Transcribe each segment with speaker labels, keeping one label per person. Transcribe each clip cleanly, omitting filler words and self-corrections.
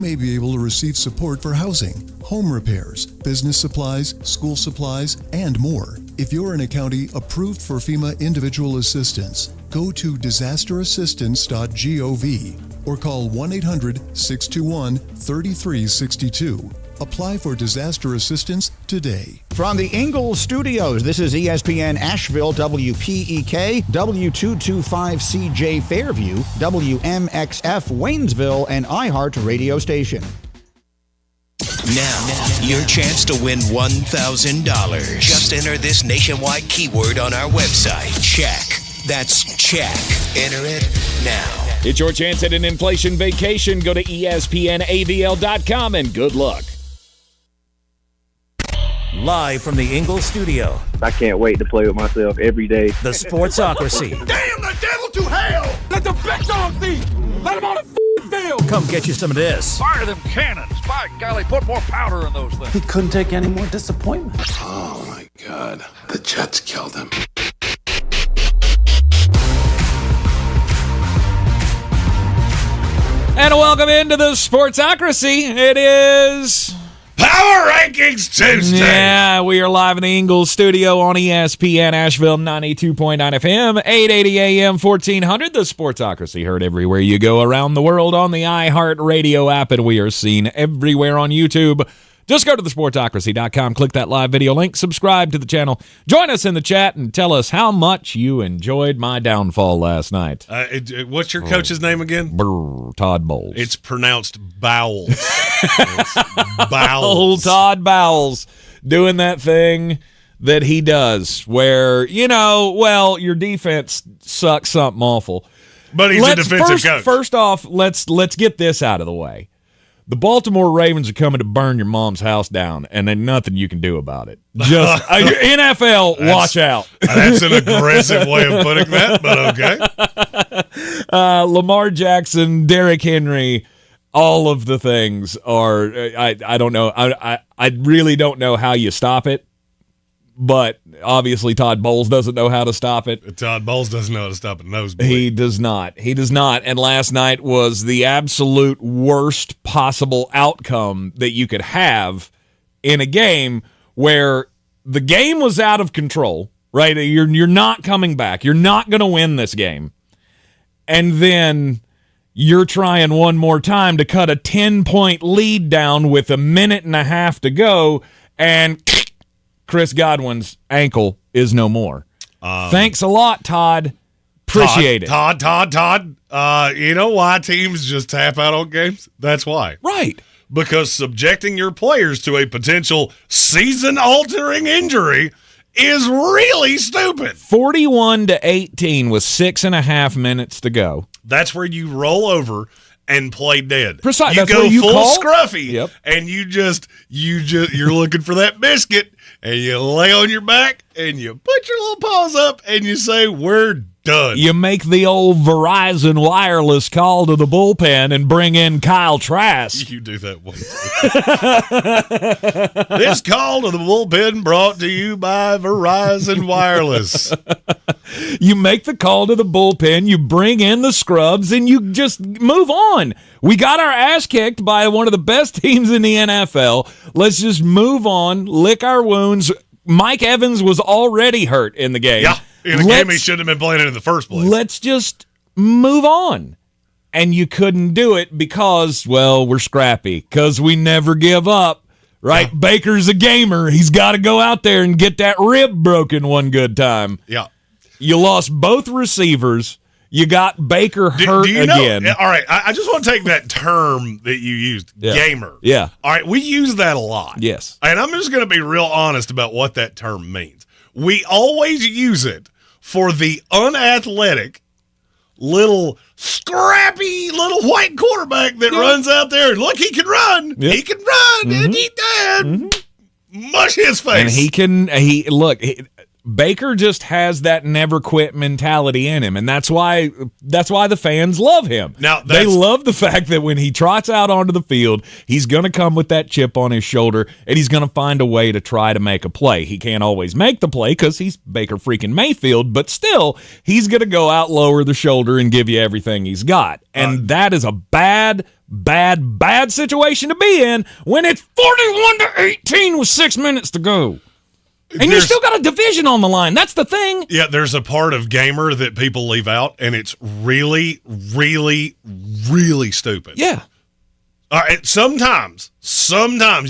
Speaker 1: May be able to receive support for housing, home repairs, business supplies, school supplies, and more. If you're in a county approved for FEMA individual assistance, go to disasterassistance.gov or call 1-800-621-3362. Apply for disaster assistance today.
Speaker 2: From the Ingalls Studios, this is ESPN Asheville, WPEK, W225CJ Fairview, WMXF Waynesville, and iHeart radio station.
Speaker 3: Now, your chance to win $1,000. Just enter this nationwide keyword on our website. Check. That's check. Enter it now.
Speaker 4: It's your chance at an inflation vacation. Go to ESPNAVL.com and good luck.
Speaker 5: Live from the Ingalls studio.
Speaker 6: I can't wait to play with myself every day.
Speaker 5: The Sportsocracy.
Speaker 7: Damn the devil to hell! Let the big dog eat! Let him on the field!
Speaker 5: Come get you some of this.
Speaker 7: Fire them cannons! By golly, put more powder in those things.
Speaker 8: He couldn't take any more disappointment.
Speaker 9: Oh my God. The Jets killed him.
Speaker 4: And welcome into the Sportsocracy. It is
Speaker 7: Power Rankings Tuesday!
Speaker 4: Yeah, we are live in the Ingalls studio on ESPN Asheville 92.9 FM, 880 AM, 1400. The Sportsocracy heard everywhere you go around the world on the iHeart Radio app, and we are seen everywhere on YouTube. Just go to thesportsocracy.com, click that live video link, subscribe to the channel, join us in the chat, and tell us how much you enjoyed my downfall last night.
Speaker 10: What's your coach's name again?
Speaker 4: Todd Bowles.
Speaker 10: It's pronounced Bowles. It's Bowles.
Speaker 4: Old Todd Bowles doing that thing that he does where, your defense sucks something awful.
Speaker 10: But he's a defensive coach.
Speaker 4: First off, let's get this out of the way. The Baltimore Ravens are coming to burn your mom's house down, and there's nothing you can do about it. Just NFL, watch out.
Speaker 10: That's an aggressive way of putting that, but okay.
Speaker 4: Lamar Jackson, Derrick Henry, all of the things are. I don't know. I really don't know how you stop it. But obviously Todd Bowles doesn't know how to stop it.
Speaker 10: Todd Bowles doesn't know how to stop a nosebleed.
Speaker 4: He does not. And last night was the absolute worst possible outcome that you could have in a game where the game was out of control, right? You're not coming back. You're not going to win this game. And then you're trying one more time to cut a 10-point lead down with a minute and a half to go, and Chris Godwin's ankle is no more. Thanks a lot, Todd. Appreciate it.
Speaker 10: Todd. You know why teams just tap out on games? That's why.
Speaker 4: Right.
Speaker 10: Because subjecting your players to a potential season-altering injury is really stupid.
Speaker 4: 41-18 with 6.5 minutes to go.
Speaker 10: That's where you roll over and play dead.
Speaker 4: Precise.
Speaker 10: You
Speaker 4: That's
Speaker 10: go
Speaker 4: you
Speaker 10: full
Speaker 4: call?
Speaker 10: scruffy,
Speaker 4: Yep.
Speaker 10: and you're looking for that biscuit, and you lay on your back, and you put your little paws up, and you say, "We're done."
Speaker 4: You make the old Verizon wireless call to the bullpen and bring in Kyle Trask.
Speaker 10: You do that once. This call to the bullpen brought to you by Verizon Wireless.
Speaker 4: You make the call to the bullpen, you bring in the scrubs, and you just move on. We got our ass kicked by one of the best teams in the NFL. Let's just move on, lick our wounds. Mike Evans was already hurt in the game.
Speaker 10: Yeah, in a game he shouldn't have been playing in the first place.
Speaker 4: Let's just move on. And you couldn't do it because, we're scrappy, because we never give up. Right? Yeah. Baker's a gamer. He's got to go out there and get that rib broken one good time.
Speaker 10: Yeah.
Speaker 4: You lost both receivers. You got Baker hurt again.
Speaker 10: All right, I just want to take that term that you used, gamer.
Speaker 4: Yeah.
Speaker 10: All right, we use that a lot.
Speaker 4: Yes.
Speaker 10: And I'm just going to be real honest about what that term means. We always use it for the unathletic, little scrappy little white quarterback that runs out there and look, he can run. Yep. He can run and eat that. Mush his face.
Speaker 4: And Baker just has that never quit mentality in him, and that's why the fans love him.
Speaker 10: Now,
Speaker 4: they love the fact that when he trots out onto the field, he's going to come with that chip on his shoulder, and he's going to find a way to try to make a play. He can't always make the play because he's Baker freaking Mayfield, but still, he's going to go out, lower the shoulder, and give you everything he's got. And that is a bad situation to be in when it's 41-18 with 6 minutes to go. And you still got a division on the line. That's the thing.
Speaker 10: Yeah, there's a part of Gamer that people leave out, and it's really, really, really stupid.
Speaker 4: Yeah.
Speaker 10: All right, sometimes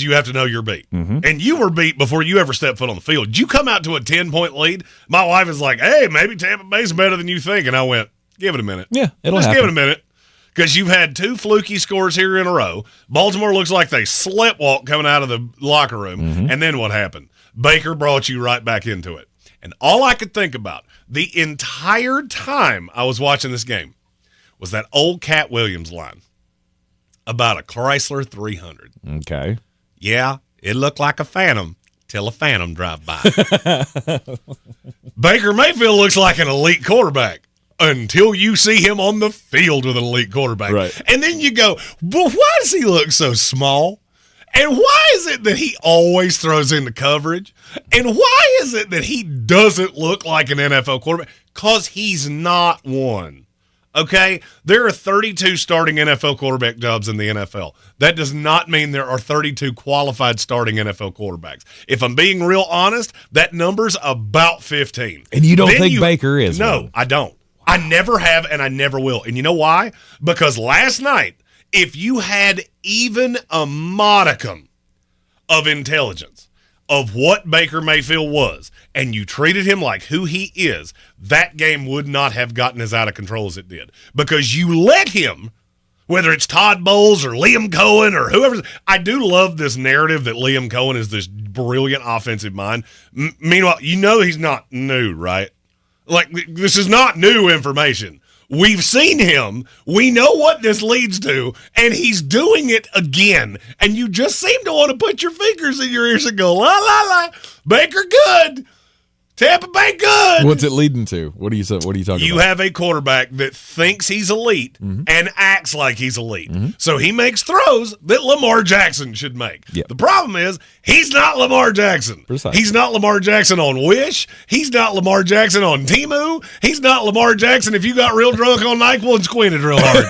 Speaker 10: you have to know you're beat.
Speaker 4: Mm-hmm.
Speaker 10: And you were beat before you ever stepped foot on the field. Did you come out to a 10-point lead? My wife is like, hey, maybe Tampa Bay's better than you think. And I went, give it a minute.
Speaker 4: Yeah, it'll
Speaker 10: Just
Speaker 4: happen.
Speaker 10: give it a minute. Because you've had 2 fluky scores here in a row. Baltimore looks like they sleptwalk coming out of the locker room.
Speaker 4: Mm-hmm.
Speaker 10: And then what happened? Baker brought you right back into it. And all I could think about the entire time I was watching this game was that old Cat Williams line about a Chrysler 300.
Speaker 4: Okay.
Speaker 10: Yeah, it looked like a Phantom till a Phantom drive by. Baker Mayfield looks like an elite quarterback until you see him on the field with an elite quarterback.
Speaker 4: Right.
Speaker 10: And then you go, well, why does he look so small? And why is it that he always throws into coverage? And why is it that he doesn't look like an NFL quarterback? Because he's not one. Okay? There are 32 starting NFL quarterback jobs in the NFL. That does not mean there are 32 qualified starting NFL quarterbacks. If I'm being real honest, that number's about 15.
Speaker 4: And you don't think Baker is?
Speaker 10: No,
Speaker 4: one.
Speaker 10: I don't. I never have, and I never will. And you know why? Because last night, if you had even a modicum of intelligence of what Baker Mayfield was, and you treated him like who he is, that game would not have gotten as out of control as it did. Because you let him, whether it's Todd Bowles or Liam Cohen or whoever. I do love this narrative that Liam Cohen is this brilliant offensive mind. Meanwhile, you know he's not new, right? Like, this is not new information. We've seen him. We know what this leads to, and he's doing it again. And you just seem to want to put your fingers in your ears and go, la, la, la, Baker good. Tampa Bay good.
Speaker 4: What's it leading to? What are you talking about?
Speaker 10: You have a quarterback that thinks he's elite and acts like he's elite. So he makes throws that Lamar Jackson should make.
Speaker 4: Yep.
Speaker 10: The problem is he's not Lamar Jackson.
Speaker 4: Precisely.
Speaker 10: He's not Lamar Jackson on Wish. He's not Lamar Jackson on Temu. He's not Lamar Jackson if you got real drunk on NyQuil and squinted real hard.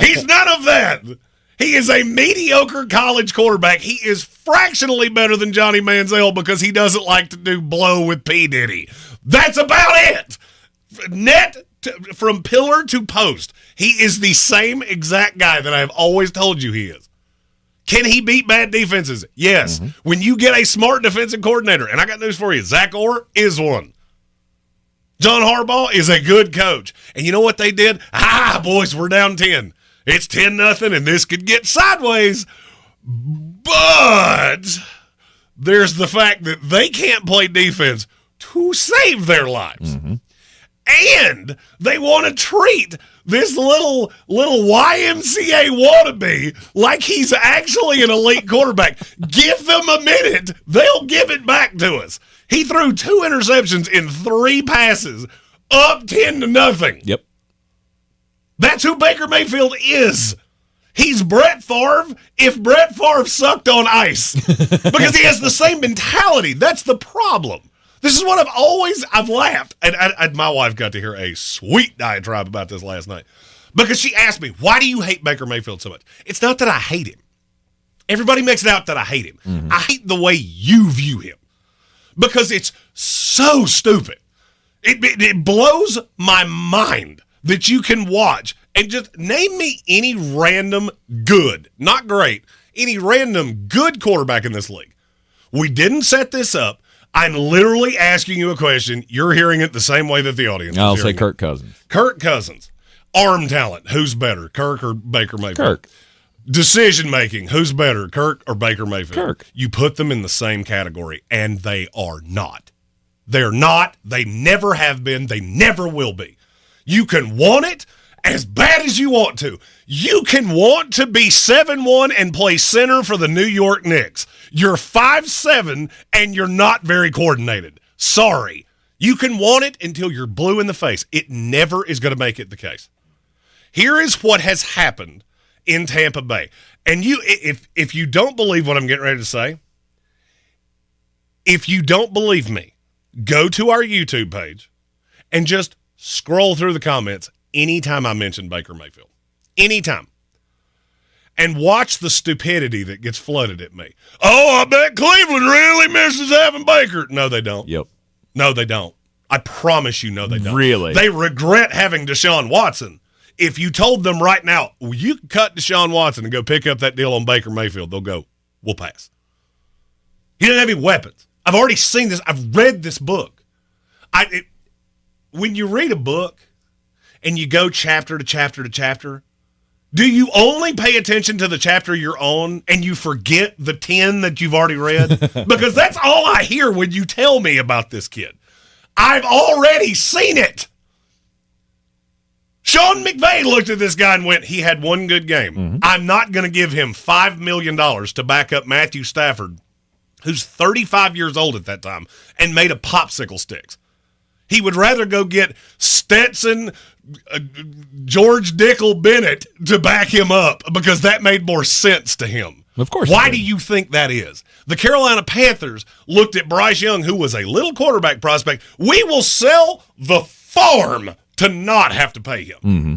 Speaker 10: He's none of that. He is a mediocre college quarterback. He is fractionally better than Johnny Manziel because he doesn't like to do blow with P. Diddy. That's about it. From pillar to post, he is the same exact guy that I have always told you he is. Can he beat bad defenses? Yes. When you get a smart defensive coordinator, and I got news for you, Zach Orr is one. John Harbaugh is a good coach. And you know what they did? Boys, we're down 10. It's 10-0, and this could get sideways. But there's the fact that they can't play defense to save their lives. And they want to treat this little YMCA wannabe like he's actually an elite quarterback. Give them a minute. They'll give it back to us. He threw 2 interceptions in 3 passes, up 10-0.
Speaker 4: Yep.
Speaker 10: That's who Baker Mayfield is. He's Brett Favre if Brett Favre sucked on ice. Because he has the same mentality. That's the problem. This is what I've laughed. And my wife got to hear a sweet diatribe about this last night. Because she asked me, why do you hate Baker Mayfield so much? It's not that I hate him. Everybody makes it out that I hate him. I hate the way you view him. Because it's so stupid. It blows my mind that you can watch and just name me any random good, not great, any random good quarterback in this league. We didn't set this up. I'm literally asking you a question. You're hearing it the same way that the audience is
Speaker 4: I'll
Speaker 10: hearing
Speaker 4: say
Speaker 10: it.
Speaker 4: Kirk Cousins.
Speaker 10: Kirk Cousins. Arm talent. Who's better, Kirk or Baker Mayfield?
Speaker 4: Kirk.
Speaker 10: Decision making. Who's better, Kirk or Baker Mayfield?
Speaker 4: Kirk.
Speaker 10: You put them in the same category, and they are not. They're not. They never have been. They never will be. You can want it as bad as you want to. You can want to be 7-1 and play center for the New York Knicks. You're 5'7", and you're not very coordinated. Sorry. You can want it until you're blue in the face. It never is going to make it the case. Here is what has happened in Tampa Bay. And if you don't believe what I'm getting ready to say, if you don't believe me, go to our YouTube page and just scroll through the comments anytime I mention Baker Mayfield. Anytime. And watch the stupidity that gets flooded at me. Oh, I bet Cleveland really misses having Baker. No, they don't.
Speaker 4: Yep.
Speaker 10: No, they don't. I promise you, no, they don't.
Speaker 4: Really?
Speaker 10: They regret having Deshaun Watson. If you told them right now, well, you can cut Deshaun Watson and go pick up that deal on Baker Mayfield, they'll go, we'll pass. He doesn't have any weapons. I've already seen this. I've read this book. When you read a book and you go chapter to chapter to chapter, do you only pay attention to the chapter you're on and you forget the 10 that you've already read? Because that's all I hear when you tell me about this kid. I've already seen it. Sean McVay looked at this guy and went, he had one good game. Mm-hmm. I'm not going to give him $5 million to back up Matthew Stafford, who's 35 years old at that time, and made of popsicle sticks. He would rather go get Stetson, George Dickel Bennett to back him up because that made more sense to him.
Speaker 4: Of course.
Speaker 10: Why do you think that is? The Carolina Panthers looked at Bryce Young, who was a little quarterback prospect. We will sell the farm to not have to pay him. Mm-hmm.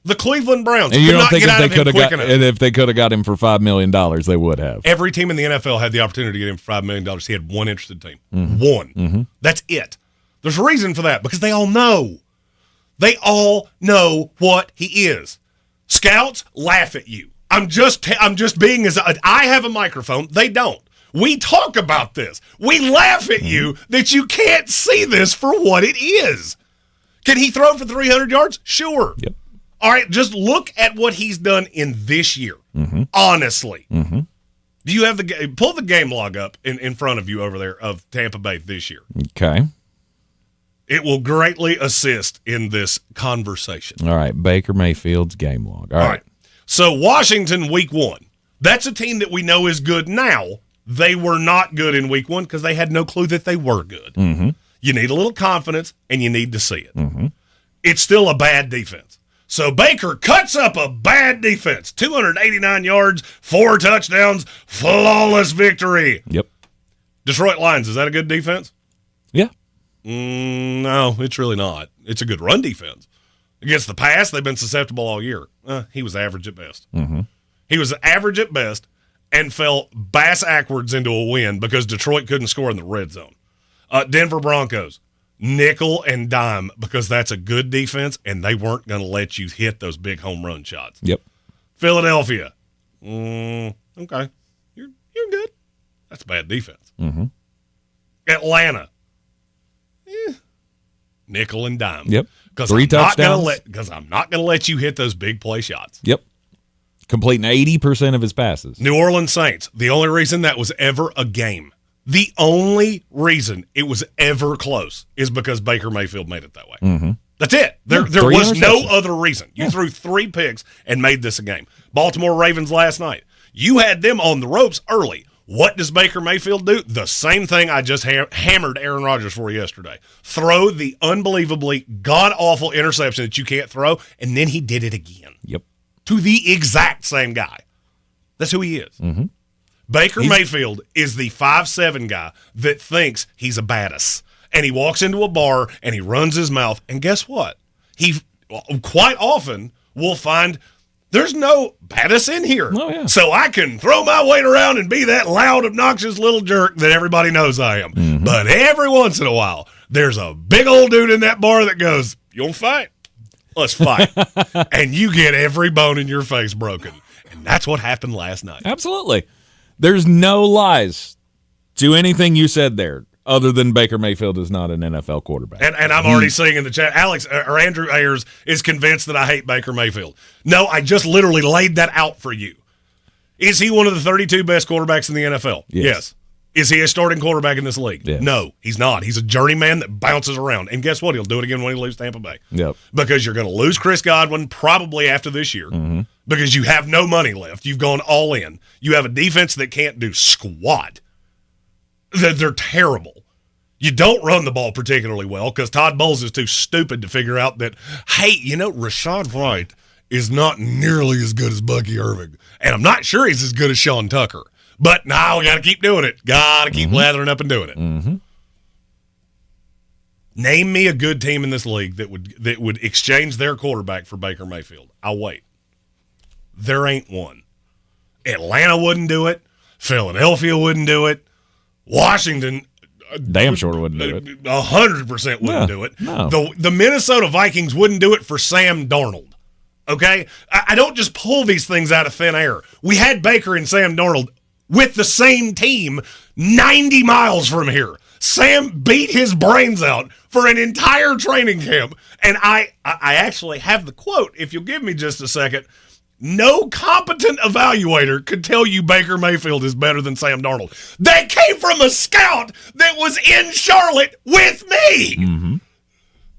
Speaker 10: The Cleveland Browns
Speaker 4: and you
Speaker 10: could
Speaker 4: don't
Speaker 10: not
Speaker 4: think
Speaker 10: get
Speaker 4: if
Speaker 10: out
Speaker 4: they
Speaker 10: of him quick enough.
Speaker 4: And if they could have got him for $5 million, they would have.
Speaker 10: Every team in the NFL had the opportunity to get him for $5 million. He had one interested team. Mm-hmm. One. Mm-hmm. That's it. There's a reason for that, because they all know. They all know what he is. Scouts laugh at you. I'm just being as I have a microphone. They don't. We talk about this. We laugh at you that you can't see this for what it is. Can he throw for 300 yards? Sure.
Speaker 4: Yep.
Speaker 10: All right, just look at what he's done in this year. Mm-hmm. Honestly. Mm-hmm. Do you have pull the game log up in front of you over there of Tampa Bay this year?
Speaker 4: Okay.
Speaker 10: It will greatly assist in this conversation.
Speaker 4: All right, Baker Mayfield's game log. All right.
Speaker 10: So Washington, week 1. That's a team that we know is good now. They were not good in week 1 because they had no clue that they were good. Mm-hmm. You need a little confidence, and you need to see it. Mm-hmm. It's still a bad defense. So Baker cuts up a bad defense. 289 yards, 4 touchdowns, flawless victory.
Speaker 4: Yep.
Speaker 10: Detroit Lions, is that a good defense?
Speaker 4: Yeah.
Speaker 10: No, it's really not. It's a good run defense. Against the pass, they've been susceptible all year. He was average at best. Mm-hmm. He was average at best and fell bass-ackwards into a win because Detroit couldn't score in the red zone. Denver Broncos, nickel and dime because that's a good defense, and they weren't going to let you hit those big home run shots.
Speaker 4: Yep.
Speaker 10: Philadelphia, okay, you're good. That's a bad defense. Mm-hmm. Atlanta, nickel and dime.
Speaker 4: Yep.
Speaker 10: 3 touchdowns. Because I'm not going to let you hit those big play shots.
Speaker 4: Yep. Completing 80% of his passes.
Speaker 10: New Orleans Saints, the only reason that was ever a game, the only reason it was ever close is because Baker Mayfield made it that way. Mm-hmm. That's it. There was no other reason. You threw 3 picks and made this a game. Baltimore Ravens last night. You had them on the ropes early. What does Baker Mayfield do? The same thing I just hammered Aaron Rodgers for yesterday. Throw the unbelievably god-awful interception that you can't throw, and then he did it again.
Speaker 4: Yep.
Speaker 10: To the exact same guy. That's who he is. Mm-hmm. Baker Mayfield is the 5'7" guy that thinks he's a badass. And he walks into a bar and he runs his mouth. And guess what? He quite often will find there's no badass in here.
Speaker 4: Oh, yeah.
Speaker 10: So I can throw my weight around and be that loud, obnoxious little jerk that everybody knows I am. Mm-hmm. But every once in a while, there's a big old dude in that bar that goes, you want to fight? Let's fight. And you get every bone in your face broken. And that's what happened last night.
Speaker 4: Absolutely. There's no lies to anything you said there other than Baker Mayfield is not an NFL quarterback.
Speaker 10: And I'm already seeing in the chat, Andrew Ayers is convinced that I hate Baker Mayfield. No, I just literally laid that out for you. Is he one of the 32 best quarterbacks in the NFL? Yes. Is he a starting quarterback in this league?
Speaker 4: Yes.
Speaker 10: No, he's not. He's a journeyman that bounces around. And guess what? He'll do it again when he loses Tampa Bay.
Speaker 4: Yep.
Speaker 10: Because you're going to lose Chris Godwin probably after this year because you have no money left. You've gone all in. You have a defense that can't do squat. They're terrible. You don't run the ball particularly well because Todd Bowles is too stupid to figure out that, hey, Rashad White is not nearly as good as Bucky Irving. And I'm not sure he's as good as Sean Tucker. But now we got to keep doing it. Got to keep lathering up and doing it.
Speaker 4: Mm-hmm.
Speaker 10: Name me a good team in this league that would exchange their quarterback for Baker Mayfield. I'll wait. There ain't one. Atlanta wouldn't do it. Philadelphia wouldn't do it. Washington
Speaker 4: damn sure wouldn't do it.
Speaker 10: 100% wouldn't do it.
Speaker 4: No.
Speaker 10: The Minnesota Vikings wouldn't do it for Sam Darnold. Okay? I don't just pull these things out of thin air. We had Baker and Sam Darnold with the same team 90 miles from here. Sam beat his brains out for an entire training camp. And I actually have the quote, if you'll give me just a second. No competent evaluator could tell you Baker Mayfield is better than Sam Darnold. That came from a scout that was in Charlotte with me.
Speaker 4: Mm-hmm.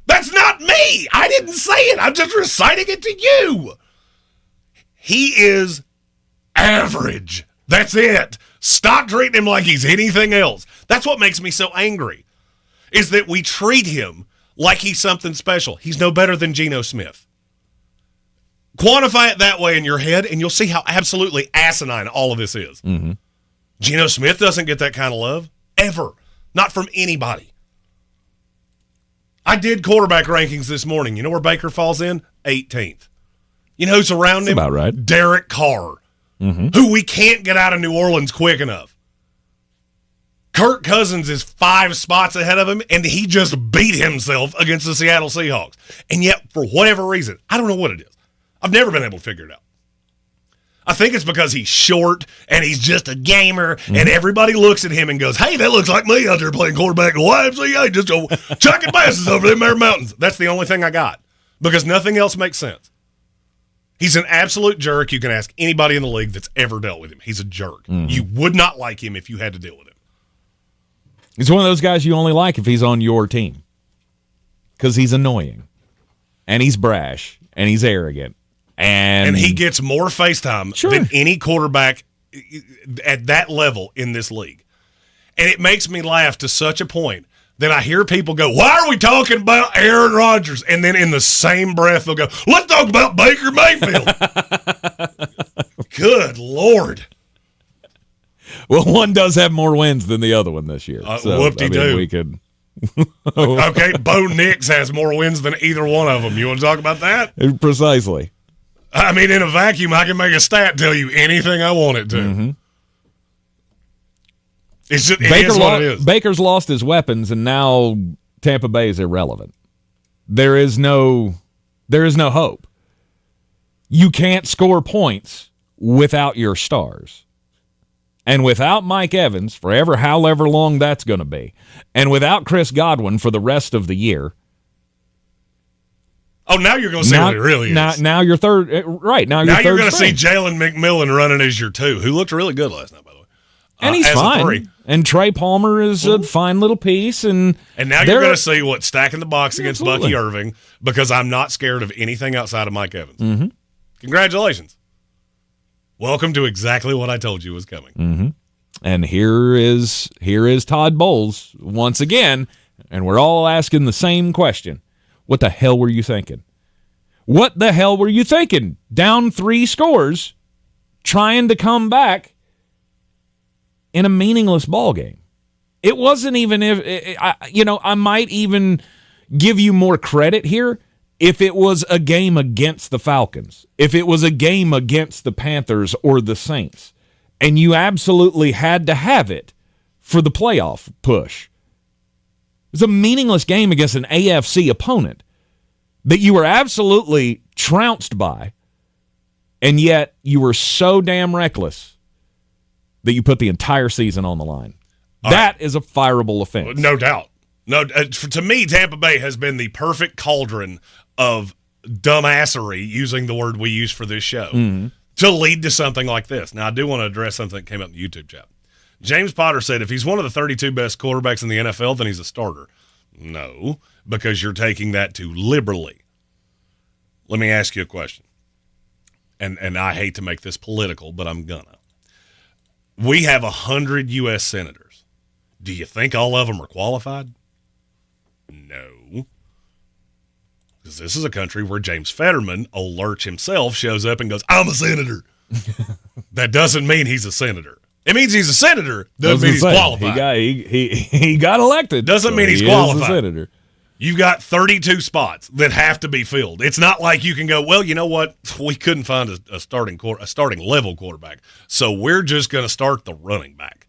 Speaker 10: That's not me. I didn't say it. I'm just reciting it to you. He is average. That's it. Stop treating him like he's anything else. That's what makes me so angry, is that we treat him like he's something special. He's no better than Geno Smith. Quantify it that way in your head, and you'll see how absolutely asinine all of this is.
Speaker 4: Mm-hmm.
Speaker 10: Geno Smith doesn't get that kind of love, ever. Not from anybody. I did quarterback rankings this morning. You know where Baker falls in? 18th. You know who's around him?
Speaker 4: About right.
Speaker 10: Derek Carr, who we can't get out of New Orleans quick enough. Kirk Cousins is 5 spots ahead of him, and he just beat himself against the Seattle Seahawks. And yet, for whatever reason, I don't know what it is. I've never been able to figure it out. I think it's because he's short and he's just a gamer, and everybody looks at him and goes, hey, that looks like me out there playing quarterback in the YMCA, just chucking passes over them there mountains. That's the only thing I got, because nothing else makes sense. He's an absolute jerk. You can ask anybody in the league that's ever dealt with him. He's a jerk. You would not like him if you had to deal with him.
Speaker 4: He's one of those guys you only like if he's on your team, because he's annoying, and he's brash, and he's arrogant. And
Speaker 10: he gets more FaceTime than any quarterback at that level in this league. And it makes me laugh to such a point that I hear people go, why are we talking about Aaron Rodgers? And then in the same breath, they'll go, let's talk about Baker Mayfield. Good Lord.
Speaker 4: Well, one does have more wins than the other one this year.
Speaker 10: Whoop-de-doo.
Speaker 4: We could.
Speaker 10: Okay, Bo Nix has more wins than either one of them. You want to talk about that?
Speaker 4: Precisely.
Speaker 10: I mean, in a vacuum, I can make a stat tell you anything I want it to.
Speaker 4: Mm-hmm.
Speaker 10: It's just, it is what it is.
Speaker 4: Baker's lost his weapons, and now Tampa Bay is irrelevant. There is no hope. You can't score points without your stars. And without Mike Evans, forever, however long that's going to be, and without Chris Godwin for the rest of the year.
Speaker 10: Oh, now you're going to see what it really is.
Speaker 4: Now you're third, right? Now
Speaker 10: you're going to see Jalen McMillan running as your 2, who looked really good last night, by the way.
Speaker 4: And he's fine. And Trey Palmer is a fine little piece. And
Speaker 10: now you're going to see what stacking the box against Bucky Irving, because I'm not scared of anything outside of Mike Evans.
Speaker 4: Mm-hmm.
Speaker 10: Congratulations. Welcome to exactly what I told you was coming.
Speaker 4: Mm-hmm. And here is Todd Bowles once again, and we're all asking the same question. What the hell were you thinking? What the hell were you thinking? Down 3 scores, trying to come back in a meaningless ball game. It wasn't even I might even give you more credit here if it was a game against the Falcons, if it was a game against the Panthers or the Saints, and you absolutely had to have it for the playoff push. It was a meaningless game against an AFC opponent that you were absolutely trounced by, and yet you were so damn reckless that you put the entire season on the line. That is a fireable offense.
Speaker 10: No doubt. No, to me, Tampa Bay has been the perfect cauldron of dumbassery, using the word we use for this show, to lead to something like this. Now, I do want to address something that came up in the YouTube chat. James Potter said if he's one of the 32 best quarterbacks in the NFL, then he's a starter. No, because you're taking that too liberally. Let me ask you a question. And I hate to make this political, but I'm gonna. We have 100 U.S. senators. Do you think all of them are qualified? No. Because this is a country where James Fetterman, old Lurch himself, shows up and goes, I'm a senator. That doesn't mean he's a senator. It means he's a senator. Doesn't mean he's qualified.
Speaker 4: He got elected.
Speaker 10: Doesn't mean he's
Speaker 4: he
Speaker 10: qualified.
Speaker 4: Is a senator.
Speaker 10: You've got 32 spots that have to be filled. It's not like you can go, well, you know what? We couldn't find a starting level quarterback, so we're just going to start the running back.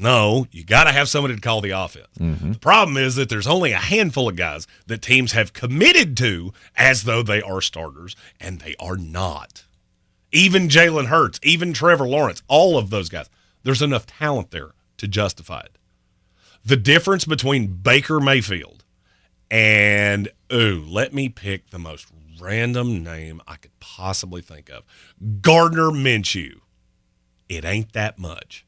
Speaker 10: No, you got to have somebody to call the offense. Mm-hmm. The problem is that there's only a handful of guys that teams have committed to as though they are starters, and they are not. Even Jalen Hurts, even Trevor Lawrence, all of those guys. There's enough talent there to justify it. The difference between Baker Mayfield and, let me pick the most random name I could possibly think of, Gardner Minshew. It ain't that much.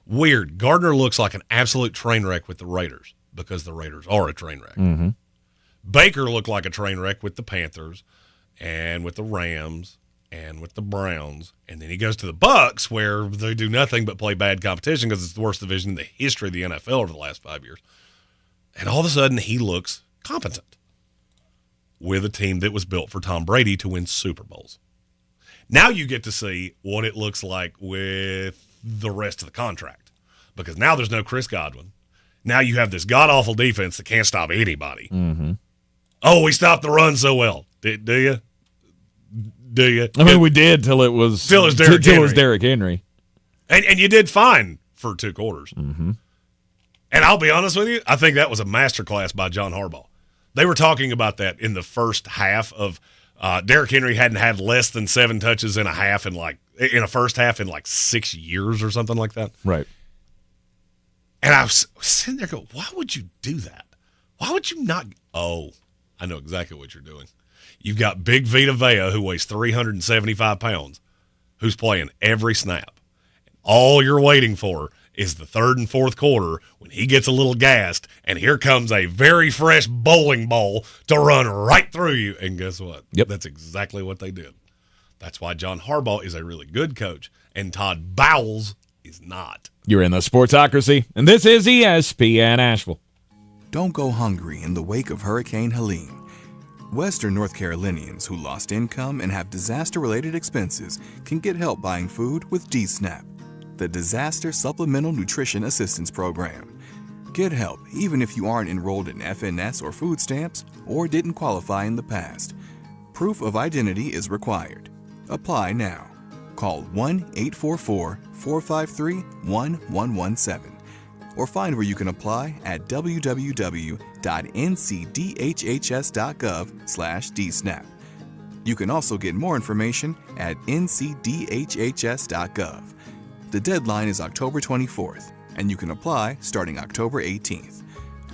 Speaker 10: Weird. Gardner looks like an absolute train wreck with the Raiders because the Raiders are a train wreck.
Speaker 4: Mm-hmm.
Speaker 10: Baker looked like a train wreck with the Panthers and with the Rams and with the Browns. And then he goes to the Bucs where they do nothing but play bad competition because it's the worst division in the history of the NFL over the last 5 years. And all of a sudden he looks competent with a team that was built for Tom Brady to win Super Bowls. Now you get to see what it looks like with the rest of the contract, because now there's no Chris Godwin. Now you have this god-awful defense that can't stop anybody.
Speaker 4: Mm-hmm.
Speaker 10: Oh, we stopped the run so well. Do you? Do you?
Speaker 4: I mean, we did till it was Derrick Henry.
Speaker 10: And you did fine for 2 quarters.
Speaker 4: Mm-hmm.
Speaker 10: And I'll be honest with you, I think that was a masterclass by John Harbaugh. They were talking about that in the first half of Derrick Henry hadn't had less than 7 touches in a first half in 6 years or something like that.
Speaker 4: Right.
Speaker 10: And I was sitting there going, why would you do that? Why would you not? Oh, I know exactly what you're doing. You've got Big Vita Vea, who weighs 375 pounds, who's playing every snap. All you're waiting for is the 3rd and 4th quarter when he gets a little gassed, and here comes a very fresh bowling ball to run right through you. And guess what?
Speaker 4: Yep.
Speaker 10: That's exactly what they did. That's why John Harbaugh is a really good coach, and Todd Bowles is not.
Speaker 4: You're in the Sportsocracy, and this is ESPN Asheville.
Speaker 11: Don't go hungry in the wake of Hurricane Helene. Western North Carolinians who lost income and have disaster-related expenses can get help buying food with DSNAP, the Disaster Supplemental Nutrition Assistance Program. Get help even if you aren't enrolled in FNS or food stamps or didn't qualify in the past. Proof of identity is required. Apply now. Call 1-844-453-1117 or find where you can apply at www.ncdhhs.gov/dsnap. You can also get more information at ncdhhs.gov. The deadline is October 24th, and you can apply starting October 18th.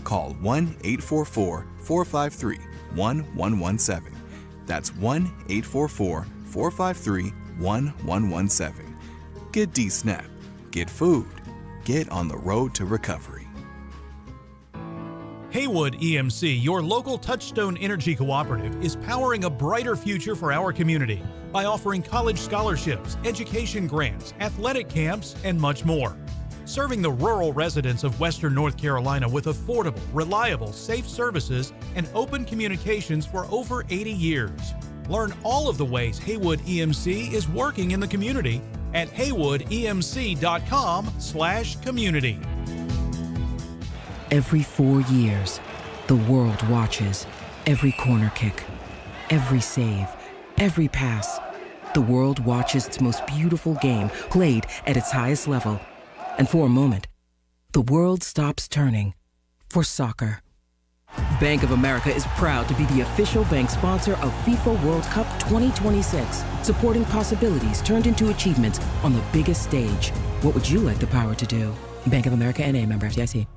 Speaker 11: Call 1-844-453-1117. That's 1-844-453-1117. Get DSNAP. Get food. Get on the road to recovery.
Speaker 12: Haywood EMC, your local Touchstone Energy Cooperative, is powering a brighter future for our community by offering college scholarships, education grants, athletic camps, and much more. Serving the rural residents of Western North Carolina with affordable, reliable, safe services and open communications for over 80 years. Learn all of the ways Haywood EMC is working in the community at haywoodemc.com/community.
Speaker 13: Every 4 years, the world watches every corner kick, every save, every pass. The world watches its most beautiful game played at its highest level. And for a moment, the world stops turning for soccer. Bank of America is proud to be the official bank sponsor of FIFA World Cup 2026, supporting possibilities turned into achievements on the biggest stage. What would you like the power to do? Bank of America N.A., member FDIC.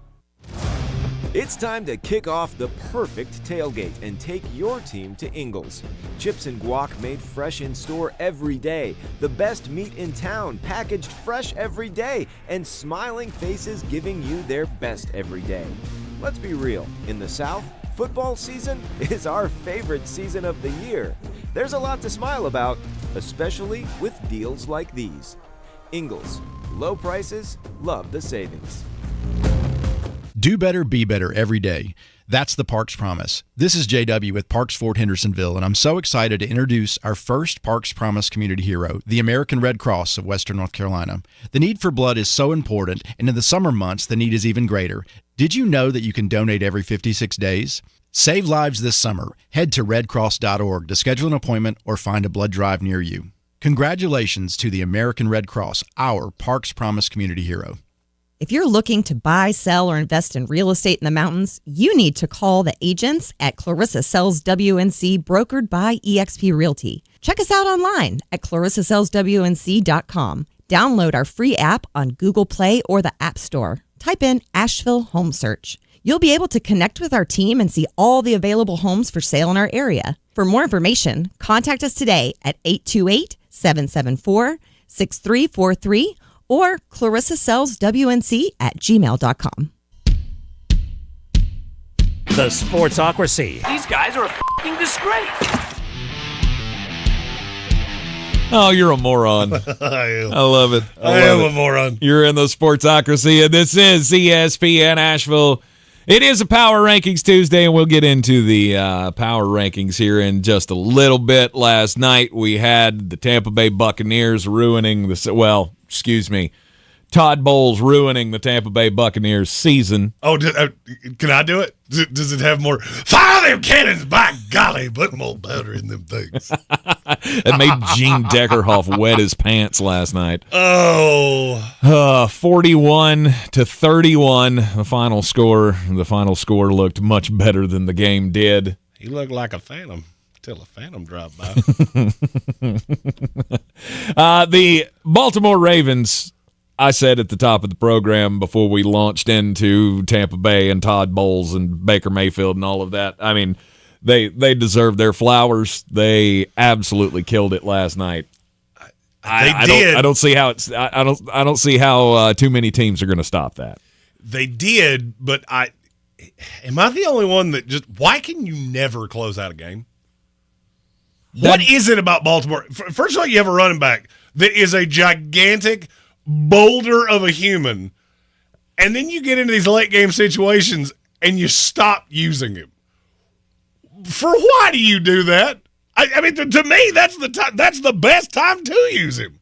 Speaker 14: It's time to kick off the perfect tailgate and take your team to Ingles. Chips and guac made fresh in store every day. The best meat in town packaged fresh every day. And smiling faces giving you their best every day. Let's be real. In the South, football season is our favorite season of the year. There's a lot to smile about, especially with deals like these. Ingles. Low prices, love the savings.
Speaker 15: Do better, be better every day. That's the Parks Promise. This is JW with Parks Fort Hendersonville, and I'm so excited to introduce our first Parks Promise community hero, the American Red Cross of Western North Carolina. The need for blood is so important, and in the summer months, the need is even greater. Did you know that you can donate every 56 days? Save lives this summer. Head to redcross.org to schedule an appointment or find a blood drive near you. Congratulations to the American Red Cross, our Parks Promise community hero.
Speaker 16: If you're looking to buy, sell, or invest in real estate in the mountains, you need to call the agents at Clarissa Sells WNC, brokered by eXp Realty. Check us out online at clarissasellswnc.com. Download our free app on Google Play or the App Store. Type in Asheville Home Search. You'll be able to connect with our team and see all the available homes for sale in our area. For more information, contact us today at 828-774-6343 or clarissasellswnc@gmail.com.
Speaker 5: The Sportsocracy.
Speaker 7: These guys are a f***ing disgrace.
Speaker 4: Oh, you're a moron.
Speaker 10: I am.
Speaker 4: I love it.
Speaker 10: I am a moron.
Speaker 4: You're in the Sportsocracy, and this is ESPN Asheville. It is a Power Rankings Tuesday, and we'll get into the Power Rankings here in just a little bit. Last night, we had the Tampa Bay Buccaneers ruining Todd Bowles ruining the Tampa Bay Buccaneers season.
Speaker 10: Oh, can I do it? Does it have more? Fire them cannons, by golly, put more powder in them things.
Speaker 4: It made Gene Deckerhoff wet his pants last night.
Speaker 10: 41-31,
Speaker 4: the final score. The final score looked much better than the game did.
Speaker 10: He looked like a phantom till a phantom dropped by.
Speaker 4: The Baltimore Ravens, I said at the top of the program before we launched into Tampa Bay and Todd Bowles and Baker Mayfield and all of that. I mean, they deserve their flowers. They absolutely killed it last night. I don't see how I don't see how too many teams are going to stop that.
Speaker 10: They did, but am I the only one that just? Why can you never close out a game? What is it about Baltimore? First of all, you have a running back that is a gigantic boulder of a human, and then you get into these late game situations and you stop using him. For why do you do that? I mean, to me, that's the time. That's the best time to use him.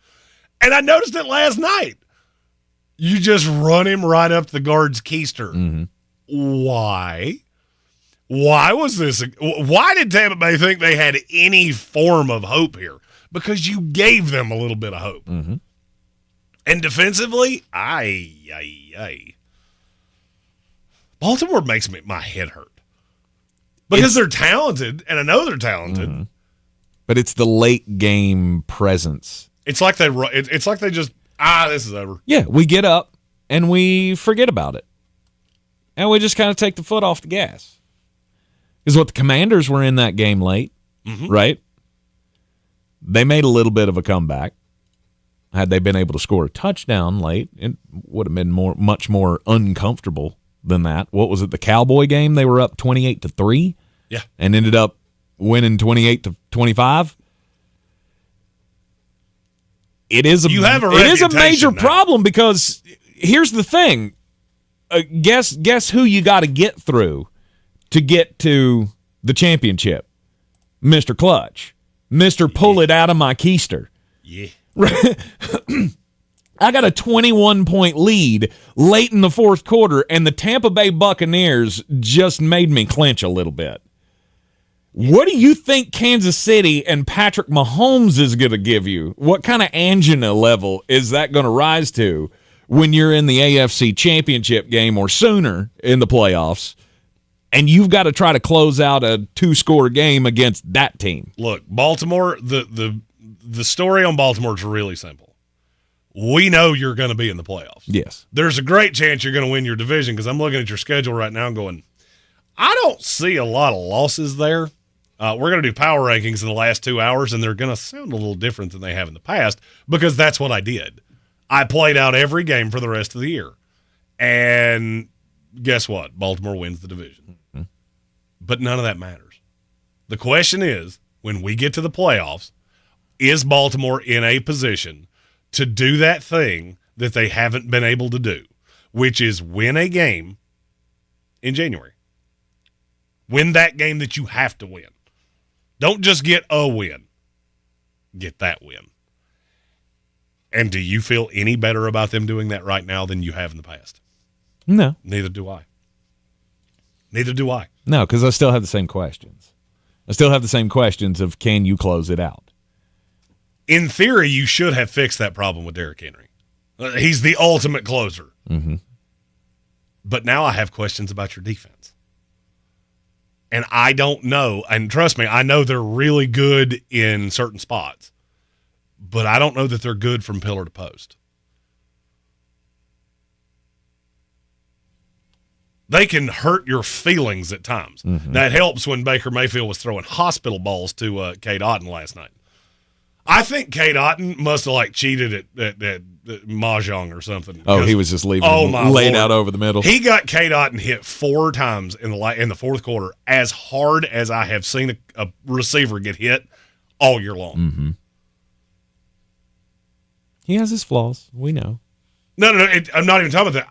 Speaker 10: And I noticed it last night. You just run him right up the guard's keister.
Speaker 4: Mm-hmm.
Speaker 10: Why? Why was this? Why did Tampa Bay think they had any form of hope here? Because you gave them a little bit of hope.
Speaker 4: Mm-hmm.
Speaker 10: And defensively, Baltimore makes my head hurt. Because they're talented, and I know they're talented.
Speaker 4: Mm-hmm. But it's the late game presence.
Speaker 10: It's like they just, this is over.
Speaker 4: Yeah, we get up and we forget about it. And we just kind of take the foot off the gas. Because what the Commanders were in that game late, right? They made a little bit of a comeback. Had they been able to score a touchdown late, it would have been much more uncomfortable than that. What was it, the Cowboy game? They were up 28-3?
Speaker 10: Yeah.
Speaker 4: And ended up winning 28-25? It is a major problem because here's the thing. Guess who you got to get through to get to the championship? Mr. Clutch. Mr. Pull it out of my keister.
Speaker 10: Yeah.
Speaker 4: I got a 21-point lead late in the fourth quarter, and the Tampa Bay Buccaneers just made me clinch a little bit. What do you think Kansas City and Patrick Mahomes is going to give you? What kind of angina level is that going to rise to when you're in the AFC Championship game or sooner in the playoffs, and you've got to try to close out a 2-score game against that team?
Speaker 10: Look, Baltimore, the story on Baltimore is really simple. We know you're going to be in the playoffs.
Speaker 4: Yes.
Speaker 10: There's a great chance you're going to win your division because I'm looking at your schedule right now and going, I don't see a lot of losses there. We're going to do power rankings in the last 2 hours, and they're going to sound a little different than they have in the past because that's what I did. I played out every game for the rest of the year. And guess what? Baltimore wins the division.
Speaker 4: Mm-hmm.
Speaker 10: But none of that matters. The question is, when we get to the playoffs, is Baltimore in a position to do that thing that they haven't been able to do, which is win a game in January. Win that game that you have to win. Don't just get a win. Get that win. And do you feel any better about them doing that right now than you have in the past?
Speaker 4: No.
Speaker 10: Neither do I. Neither do I.
Speaker 4: No, because I still have the same questions. I still have the same questions of, can you close it out?
Speaker 10: In theory, you should have fixed that problem with Derrick Henry. He's the ultimate closer.
Speaker 4: Mm-hmm.
Speaker 10: But now I have questions about your defense. And I don't know, and trust me, I know they're really good in certain spots, but I don't know that they're good from pillar to post. They can hurt your feelings at times.
Speaker 4: Mm-hmm.
Speaker 10: That helps when Baker Mayfield was throwing hospital balls to Cade Otton last night. I think Cade Otton must have cheated at Mahjong or something.
Speaker 4: Oh, he was just leaving him laid out over the middle.
Speaker 10: He got Cade Otton hit 4 times in the fourth quarter, as hard as I have seen a receiver get hit all year long.
Speaker 4: Mm-hmm. He has his flaws. We know.
Speaker 10: No, I'm not even talking about that.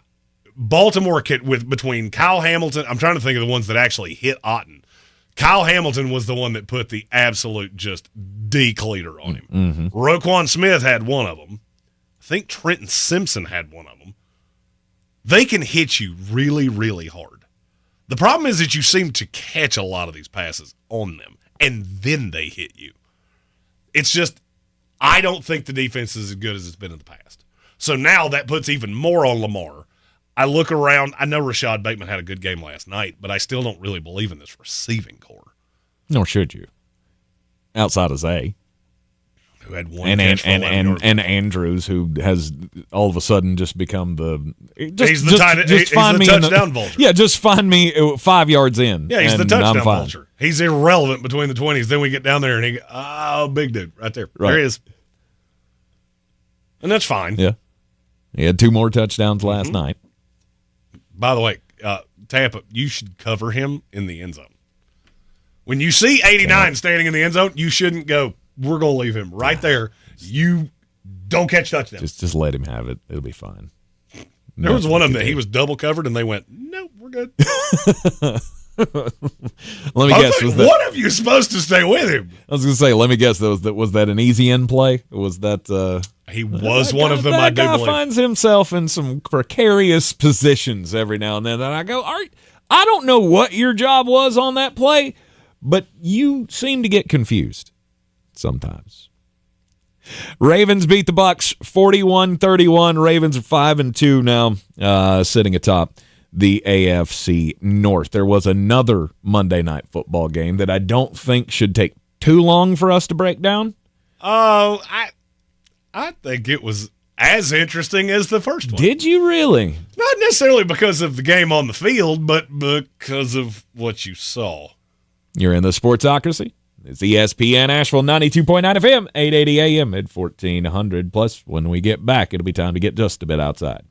Speaker 10: Baltimore between Kyle Hamilton, I'm trying to think of the ones that actually hit Otton. Kyle Hamilton was the one that put the absolute just decleater on him.
Speaker 4: Mm-hmm.
Speaker 10: Roquan Smith had one of them. I think Trenton Simpson had one of them. They can hit you really, really hard. The problem is that you seem to catch a lot of these passes on them, and then they hit you. It's just, I don't think the defense is as good as it's been in the past. So now that puts even more on Lamar. I look around. I know Rashad Bateman had a good game last night, but I still don't really believe in this receiving core.
Speaker 4: Nor should you. Outside of Zay.
Speaker 10: Who had one catch for 11 yards.
Speaker 4: And Andrews, who has all of a sudden just become the
Speaker 10: he's the touchdown vulture.
Speaker 4: Yeah, just find me 5 yards in.
Speaker 10: Yeah, he's the touchdown vulture. He's irrelevant between the 20s. Then we get down there and big dude right there. Right. There he is. And that's fine.
Speaker 4: Yeah. He had 2 more touchdowns last night.
Speaker 10: By the way, Tampa, you should cover him in the end zone. When you see 89 standing in the end zone, you shouldn't go, we're going to leave him right there. You don't catch touchdowns.
Speaker 4: Just let him have it. It'll be fine.
Speaker 10: There was one of them that he was double covered, and they went, nope, we're good.
Speaker 4: Let me guess.
Speaker 10: One of you is supposed to stay with him.
Speaker 4: I was going to say, let me guess. Was that an easy end play? Was that...
Speaker 10: He was one of them, I do believe.
Speaker 4: That guy finds himself in some precarious positions every now and then. And I go, I don't know what your job was on that play, but you seem to get confused sometimes. Ravens beat the Bucs 41-31. Ravens are 5-2 now, sitting atop the AFC North. There was another Monday Night Football game that I don't think should take too long for us to break down.
Speaker 10: Oh, I think it was as interesting as the first one.
Speaker 4: Did you really?
Speaker 10: Not necessarily because of the game on the field, but because of what you saw.
Speaker 4: You're in the Sportsocracy. It's ESPN Asheville 92.9 FM, 880 AM at 1400. Plus, when we get back, it'll be time to get just a bit outside.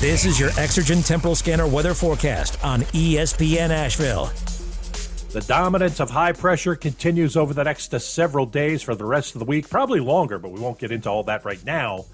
Speaker 5: This is your Exergen Temporal Scanner weather forecast on ESPN Asheville.
Speaker 12: The dominance of high pressure continues over the next several days for the rest of the week, probably longer, but we won't get into all that right now.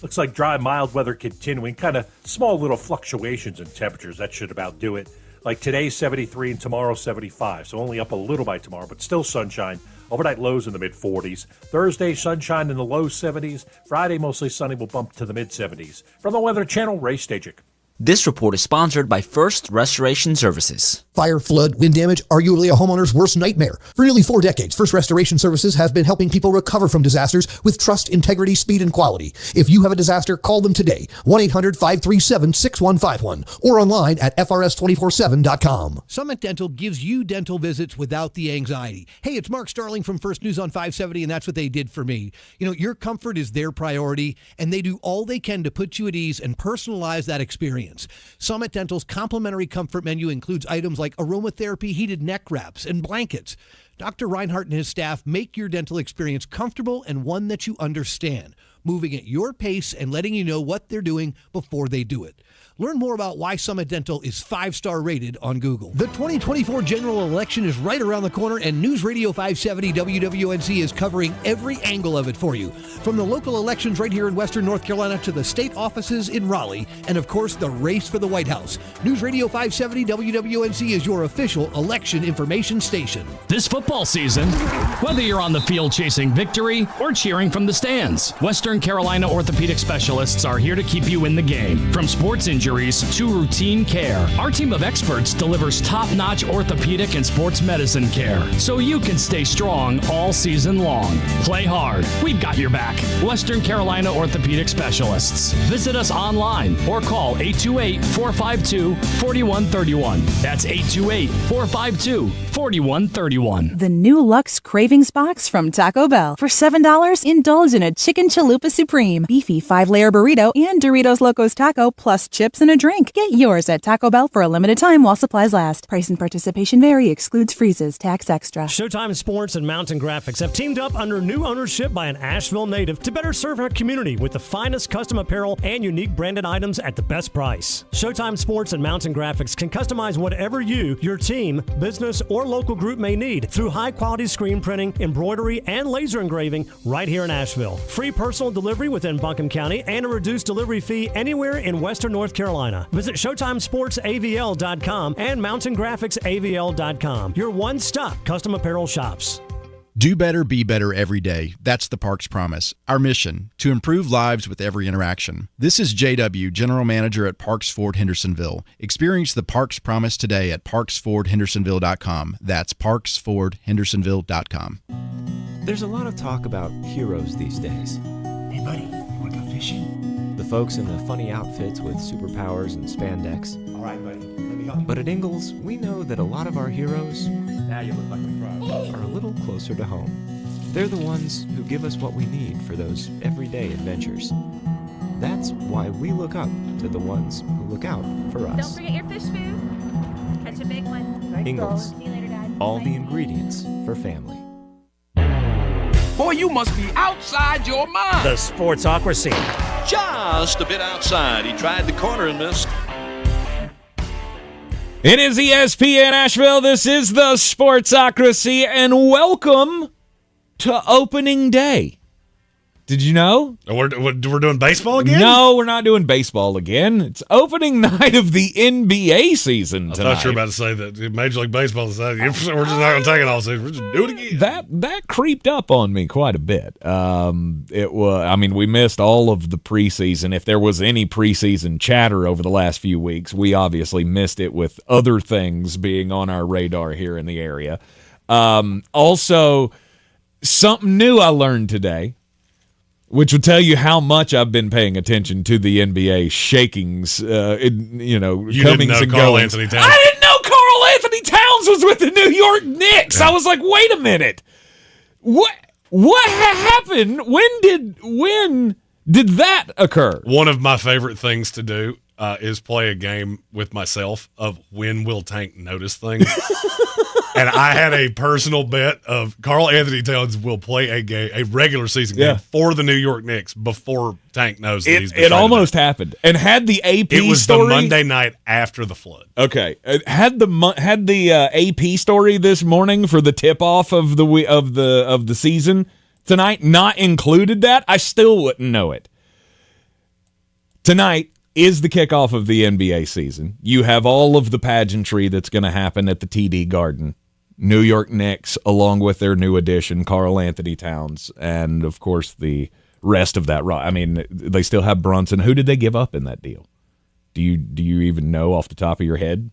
Speaker 12: Looks like dry, mild weather continuing, kind of small little fluctuations in temperatures. That should about do it. Like today, 73 and tomorrow, 75. So only up a little by tomorrow, but still sunshine. Overnight lows in the mid-40s. Thursday, sunshine in the low 70s. Friday, mostly sunny, will bump to the mid-70s. From the Weather Channel, Ray Stajic.
Speaker 17: This report is sponsored by First Restoration Services.
Speaker 18: Fire, flood, wind damage, arguably a homeowner's worst nightmare. For nearly 4 decades, First Restoration Services has been helping people recover from disasters with trust, integrity, speed, and quality. If you have a disaster, call them today, 1-800-537-6151, or online at FRS247.com.
Speaker 19: Summit Dental gives you dental visits without the anxiety. Hey, it's Mark Starling from First News on 570, and that's what they did for me. You know, your comfort is their priority, and they do all they can to put you at ease and personalize that experience. Summit Dental's complimentary comfort menu includes items like aromatherapy, heated neck wraps, and blankets. Dr. Reinhardt and his staff make your dental experience comfortable and one that you understand, moving at your pace and letting you know what they're doing before they do it. Learn more about why Summit Dental is 5-star rated on Google. The 2024 general election is right around the corner, and News Radio 570 WWNC is covering every angle of it for you. From the local elections right here in Western North Carolina to the state offices in Raleigh, and of course, the race for the White House. News Radio 570 WWNC is your official election information station.
Speaker 20: This football season, whether you're on the field chasing victory or cheering from the stands, Western Carolina orthopedic specialists are here to keep you in the game. From sports injuries to routine care, our team of experts delivers top-notch orthopedic and sports medicine care so you can stay strong all season long. Play hard. We've got your back. Western Carolina orthopedic specialists. Visit us online or call 828-452-4131. That's 828-452-4131.
Speaker 21: The new Luxe Cravings Box from Taco Bell. For $7, indulge in a Chicken Chalupa Supreme, beefy 5-layer burrito, and Doritos Locos Taco, plus chips and a drink. Get yours at Taco Bell for a limited time while supplies last. Price and participation vary. Excludes freezes. Tax extra.
Speaker 22: Showtime Sports and Mountain Graphics have teamed up under new ownership by an Asheville native to better serve our community with the finest custom apparel and unique branded items at the best price. Showtime Sports and Mountain Graphics can customize whatever you, your team, business, or local group may need through high-quality screen printing, embroidery, and laser engraving right here in Asheville. Free personal delivery within Buncombe County and a reduced delivery fee anywhere in Western North Carolina. Visit ShowtimeSportsAVL.com and MountainGraphicsAVL.com. Your one-stop custom apparel shops.
Speaker 15: Do better, be better every day. That's the Parks Promise. Our mission, to improve lives with every interaction. This is JW, General Manager at Parks Ford Hendersonville. Experience the Parks Promise today at ParksFordHendersonville.com. That's ParksFordHendersonville.com.
Speaker 14: There's a lot of talk about heroes these days.
Speaker 7: Hey, buddy, you want to go fishing?
Speaker 14: The folks in the funny outfits with superpowers and spandex.
Speaker 7: All right, buddy, let me help you.
Speaker 14: But at Ingalls, we know that a lot of our heroes
Speaker 7: Now you look like a frog.
Speaker 14: are a little closer to home. They're the ones who give us what we need for those everyday adventures. That's why we look up to the ones who look out for us.
Speaker 23: Don't forget your fish food. Catch a big one.
Speaker 14: Ingalls.
Speaker 23: See you later, Dad.
Speaker 14: All
Speaker 23: Bye.
Speaker 14: the ingredients for family.
Speaker 7: Boy, you must be outside your mind.
Speaker 5: The Sportsocracy.
Speaker 24: Just a bit outside. He tried the corner and missed.
Speaker 4: It is ESPN Asheville. This is the Sportsocracy, and welcome to opening day. Did you know?
Speaker 10: We're doing baseball again?
Speaker 4: No, we're not doing baseball again. It's opening night of the NBA season tonight.
Speaker 10: I thought you were about to say that Major League Baseball decided we're just not going to take it all season. We're just do it again.
Speaker 4: That creeped up on me quite a bit. It was. I mean, we missed all of the preseason. If there was any preseason chatter over the last few weeks, we obviously missed it with other things being on our radar here in the area. Also, something new I learned today, which will tell you how much I've been paying attention to the NBA shakings,
Speaker 10: You
Speaker 4: comings
Speaker 10: didn't know
Speaker 4: and
Speaker 10: Karl
Speaker 4: goings.
Speaker 10: Anthony Towns.
Speaker 4: I didn't know Karl Anthony Towns was with the New York Knicks.
Speaker 10: Yeah.
Speaker 4: I was like, wait a minute, what happened? When did that occur?
Speaker 10: One of my favorite things to do is play a game with myself of when will Tank notice things. And I had a personal bet of Karl Anthony Towns will play a regular season game for the New York Knicks before Tank knows that he's been
Speaker 4: It
Speaker 10: traded
Speaker 4: almost
Speaker 10: out.
Speaker 4: happened. And had the AP
Speaker 10: It was
Speaker 4: story,
Speaker 10: the Monday night after the flood.
Speaker 4: Okay, had the AP story this morning for the tip off of the season tonight not included that, I still wouldn't know it. Tonight is the kickoff of the NBA season. You have all of the pageantry that's going to happen at the TD Garden. New York Knicks, along with their new addition, Karl Anthony Towns, and, of course, the rest of that. I mean, they still have Brunson. Who did they give up in that deal? Do you even know off the top of your head?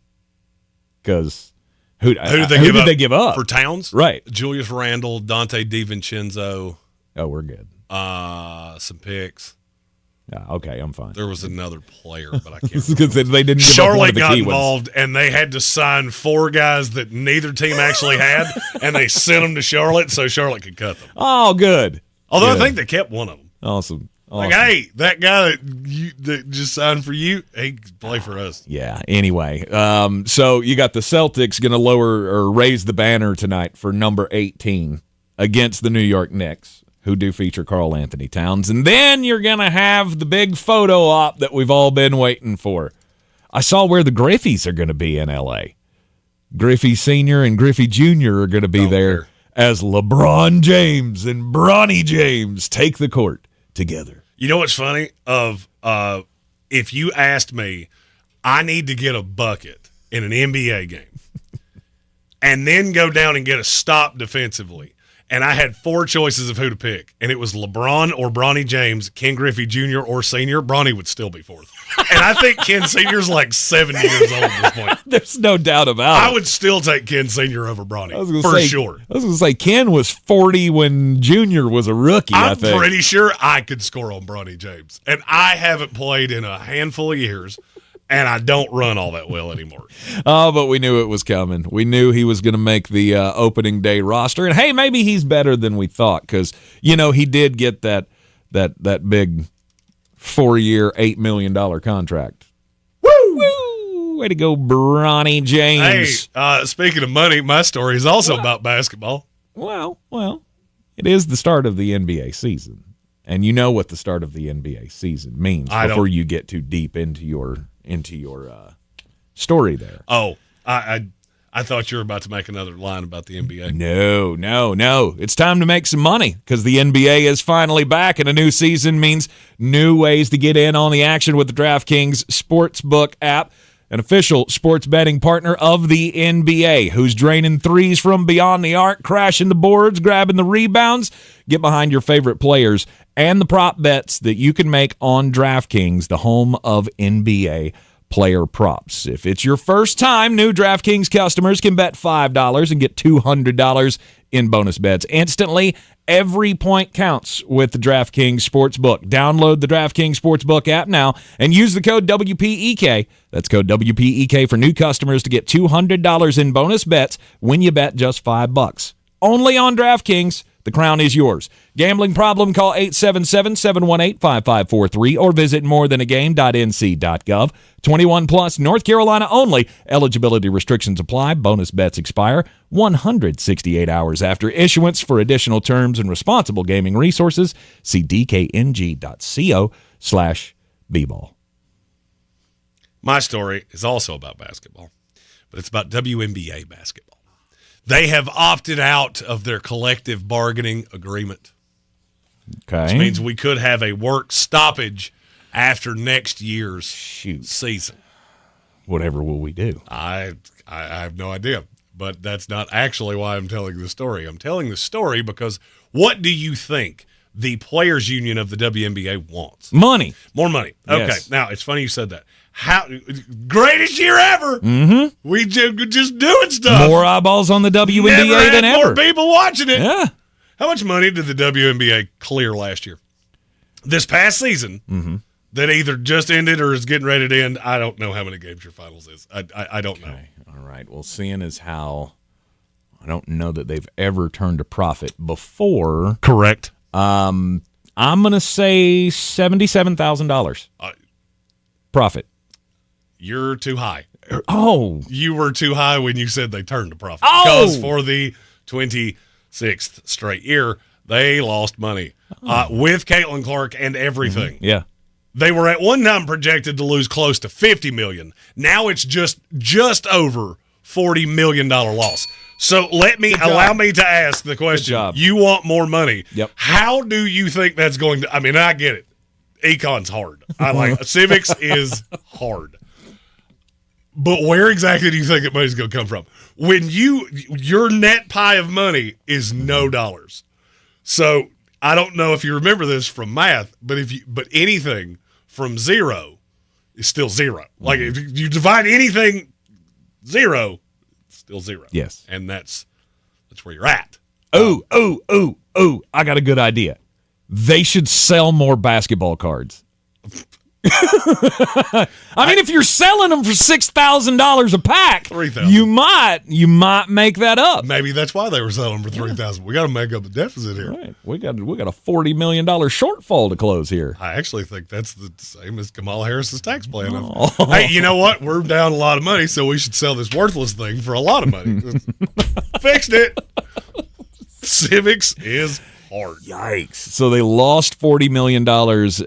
Speaker 4: Because who did they give up?
Speaker 10: For Towns?
Speaker 4: Right.
Speaker 10: Julius Randle, Dante DiVincenzo.
Speaker 4: Oh, we're good.
Speaker 10: Some picks.
Speaker 4: Okay, I'm fine.
Speaker 10: There was another player, but I can't
Speaker 4: because they didn't give up one
Speaker 10: Charlotte
Speaker 4: of the
Speaker 10: got
Speaker 4: key
Speaker 10: involved, and they had to sign 4 guys that neither team actually had, and they sent them to Charlotte so Charlotte could cut them.
Speaker 4: Oh, good.
Speaker 10: Although
Speaker 4: Good.
Speaker 10: I think they kept one of them.
Speaker 4: Awesome.
Speaker 10: Like, hey, that guy that just signed for you, he can play for us.
Speaker 4: Yeah, anyway. So you got the Celtics going to lower or raise the banner tonight for number 18 against the New York Knicks, who do feature Karl Anthony Towns. And then you're going to have the big photo op that we've all been waiting for. I saw where the Griffies are going to be in L.A. Griffey Sr. and Griffey Jr. are going to be there as LeBron James and Bronny James take the court together.
Speaker 10: You know what's funny? If you asked me, I need to get a bucket in an NBA game and then go down and get a stop defensively, and I had 4 choices of who to pick, and it was LeBron or Bronny James, Ken Griffey Jr. or Sr., Bronny would still be 4th. And I think Ken Sr.'s like 70 years old at this point.
Speaker 4: There's no doubt about it.
Speaker 10: I would still take Ken Sr. over Bronny, sure.
Speaker 4: I was going to say, Ken was 40 when Jr. was a rookie, I think.
Speaker 10: I'm pretty sure I could score on Bronny James. And I haven't played in a handful of years, and I don't run all that well anymore.
Speaker 4: Oh, but we knew it was coming. We knew he was going to make the opening day roster. And, hey, maybe he's better than we thought because, he did get that big 4-year, $8 million contract. Woo! Way to go, Bronny James.
Speaker 10: Hey, speaking of money, my story is also about basketball.
Speaker 4: Well, it is the start of the NBA season. And you know what the start of the NBA season means before you get too deep into your story there.
Speaker 10: Oh, I thought you were about to make another line about the NBA.
Speaker 4: No. It's time to make some money because the NBA is finally back, and a new season means new ways to get in on the action with the DraftKings Sportsbook app, an official sports betting partner of the NBA, who's draining threes from beyond the arc, crashing the boards, grabbing the rebounds. Get behind your favorite players and the prop bets that you can make on DraftKings, the home of NBA player props. If it's your first time, new DraftKings customers can bet $5 and get $200 in bonus bets instantly. Every point counts with the DraftKings Sportsbook. Download the DraftKings Sportsbook app now and use the code WPEK. That's code WPEK for new customers to get $200 in bonus bets when you bet just $5. Only on DraftKings. The crown is yours. Gambling problem? Call 877-718-5543 or visit morethanagame.nc.gov. 21 plus, North Carolina only. Eligibility restrictions apply. Bonus bets expire 168 hours after issuance. For additional terms and responsible gaming resources, see dkng.co/bball.
Speaker 10: My story is also about basketball, but it's about WNBA basketball. They have opted out of their collective bargaining agreement.
Speaker 4: Okay.
Speaker 10: Which means we could have a work stoppage after next year's season.
Speaker 4: Whatever will we do?
Speaker 10: I have no idea, but that's not actually why I'm telling the story. I'm telling the story because what do you think the Players Union of the WNBA wants?
Speaker 4: Money.
Speaker 10: More money. Okay.
Speaker 4: Yes.
Speaker 10: Now, it's funny you said that. Greatest year ever.
Speaker 4: Mm-hmm.
Speaker 10: We just doing stuff.
Speaker 4: More eyeballs on the WNBA than ever.
Speaker 10: More people watching it.
Speaker 4: Yeah.
Speaker 10: How much money did the WNBA clear last year? This past season that either just ended or is getting ready to end. I don't know how many games your finals is. I don't know.
Speaker 4: All right. Well, seeing as how I don't know that they've ever turned a profit before.
Speaker 10: Correct.
Speaker 4: I'm going to say $77,000 profit.
Speaker 10: You're too high.
Speaker 4: Oh.
Speaker 10: You were too high when you said they turned a profit.
Speaker 4: Oh.
Speaker 10: Because for the 26th straight year, they lost money with Caitlin Clark and everything.
Speaker 4: Mm-hmm. Yeah.
Speaker 10: They were at one time projected to lose close to $50 million. Now it's just over $40 million loss. So allow me to ask the question. You want more money.
Speaker 4: Yep.
Speaker 10: How do you think that's going to, I mean, I get it. Econ's hard. I like civics is hard. But where exactly do you think that money's going to come from? When your net pie of money is no dollars. So I don't know if you remember this from math, but anything from zero is still zero. Like if you divide anything zero, it's still zero.
Speaker 4: Yes.
Speaker 10: And that's where you're at.
Speaker 4: Oh, I got a good idea. They should sell more basketball cards. I mean, if you're selling them for $6,000 a pack, $3,000. You might make that up.
Speaker 10: Maybe that's why they were selling for $3,000. We got to make up a deficit here.
Speaker 4: Right. We got a $40 million shortfall to close here.
Speaker 10: I actually think that's the same as Kamala Harris's tax plan. Hey, you know what? We're down a lot of money, so we should sell this worthless thing for a lot of money. Fixed it. Civics is hard.
Speaker 4: Yikes. So they lost $40 million,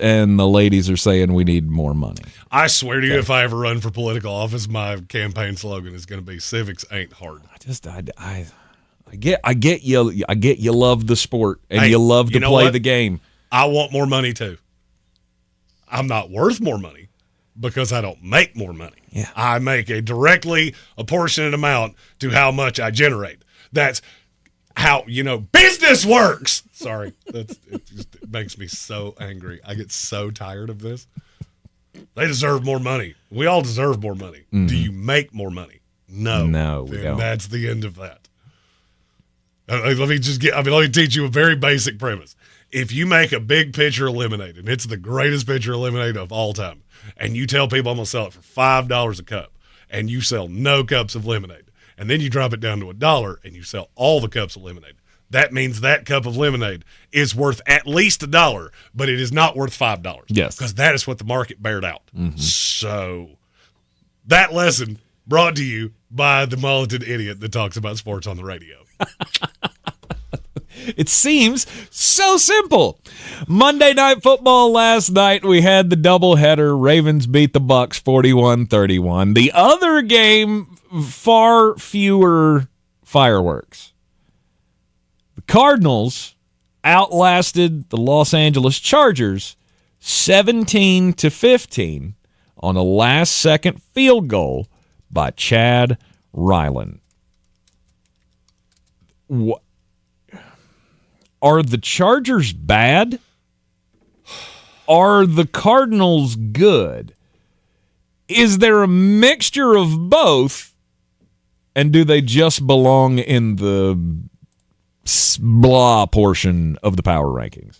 Speaker 4: and the ladies are saying we need more money.
Speaker 10: I swear to you, if I ever run for political office, my campaign slogan is going to be civics ain't hard.
Speaker 4: I get you love the sport, and you love to play the game.
Speaker 10: I want more money, too. I'm not worth more money because I don't make more money.
Speaker 4: Yeah.
Speaker 10: I make a directly apportionate amount to how much I generate. That's how, business works. Sorry. It makes me so angry. I get so tired of this. They deserve more money. We all deserve more money. Mm-hmm. Do you make more money? No.
Speaker 4: No, we don't.
Speaker 10: That's the end of that. Let me teach you a very basic premise. If you make a big pitcher of lemonade, and it's the greatest pitcher of lemonade of all time, and you tell people I'm going to sell it for $5 a cup, and you sell no cups of lemonade, and then you drop it down to $1 and you sell all the cups of lemonade, that means that cup of lemonade is worth at least $1, but it is not worth $5.
Speaker 4: Yes.
Speaker 10: Because that is what the market bared out.
Speaker 4: Mm-hmm.
Speaker 10: So that lesson brought to you by the mulleted idiot that talks about sports on the radio.
Speaker 4: It seems so simple. Monday Night Football last night, we had the doubleheader. Ravens beat the Bucks 41-31. The other game, far fewer fireworks. The Cardinals outlasted the Los Angeles Chargers 17-15 on a last-second field goal by Chad Ryland. What? Are the Chargers bad? Are the Cardinals good? Is there a mixture of both? And do they just belong in the blah portion of the power rankings?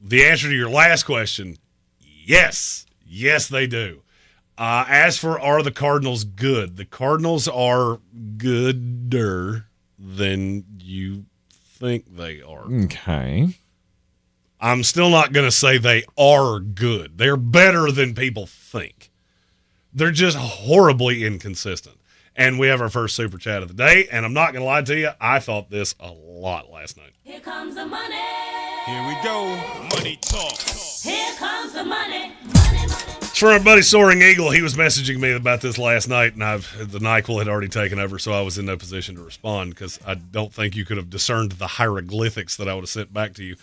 Speaker 10: The answer to your last question, yes. Yes, they do. As for are the Cardinals good? The Cardinals are gooder than you think they are.
Speaker 4: Okay.
Speaker 10: I'm still not going to say they are good. They're better than people think. They're just horribly inconsistent. And we have our first super chat of the day, and I'm not going to lie to you, I thought this a lot last night.
Speaker 23: Here comes the money.
Speaker 7: Here we go. Money talk.
Speaker 23: Here comes the money.
Speaker 10: It's from our buddy Soaring Eagle. He was messaging me about this last night, and the NyQuil had already taken over, so I was in no position to respond because I don't think you could have discerned the hieroglyphics that I would have sent back to you.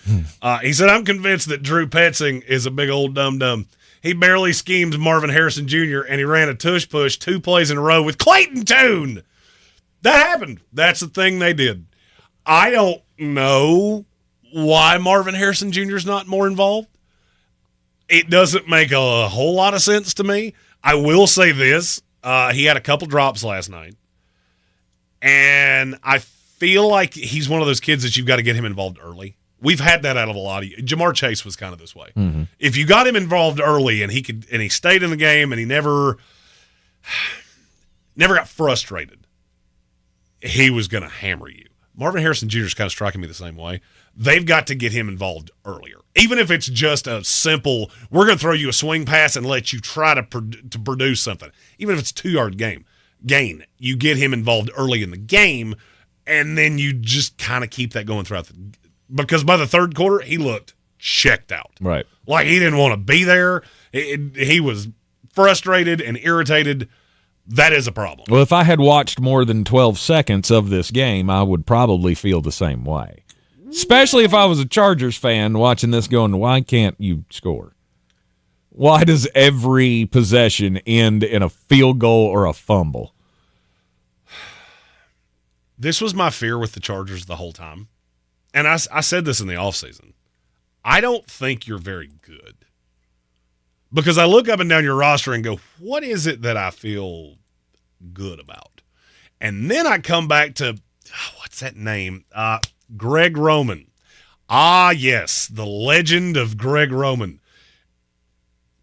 Speaker 10: He said, I'm convinced that Drew Petzing is a big old dum-dum. He barely schemed Marvin Harrison Jr., and he ran a tush-push 2 plays in a row with Clayton Tune. That happened. That's the thing they did. I don't know why Marvin Harrison Jr. is not more involved. It doesn't make a whole lot of sense to me. I will say this. He had a couple drops last night, and I feel like he's one of those kids that you've got to get him involved early. We've had that out of a lot of you. Jamar Chase was kind of this way.
Speaker 4: Mm-hmm.
Speaker 10: If you got him involved early and he stayed in the game and he never got frustrated, he was going to hammer you. Marvin Harrison Jr. is kind of striking me the same way. They've got to get him involved earlier. Even if it's just a simple, we're going to throw you a swing pass and let you try to produce something. Even if it's a 2-yard gain, you get him involved early in the game, and then you just kind of keep that going throughout because by the third quarter, he looked checked out.
Speaker 4: Right.
Speaker 10: Like he didn't want to be there. He was frustrated and irritated. That is a problem.
Speaker 4: Well, if I had watched more than 12 seconds of this game, I would probably feel the same way. Especially if I was a Chargers fan watching this going, why can't you score? Why does every possession end in a field goal or a fumble?
Speaker 10: This was my fear with the Chargers the whole time. And I said this in the offseason. I don't think you're very good. Because I look up and down your roster and go, what is it that I feel good about? And then I come back to, what's that name? Greg Roman. Ah, yes, the legend of Greg Roman.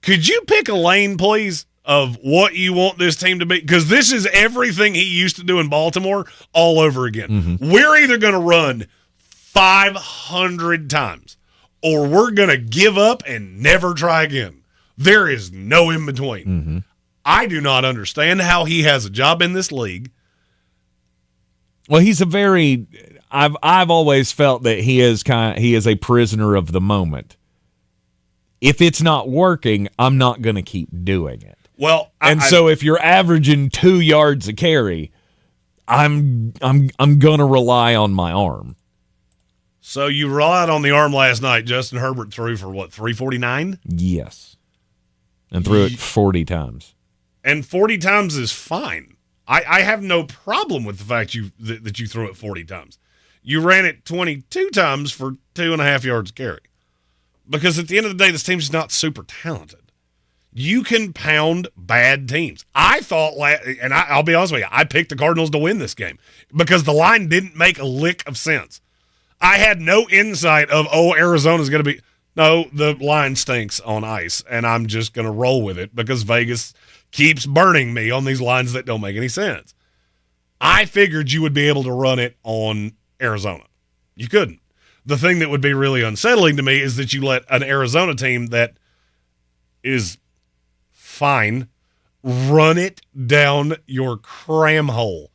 Speaker 10: Could you pick a lane, please, of what you want this team to be? Because this is everything he used to do in Baltimore all over again.
Speaker 4: Mm-hmm.
Speaker 10: We're either going to run 500 times or we're going to give up and never try again. There is no in between.
Speaker 4: Mm-hmm.
Speaker 10: I do not understand how he has a job in this league.
Speaker 4: Well, he's a very I've always felt that he is a prisoner of the moment. If it's not working, I'm not going to keep doing it.
Speaker 10: Well,
Speaker 4: so if you're averaging 2 yards a carry, I'm going to rely on my arm.
Speaker 10: So you relied on the arm last night. Justin Herbert threw for what, 349?
Speaker 4: Yes. And threw it 40 times.
Speaker 10: And 40 times is fine. I have no problem with the fact that you threw it 40 times. You ran it 22 times for 2.5 yards a carry. Because at the end of the day, this team's just not super talented. You can pound bad teams. I thought, and I'll be honest with you, I picked the Cardinals to win this game because the line didn't make a lick of sense. I had no insight of, Arizona's going to be. No, the line stinks on ice, and I'm just going to roll with it because Vegas keeps burning me on these lines that don't make any sense. I figured you would be able to run it on Arizona. You couldn't. The thing that would be really unsettling to me is that you let an Arizona team that is fine run it down your cram hole.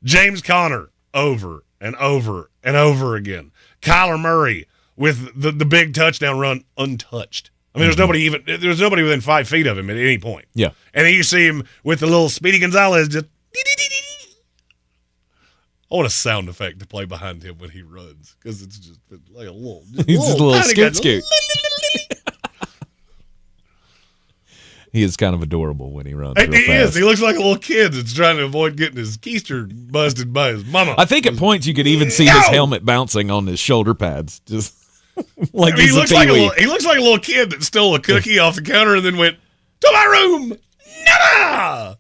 Speaker 10: James Conner, over and over and over again. Kyler Murray with the big touchdown run untouched. I mean, there's nobody within 5 feet of him at any point.
Speaker 4: Yeah.
Speaker 10: And then you see him with the little Speedy Gonzalez just. I want a sound effect to play behind him when he runs because it's just like a little.
Speaker 4: He's just a little scoot. He is kind of adorable when he runs.
Speaker 10: He is. He looks like a little kid that's trying to avoid getting his keister busted by his mama.
Speaker 4: I think at points you could even see his helmet bouncing on his shoulder pads. Just like
Speaker 10: he looks like he looks like a little kid that stole a cookie off the counter and then went to my room. Nada.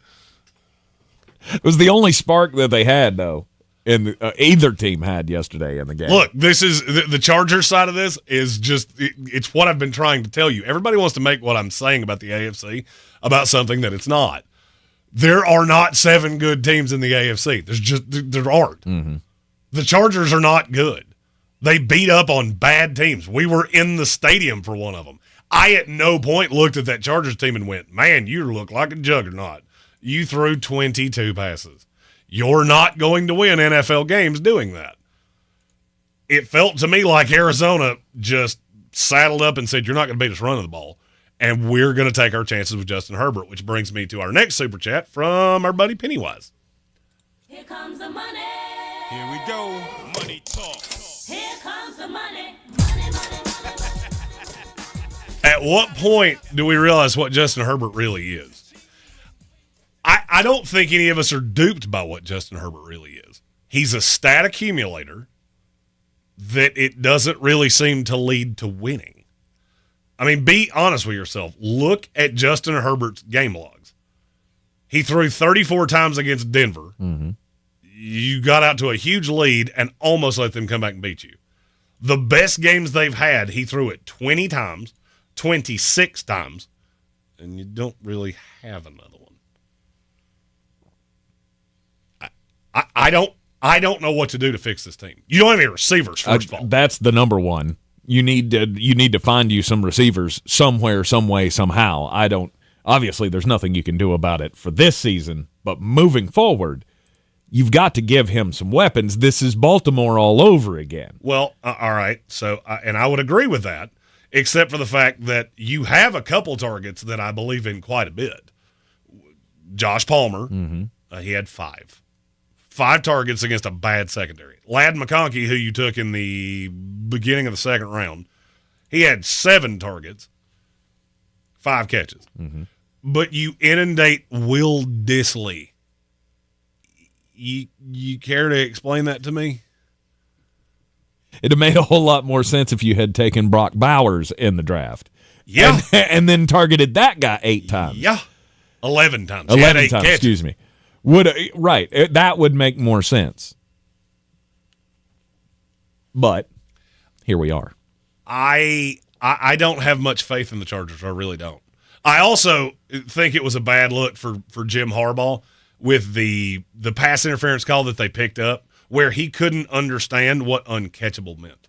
Speaker 4: It was the only spark that they had, though. And either team had yesterday in the game.
Speaker 10: Look, this is the Chargers side of this is just it's what I've been trying to tell you. Everybody wants to make what I'm saying about the AFC about something that it's not. There are not 7 good teams in the AFC. There aren't.
Speaker 4: Mm-hmm.
Speaker 10: The Chargers are not good. They beat up on bad teams. We were in the stadium for one of them. I at no point looked at that Chargers team and went, "Man, you look like a juggernaut. You threw 22 passes." You're not going to win NFL games doing that. It felt to me like Arizona just saddled up and said, you're not going to beat us running the ball, and we're going to take our chances with Justin Herbert, which brings me to our next Super Chat from our buddy Pennywise.
Speaker 23: Here comes the money.
Speaker 7: Here we go. Money talk.
Speaker 23: Here comes the money.
Speaker 10: At what point do we realize what Justin Herbert really is? I don't think any of us are duped by what Justin Herbert really is. He's a stat accumulator that it doesn't really seem to lead to winning. I mean, be honest with yourself. Look at Justin Herbert's game logs. He threw 34 times against Denver.
Speaker 4: Mm-hmm.
Speaker 10: You got out to a huge lead and almost let them come back and beat you. The best games they've had, he threw it 20 times, 26 times, and you don't really have another one. I don't know what to do to fix this team. You don't have any receivers, first of all.
Speaker 4: That's the number one. You need to find you some receivers somewhere, some way, somehow. Obviously there's nothing you can do about it for this season, but moving forward, you've got to give him some weapons. This is Baltimore all over again.
Speaker 10: Well, all right. So, and I would agree with that, except for the fact that you have a couple targets that I believe in quite a bit. Josh Palmer, he had 5 targets against a bad secondary. Ladd McConkey, who you took in the beginning of the second round, he had 7 targets, 5 catches.
Speaker 4: Mm-hmm.
Speaker 10: But you inundate Will Dissly. You care to explain that to me?
Speaker 4: It'd have made a whole lot more sense if you had taken Brock Bowers in the draft.
Speaker 10: Yeah.
Speaker 4: And then targeted that guy 8 times.
Speaker 10: Yeah. 11 times.
Speaker 4: 11 times, excuse me. That would make more sense. But here we are.
Speaker 10: I don't have much faith in the Chargers. I really don't. I also think it was a bad look for Jim Harbaugh with the pass interference call that they picked up where he couldn't understand what uncatchable meant.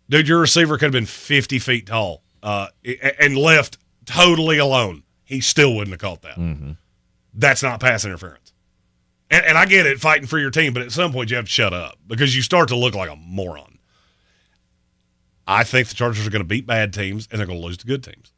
Speaker 10: Dude, your receiver could have been 50 feet tall and left totally alone. He still wouldn't have caught that.
Speaker 4: Mm-hmm.
Speaker 10: That's not pass interference. And I get it, fighting for your team, but at some point you have to shut up because you start to look like a moron. I think the Chargers are going to beat bad teams, and they're going to lose to good teams.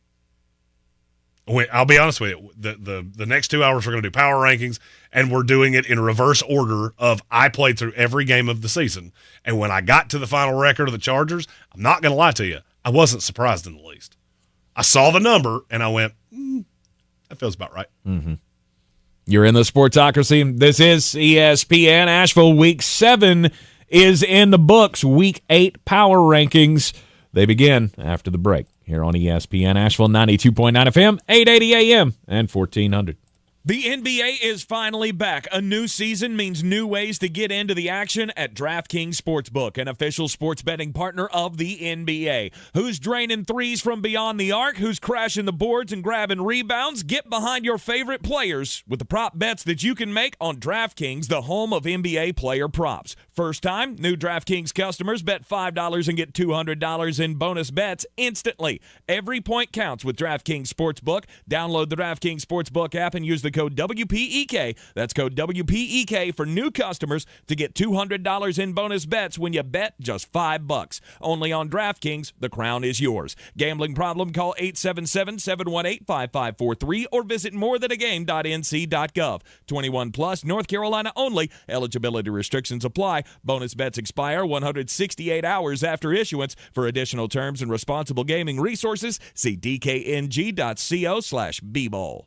Speaker 10: I'll be honest with you. The next 2 hours we're going to do power rankings, and we're doing it in reverse order of I played through every game of the season. And when I got to the final record of the Chargers, I'm not going to lie to you, I wasn't surprised in the least. I saw the number, and I went, that feels about right.
Speaker 4: Mm-hmm. You're in the Sportsocracy. This is ESPN Asheville. Week 7 is in the books. Week 8 power rankings. They begin after the break here on ESPN Asheville, 92.9 FM, 880 AM, and 1400. The NBA is finally back. A new season means new ways to get into the action at DraftKings Sportsbook, an official sports betting partner of the NBA. Who's draining threes from beyond the arc? Who's crashing the boards and grabbing rebounds? Get behind your favorite players with the prop bets that you can make on DraftKings, the home of NBA player props. First time, new DraftKings customers bet $5 and get $200 in bonus bets instantly. Every point counts with DraftKings Sportsbook. Download the DraftKings Sportsbook app and use the code WPEK. That's code WPEK for new customers to get $200 in bonus bets when you bet just $5. Only on DraftKings, the crown is yours. Gambling problem? Call 877-718-5543 or visit morethanagame.nc.gov. 21 plus, North Carolina only. Eligibility restrictions apply. Bonus bets expire 168 hours after issuance. For additional terms and responsible gaming resources, see dkng.co/bball.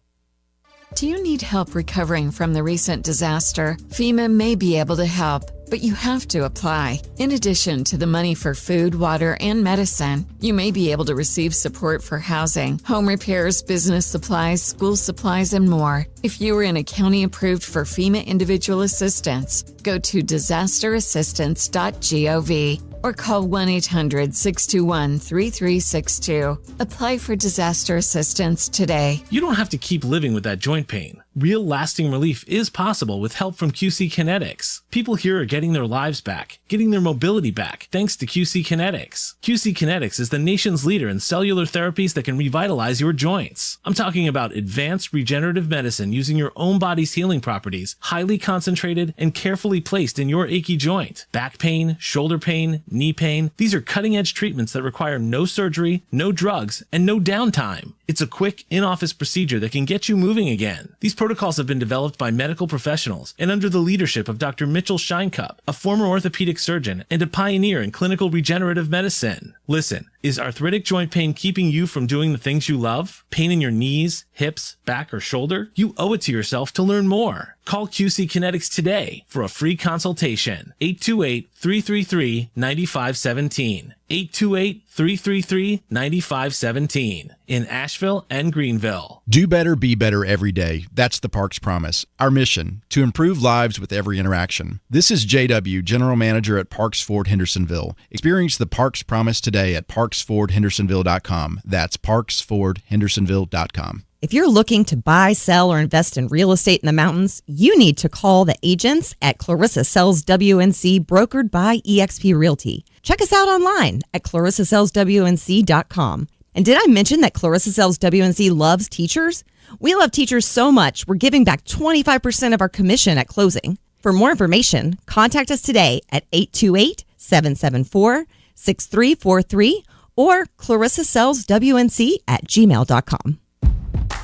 Speaker 1: Do you need help recovering from the recent disaster? FEMA may be able to help, but you have to apply. In addition to the money for food, water, and medicine, you may be able to receive support for housing, home repairs, business supplies, school supplies, and more. If you are in a county approved for FEMA individual assistance, go to disasterassistance.gov or call 1-800-621-3362. Apply for disaster assistance today.
Speaker 2: You don't have to keep living with that joint pain. Real lasting relief is possible with help from QC Kinetics. People here are getting their lives back, getting their mobility back, thanks to QC Kinetics. QC Kinetics is the nation's leader in cellular therapies that can revitalize your joints. I'm talking about advanced regenerative medicine using your own body's healing properties, highly concentrated and carefully placed in your achy joint. Back pain, shoulder pain, knee pain, these are cutting-edge treatments that require no surgery, no drugs, and no downtime. It's a quick, in-office procedure that can get you moving again. These protocols have been developed by medical professionals and under the leadership of Dr. Mitchell Scheinkup, a former orthopedic surgeon and a pioneer in clinical regenerative medicine. Listen, is arthritic joint pain keeping you from doing the things you love? Pain in your knees, hips, back, or shoulder? You owe it to yourself to learn more. Call QC Kinetics today for a free consultation. 828-333-9517. 828-333-9517 in Asheville and Greenville.
Speaker 15: Do better, be better every day. That's the Parks Promise. Our mission, to improve lives with every interaction. This is JW, General Manager at Parks Ford Hendersonville. Experience the Parks Promise today at parksfordhendersonville.com. That's parksfordhendersonville.com.
Speaker 16: If you're looking to buy, sell, or invest in real estate in the mountains, you need to call the agents at Clarissa Sells WNC, brokered by eXp Realty. Check us out online at clarissasellswnc.com. And did I mention that Clarissa Sells WNC loves teachers? We love teachers so much, we're giving back 25% of our commission at closing. For more information, contact us today at 828-774-6343 or clarissasellswnc@gmail.com.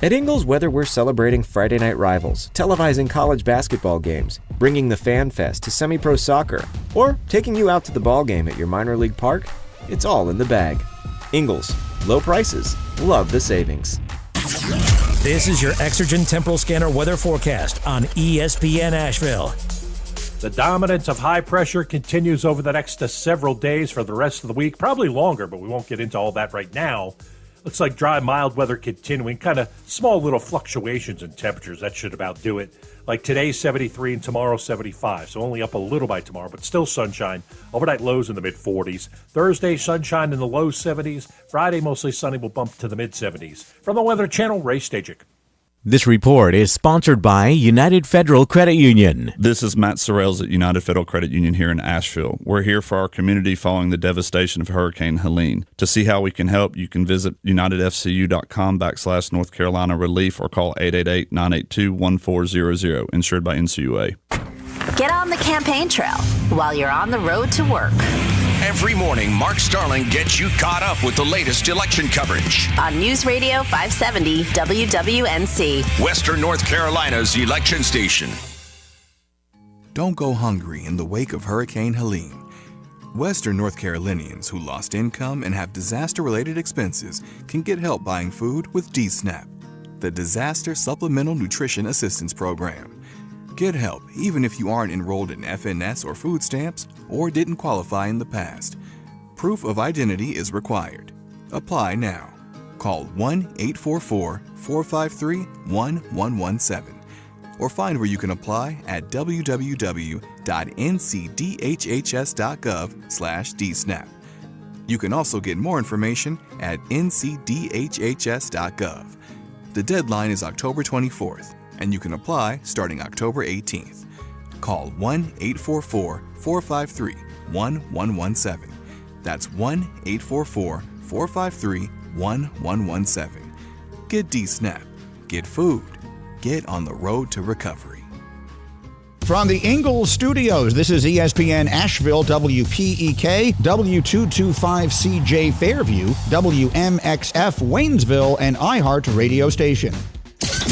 Speaker 14: At Ingles, whether we're celebrating Friday night rivals, televising college basketball games, bringing the Fan Fest to semi-pro soccer, or taking you out to the ball game at your minor league park, it's all in the bag. Ingles, low prices, love the savings.
Speaker 5: This is your Exergen Temporal Scanner weather forecast on ESPN Asheville.
Speaker 3: The dominance of high pressure continues over the next several days for the rest of the week, probably longer, but we won't get into all that right now. Looks like dry, mild weather continuing, kind of small little fluctuations in temperatures. That should about do it. Like today, 73 and tomorrow, 75. So only up a little by tomorrow, but still sunshine. Overnight lows in the mid-40s. Thursday, sunshine in the low 70s. Friday, mostly sunny, will bump to the mid-70s. From the Weather Channel, Ray Stajic.
Speaker 6: This report is sponsored by United Federal Credit Union.
Speaker 8: This is Matt Sorrells at United Federal Credit Union here in Asheville. We're here for our community following the devastation of Hurricane Helene. To see how we can help, you can visit unitedfcu.com/North Carolina Relief or call 888-982-1400, insured by NCUA.
Speaker 9: Get on the campaign trail while you're on the road to work.
Speaker 11: Every morning, Mark Starling gets you caught up with the latest election coverage.
Speaker 9: On News Radio 570 WWNC.
Speaker 11: Western North Carolina's election station.
Speaker 25: Don't go hungry in the wake of Hurricane Helene. Western North Carolinians who lost income and have disaster-related expenses can get help buying food with DSNAP, the Disaster Supplemental Nutrition Assistance Program. Get help even if you aren't enrolled in FNS or food stamps or didn't qualify in the past. Proof of identity is required. Apply now. Call 1-844-453-1117 or find where you can apply at www.ncdhhs.gov/dsnap. You can also get more information at ncdhhs.gov. The deadline is October 24th. And you can apply starting October 18th. Call 1-844-453-1117. That's 1-844-453-1117. Get DSNAP. Get food. Get on the road to recovery.
Speaker 26: From the Ingalls Studios, this is ESPN Asheville, WPEK, W225CJ Fairview, WMXF Waynesville, and iHeart Radio Station.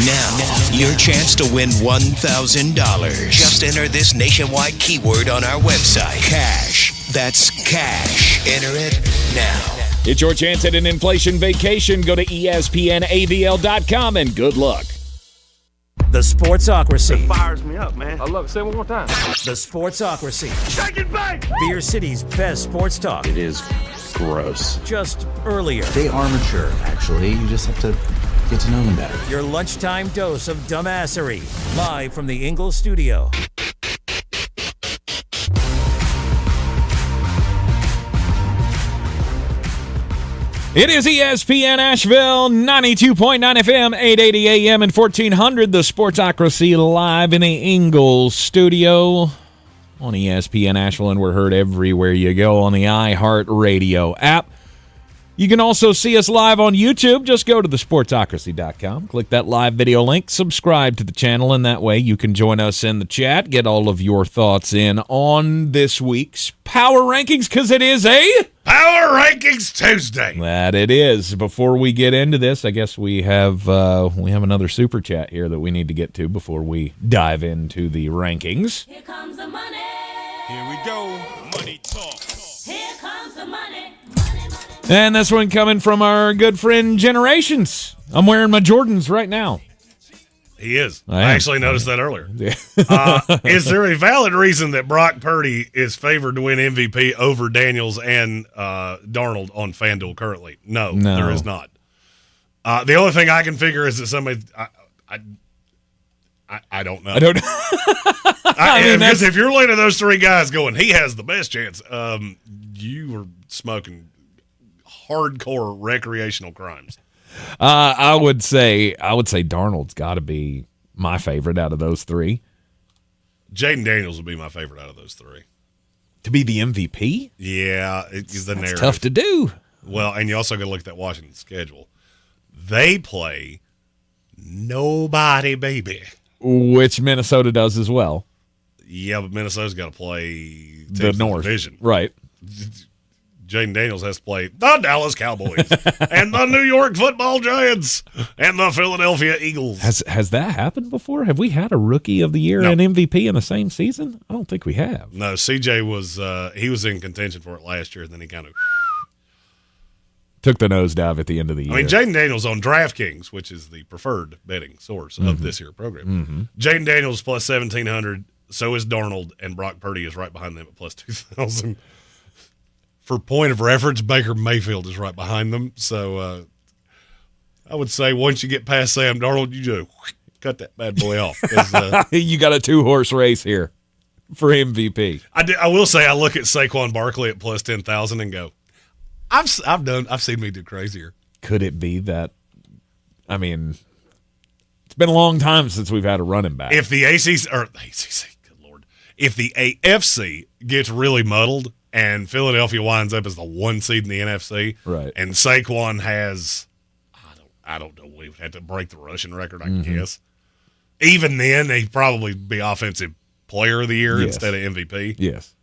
Speaker 11: Now, your chance to win $1,000. Just enter this nationwide keyword on our website. Cash. That's cash. Enter it now.
Speaker 4: It's your chance at an inflation vacation. Go to ESPNAVL.com and good luck.
Speaker 5: The Sportsocracy.
Speaker 7: It fires me up, man. I love it. Say it one more time.
Speaker 5: The Sportsocracy.
Speaker 7: Shake it back!
Speaker 5: Beer City's best sports talk.
Speaker 27: It is gross.
Speaker 5: Just earlier.
Speaker 27: They are mature, actually. You just have to get to know them better.
Speaker 5: Your lunchtime dose of dumbassery. Live from the Ingalls studio.
Speaker 4: It is ESPN Asheville, 92.9 FM, 880 AM, and 1400. The Sportsocracy live in the Ingalls studio on ESPN Asheville, and we're heard everywhere you go on the iHeart Radio app. You can also see us live on YouTube. Just go to thesportsocracy.com, click that live video link, subscribe to the channel, and that way you can join us in the chat, get all of your thoughts in on this week's Power Rankings, because it is a
Speaker 10: Power Rankings Tuesday.
Speaker 4: That it is. Before we get into this, I guess we have another super chat here that we need to get to before we dive into the rankings.
Speaker 23: Here comes the money.
Speaker 7: Here we go. Money talk.
Speaker 23: Here comes the money.
Speaker 4: And this one coming from our good friend Generations. I'm wearing my Jordans right now.
Speaker 10: He is.
Speaker 4: I
Speaker 10: actually noticed that earlier. Is there a valid reason that Brock Purdy is favored to win MVP over Daniels and Darnold on FanDuel currently? No, there is not. The only thing I can figure is that somebody I don't know.
Speaker 4: I don't know.
Speaker 10: Because if you're looking at those three guys going, he has the best chance, you were smoking hardcore recreational crimes.
Speaker 4: I would say Darnold's got to be my favorite out of those three.
Speaker 10: Jaden Daniels would be my favorite out of those three.
Speaker 4: To be the MVP?
Speaker 10: Yeah, it's the narrative.
Speaker 4: Tough to do.
Speaker 10: Well, and you also got to look at that Washington schedule. They play nobody, baby.
Speaker 4: Which Minnesota does as well.
Speaker 10: Yeah, but Minnesota's got to play
Speaker 4: the North
Speaker 10: division.
Speaker 4: Right.
Speaker 10: Jaden Daniels has to play the Dallas Cowboys and the New York Football Giants and the Philadelphia Eagles.
Speaker 4: Has that happened before? Have we had a Rookie of the Year and MVP in the same season? I don't think we have.
Speaker 10: No, CJ was he was in contention for it last year, and then he kind of
Speaker 4: took the nosedive at the end of the year.
Speaker 10: I mean, Jaden Daniels on DraftKings, which is the preferred betting source of this year program.
Speaker 4: Mm-hmm.
Speaker 10: Jaden Daniels plus 1,700. So is Darnold, and Brock Purdy is right behind them at plus 2,000. For point of reference, Baker Mayfield is right behind them. So I would say once you get past Sam Darnold, you just cut that bad boy off.
Speaker 4: You got a 2-horse race here for MVP.
Speaker 10: I will say I look at Saquon Barkley at plus 10,000 and go, I've seen me do crazier.
Speaker 4: Could it be that? I mean, It's been a long time since we've had a running back.
Speaker 10: If the ACC, good Lord, if the AFC gets really muddled and Philadelphia winds up as the 1 seed in the NFC,
Speaker 4: right,
Speaker 10: and Saquon has, I don't know, we would have to break the rushing record, I guess. Even then, he'd probably be offensive player of the year instead of MVP.
Speaker 4: Yes.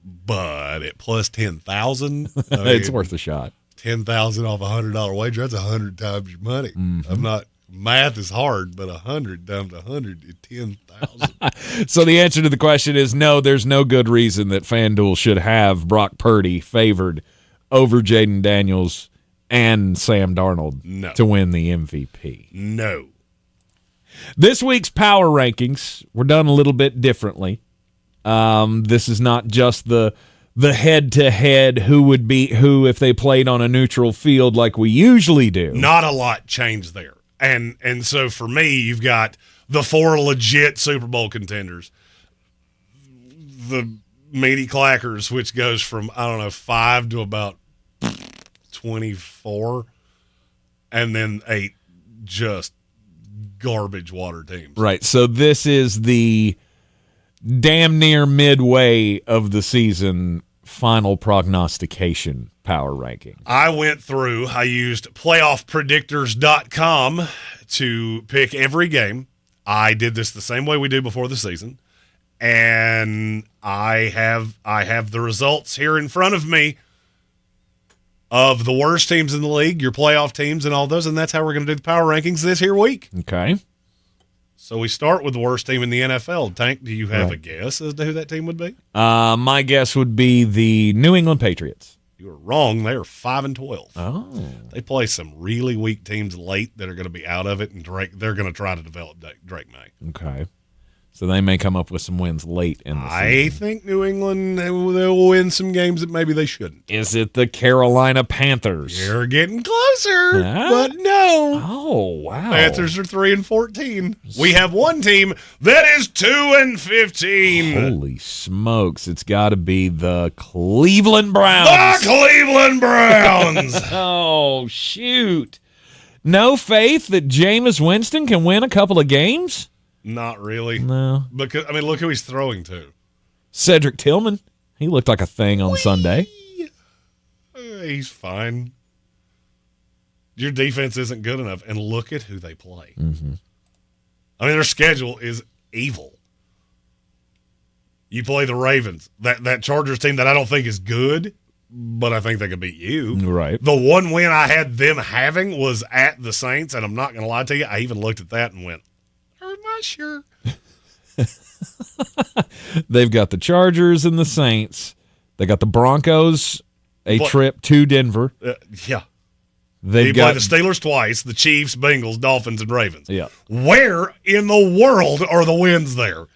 Speaker 10: But at plus 10,000,
Speaker 4: it's worth a shot.
Speaker 10: 10,000 off $100 wager, that's 100 times your money. Math is hard, but 100 times 100 is 10,000.
Speaker 4: So the answer to the question is no, there's no good reason that FanDuel should have Brock Purdy favored over Jaden Daniels and Sam Darnold to win the MVP.
Speaker 10: No.
Speaker 4: This week's power rankings were done a little bit differently. This is not just the head-to-head who would beat who if they played on a neutral field like we usually do.
Speaker 10: Not a lot changed there. And so for me, you've got the 4 legit Super Bowl contenders. The Meaty Clackers, which goes from, 5 to about 24. And then 8 just garbage water teams.
Speaker 4: Right. So this is the damn near midway of the season final prognostication power ranking.
Speaker 10: I used playoffpredictors.com to pick every game. I did this the same way we do before the season. And I have the results here in front of me of the worst teams in the league, your playoff teams and all those, and that's how we're going to do the power rankings this here week.
Speaker 4: Okay.
Speaker 10: So we start with the worst team in the NFL. Tank, do you have a guess as to who that team would be?
Speaker 4: My guess would be the New England Patriots.
Speaker 10: You were wrong. They are 5-12.
Speaker 4: Oh.
Speaker 10: They play some really weak teams late that are going to be out of it, and they're going to try to develop Drake May.
Speaker 4: Okay. So they may come up with some wins late in the season.
Speaker 10: I think New England, they'll win some games that maybe they shouldn't.
Speaker 4: Is it the Carolina Panthers?
Speaker 10: You're getting closer, but no.
Speaker 4: Oh, wow.
Speaker 10: Panthers are 3-14. We have one team that is 2-15.
Speaker 4: Holy smokes. It's got to be the Cleveland Browns.
Speaker 10: The Cleveland Browns.
Speaker 4: Oh, shoot. No faith that Jameis Winston can win a couple of games?
Speaker 10: Not really.
Speaker 4: No.
Speaker 10: Because look who he's throwing to.
Speaker 4: Cedric Tillman. He looked like a thing on Sunday.
Speaker 10: He's fine. Your defense isn't good enough, and look at who they play.
Speaker 4: Mm-hmm.
Speaker 10: Their schedule is evil. You play the Ravens, that Chargers team that I don't think is good, but I think they can beat you.
Speaker 4: Right.
Speaker 10: The one win I had them having was at the Saints, and I'm not going to lie to you, I even looked at that and went, I'm not sure.
Speaker 4: They've got the Chargers and the Saints. They got the Broncos, trip to Denver.
Speaker 10: Yeah.
Speaker 4: They
Speaker 10: play the Steelers twice, the Chiefs, Bengals, Dolphins, and Ravens.
Speaker 4: Yeah.
Speaker 10: Where in the world are the wins there?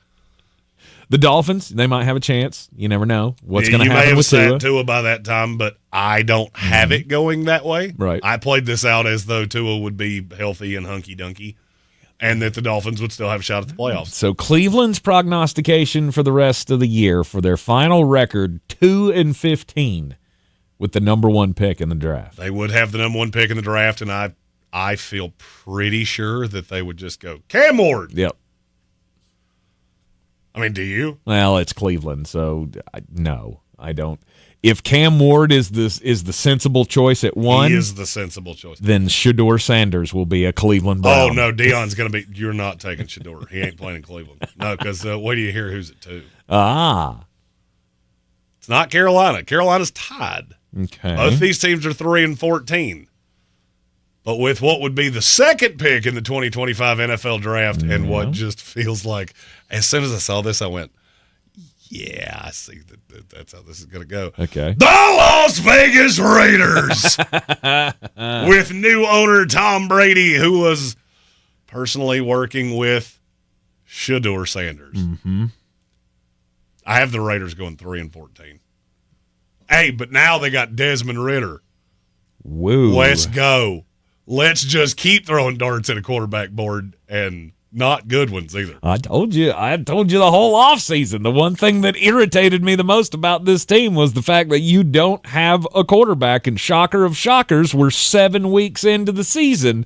Speaker 4: The Dolphins, they might have a chance. You never know what's going to happen with
Speaker 10: Tua. You may
Speaker 4: Tua.
Speaker 10: have sat Tua by that time, but I don't have it going that way.
Speaker 4: Right.
Speaker 10: I played this out as though Tua would be healthy and hunky-dunky, and that the Dolphins would still have a shot at the playoffs.
Speaker 4: So Cleveland's prognostication for the rest of the year for their final record, 2-15, with the number 1 pick in the draft.
Speaker 10: They would have the number 1 pick in the draft, and I feel pretty sure that they would just go, Cam Ward.
Speaker 4: Yep.
Speaker 10: Do you?
Speaker 4: Well, it's Cleveland, so no, I don't. If Cam Ward is the sensible choice at 1,
Speaker 10: he is the sensible choice.
Speaker 4: Then Shedeur Sanders will be a Cleveland Brown.
Speaker 10: Oh, no, Deion's going to be – you're not taking Shedeur. He ain't playing in Cleveland. No, because wait do you hear who's at 2. It's not Carolina. Carolina's tied.
Speaker 4: Okay.
Speaker 10: Both these teams are 3-14. But with what would be the second pick in the 2025 NFL draft and what just feels like – as soon as I saw this, I went, yeah, I see that's how this is going to go.
Speaker 4: Okay.
Speaker 10: The Las Vegas Raiders with new owner Tom Brady, who was personally working with Shedeur Sanders.
Speaker 4: Mm-hmm.
Speaker 10: I have the Raiders going 3-14. Hey, but now they got Desmond Ridder.
Speaker 4: Woo.
Speaker 10: Let's go. Let's just keep throwing darts at a quarterback board and not good ones either.
Speaker 4: I told you the whole offseason. The one thing that irritated me the most about this team was the fact that you don't have a quarterback. And shocker of shockers, we're 7 weeks into the season,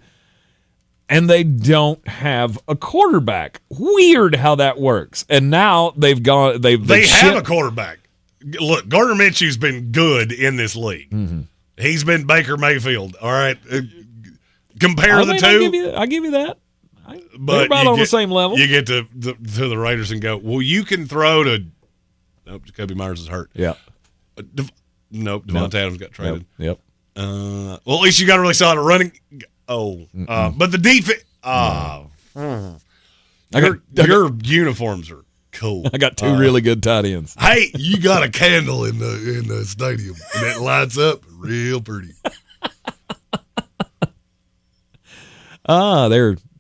Speaker 4: and they don't have a quarterback. Weird how that works. And now they've gone. They
Speaker 10: have a quarterback. Look, Gardner Minshew's been good in this league.
Speaker 4: Mm-hmm.
Speaker 10: He's been Baker Mayfield. All right, compare the two.
Speaker 4: I'll give you that.
Speaker 10: But
Speaker 4: they're about on the same level.
Speaker 10: You get to the Raiders and go, well, you can throw to. Nope, Jacoby Myers is hurt.
Speaker 4: Yeah.
Speaker 10: Nope, Devontae Adams got traded.
Speaker 4: Yep.
Speaker 10: Well, at least you got a really solid running. But the defense. Your uniforms are cool.
Speaker 4: I got two really good tight ends.
Speaker 10: Hey, you got a candle in the stadium, and it lights up real pretty.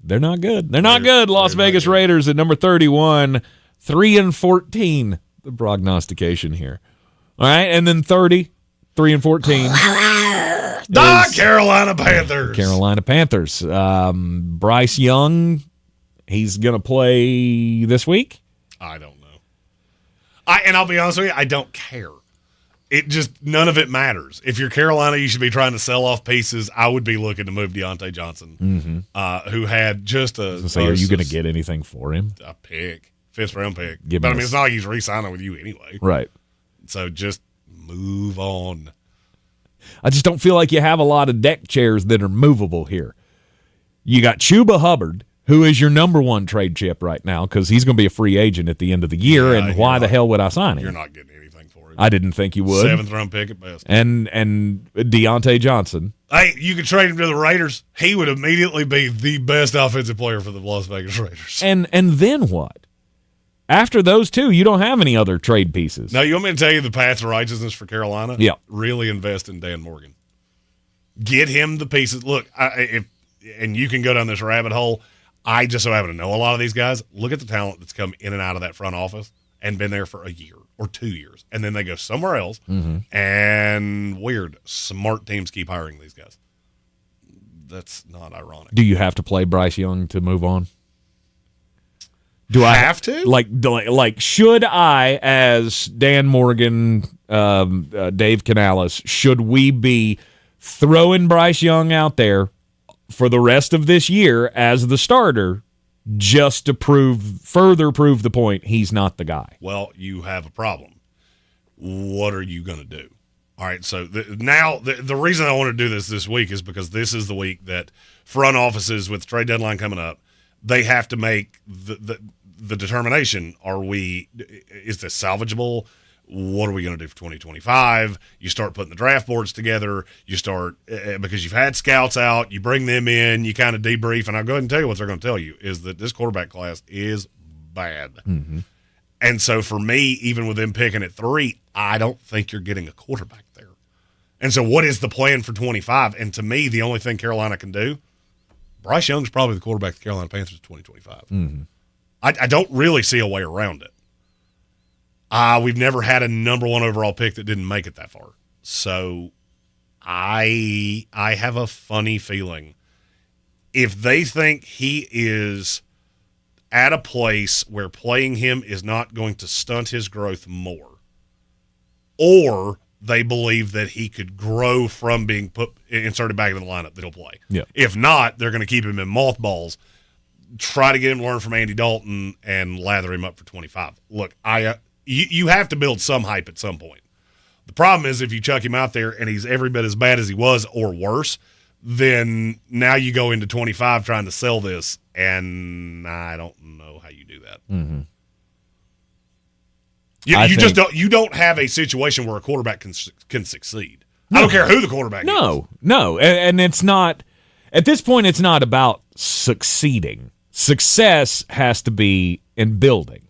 Speaker 4: They're not good. They're not good. Las Vegas Raiders at number 31, 3-14. The prognostication here. All right, and then 30, 3-14.
Speaker 10: Carolina Panthers.
Speaker 4: Carolina Panthers. Bryce Young, he's going to play this week?
Speaker 10: I don't know. I'll be honest with you, I don't care. It just, none of it matters. If you're Carolina, you should be trying to sell off pieces. I would be looking to move Deontay Johnson, who had just a.
Speaker 4: So are you going to get anything for him?
Speaker 10: A pick, 5th round pick. But I mean, it's not like he's re-signing with you anyway.
Speaker 4: Right.
Speaker 10: So just move on.
Speaker 4: I just don't feel like you have a lot of deck chairs that are movable here. You got Chuba Hubbard, who is your number one trade chip right now because he's going to be a free agent at the end of the year, and why the hell would I sign him?
Speaker 10: You're not getting anything for him.
Speaker 4: I didn't think you would.
Speaker 10: 7th round pick at best.
Speaker 4: And Deontay Johnson.
Speaker 10: Hey, you could trade him to the Raiders. He would immediately be the best offensive player for the Las Vegas Raiders.
Speaker 4: And then what? After those two, you don't have any other trade pieces.
Speaker 10: Now, you want me to tell you the path of righteousness for Carolina?
Speaker 4: Yeah.
Speaker 10: Really invest in Dan Morgan. Get him the pieces. Look, and you can go down this rabbit hole. I just so happen to know a lot of these guys. Look at the talent that's come in and out of that front office and been there for a year or 2 years. And then they go somewhere else. And weird, smart teams keep hiring these guys. That's not ironic.
Speaker 4: Do you have to play Bryce Young to move on?
Speaker 10: Do I have to?
Speaker 4: Like, should I, as Dan Morgan, Dave Canales, should we be throwing Bryce Young out there for the rest of this year as the starter just to further prove the point he's not the guy?
Speaker 10: Well, you have a problem. What are you going to do? All right, so the reason I want to do this week is because this is the week that front offices, with the trade deadline coming up, they have to make the determination, is this salvageable? What are we going to do for 2025? You start putting the draft boards together. You start, because you've had scouts out, you bring them in, you kind of debrief, and I'll go ahead and tell you what they're going to tell you, is that this quarterback class is bad. And so for me, even with them picking at 3, I don't think you're getting a quarterback there. And so what is the plan for 25? And to me, the only thing Carolina can do, Bryce Young's probably the quarterback of the Carolina Panthers in 2025. I don't really see a way around it. We've never had a number 1 overall pick that didn't make it that far. So I have a funny feeling if they think he is at a place where playing him is not going to stunt his growth more, or they believe that he could grow from being inserted back into the lineup, that he'll play.
Speaker 4: Yeah.
Speaker 10: If not, they're going to keep him in mothballs, try to get him to learn from Andy Dalton, and lather him up for 25. Look, you have to build some hype at some point. The problem is if you chuck him out there and he's every bit as bad as he was or worse, then now you go into 25 trying to sell this, and I don't know how you do that. You don't have a situation where a quarterback can succeed. I don't care who the quarterback is.
Speaker 4: No, and it's not at this point. It's not about succeeding. Success has to be in building,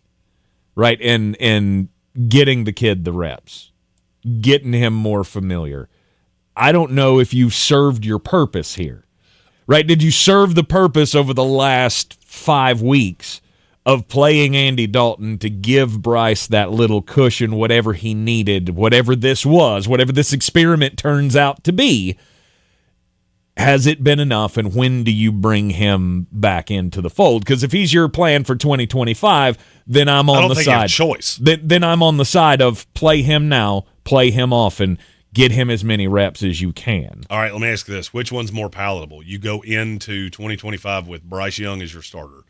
Speaker 4: right? In getting the kid the reps, getting him more familiar. I don't know if you served your purpose here, right? Did you serve the purpose over the last 5 weeks of playing Andy Dalton to give Bryce that little cushion, whatever he needed, whatever this was, whatever this experiment turns out to be? Has it been enough, and when do you bring him back into the fold? Because if he's your plan for 2025, then I'm on the side.
Speaker 10: Choice.
Speaker 4: Then I'm on the side of play him now, play him often, get him as many reps as you can.
Speaker 10: All right, let me ask you this. Which one's more palatable? You go into 2025 with Bryce Young as your starter,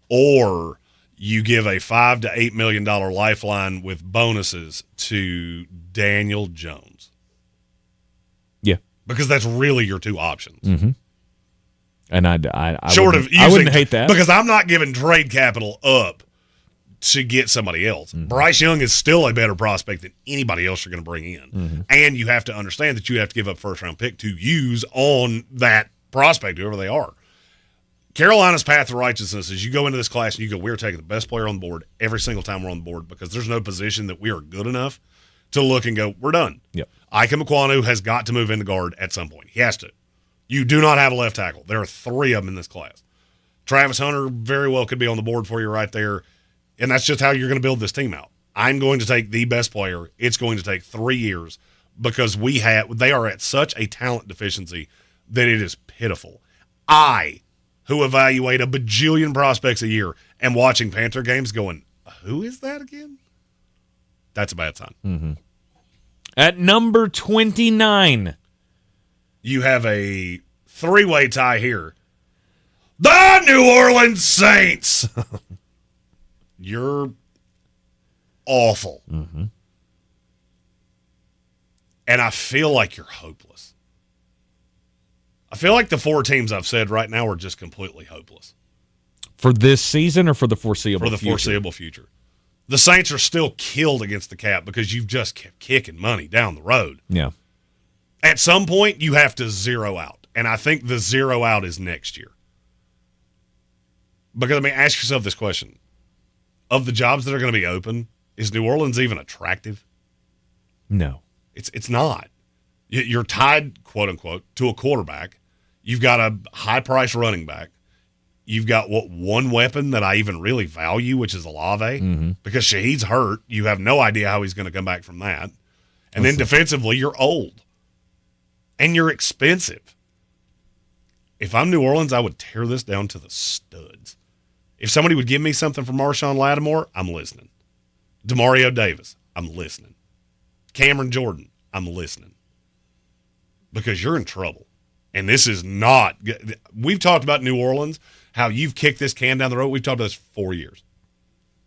Speaker 10: or you give a $5 to $8 million lifeline with bonuses to Daniel Jones?
Speaker 4: Yeah.
Speaker 10: Because that's really your two options.
Speaker 4: Mm-hmm. And I
Speaker 10: I
Speaker 4: wouldn't hate that.
Speaker 10: Because I'm not giving trade capital up to get somebody else. Bryce Young is still a better prospect than anybody else you're going to bring in. And you have to understand that you have to give up first-round pick to use on that prospect, whoever they are. Carolina's path to righteousness is you go into this class and you go, we're taking the best player on the board every single time we're on the board because there's no position that we are good enough to look and go, we're done.
Speaker 4: Yep.
Speaker 10: Ike Mekwonu has got to move into guard at some point. He has to. You do not have a left tackle. There are 3 of them in this class. Travis Hunter very well could be on the board for you right there. And that's just how you're going to build this team out. I'm going to take the best player. It's going to take 3 years because they are at such a talent deficiency that it is pitiful. I, who evaluate a bajillion prospects a year, am watching Panther games going, who is that again? That's a bad sign.
Speaker 4: At number 29.
Speaker 10: You have a 3-way tie here. The New Orleans Saints. You're awful. And I feel like you're hopeless. I feel like the 4 teams I've said right now are just completely hopeless.
Speaker 4: For this season or for the foreseeable future?
Speaker 10: For the foreseeable future. The Saints are still killed against the cap because you've just kept kicking money down the road.
Speaker 4: Yeah.
Speaker 10: At some point, you have to zero out. And I think the zero out is next year. Because, ask yourself this question. Of the jobs that are going to be open, is New Orleans even attractive?
Speaker 4: No.
Speaker 10: It's not. You're tied, quote unquote, to a quarterback. You've got a high-priced running back. You've got one weapon that I even really value, which is Olave. Because Shaheed's hurt. You have no idea how he's going to come back from that. And then defensively, you're old. And you're expensive. If I'm New Orleans, I would tear this down to the studs. If somebody would give me something for Marshawn Lattimore, I'm listening. Demario Davis, I'm listening. Cameron Jordan, I'm listening. Because you're in trouble. And this is not good. We've talked about New Orleans, how you've kicked this can down the road. We've talked about this for 4 years.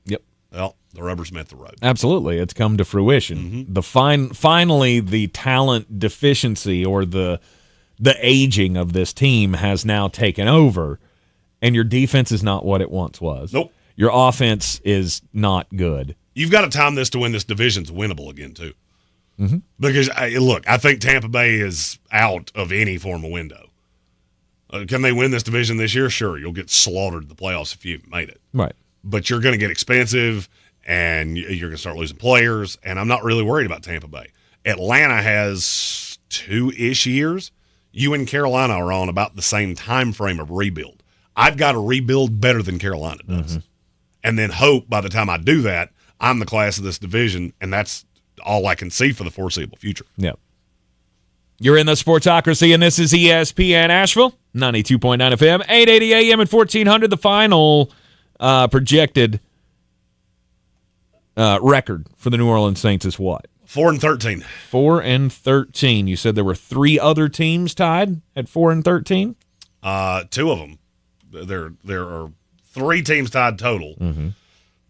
Speaker 4: Yep.
Speaker 10: Well, the rubber's met the road.
Speaker 4: Absolutely. It's come to fruition. Finally, the talent deficiency or the aging of this team has now taken over. And your defense is not what it once was.
Speaker 10: Nope.
Speaker 4: Your offense is not good.
Speaker 10: You've got to time this to win this division's winnable again, too. Because, I think Tampa Bay is out of any form of window. Can they win this division this year? Sure. You'll get slaughtered in the playoffs if you made it.
Speaker 4: Right.
Speaker 10: But you're going to get expensive, and you're going to start losing players, and I'm not really worried about Tampa Bay. Atlanta has 2-ish years. You and Carolina are on about the same time frame of rebuild. I've got to rebuild better than Carolina does. And then hope by the time I do that, I'm the class of this division, and that's all I can see for the foreseeable future.
Speaker 4: Yep. You're in the Sportsocracy, and this is ESPN Asheville, 92.9 FM, 880 AM and 1400. The final projected record for the New Orleans Saints is what?
Speaker 10: 4-13.
Speaker 4: 4-13. You said there were 3 other teams tied at 4-13?
Speaker 10: 2 of them. There are 3 teams tied total.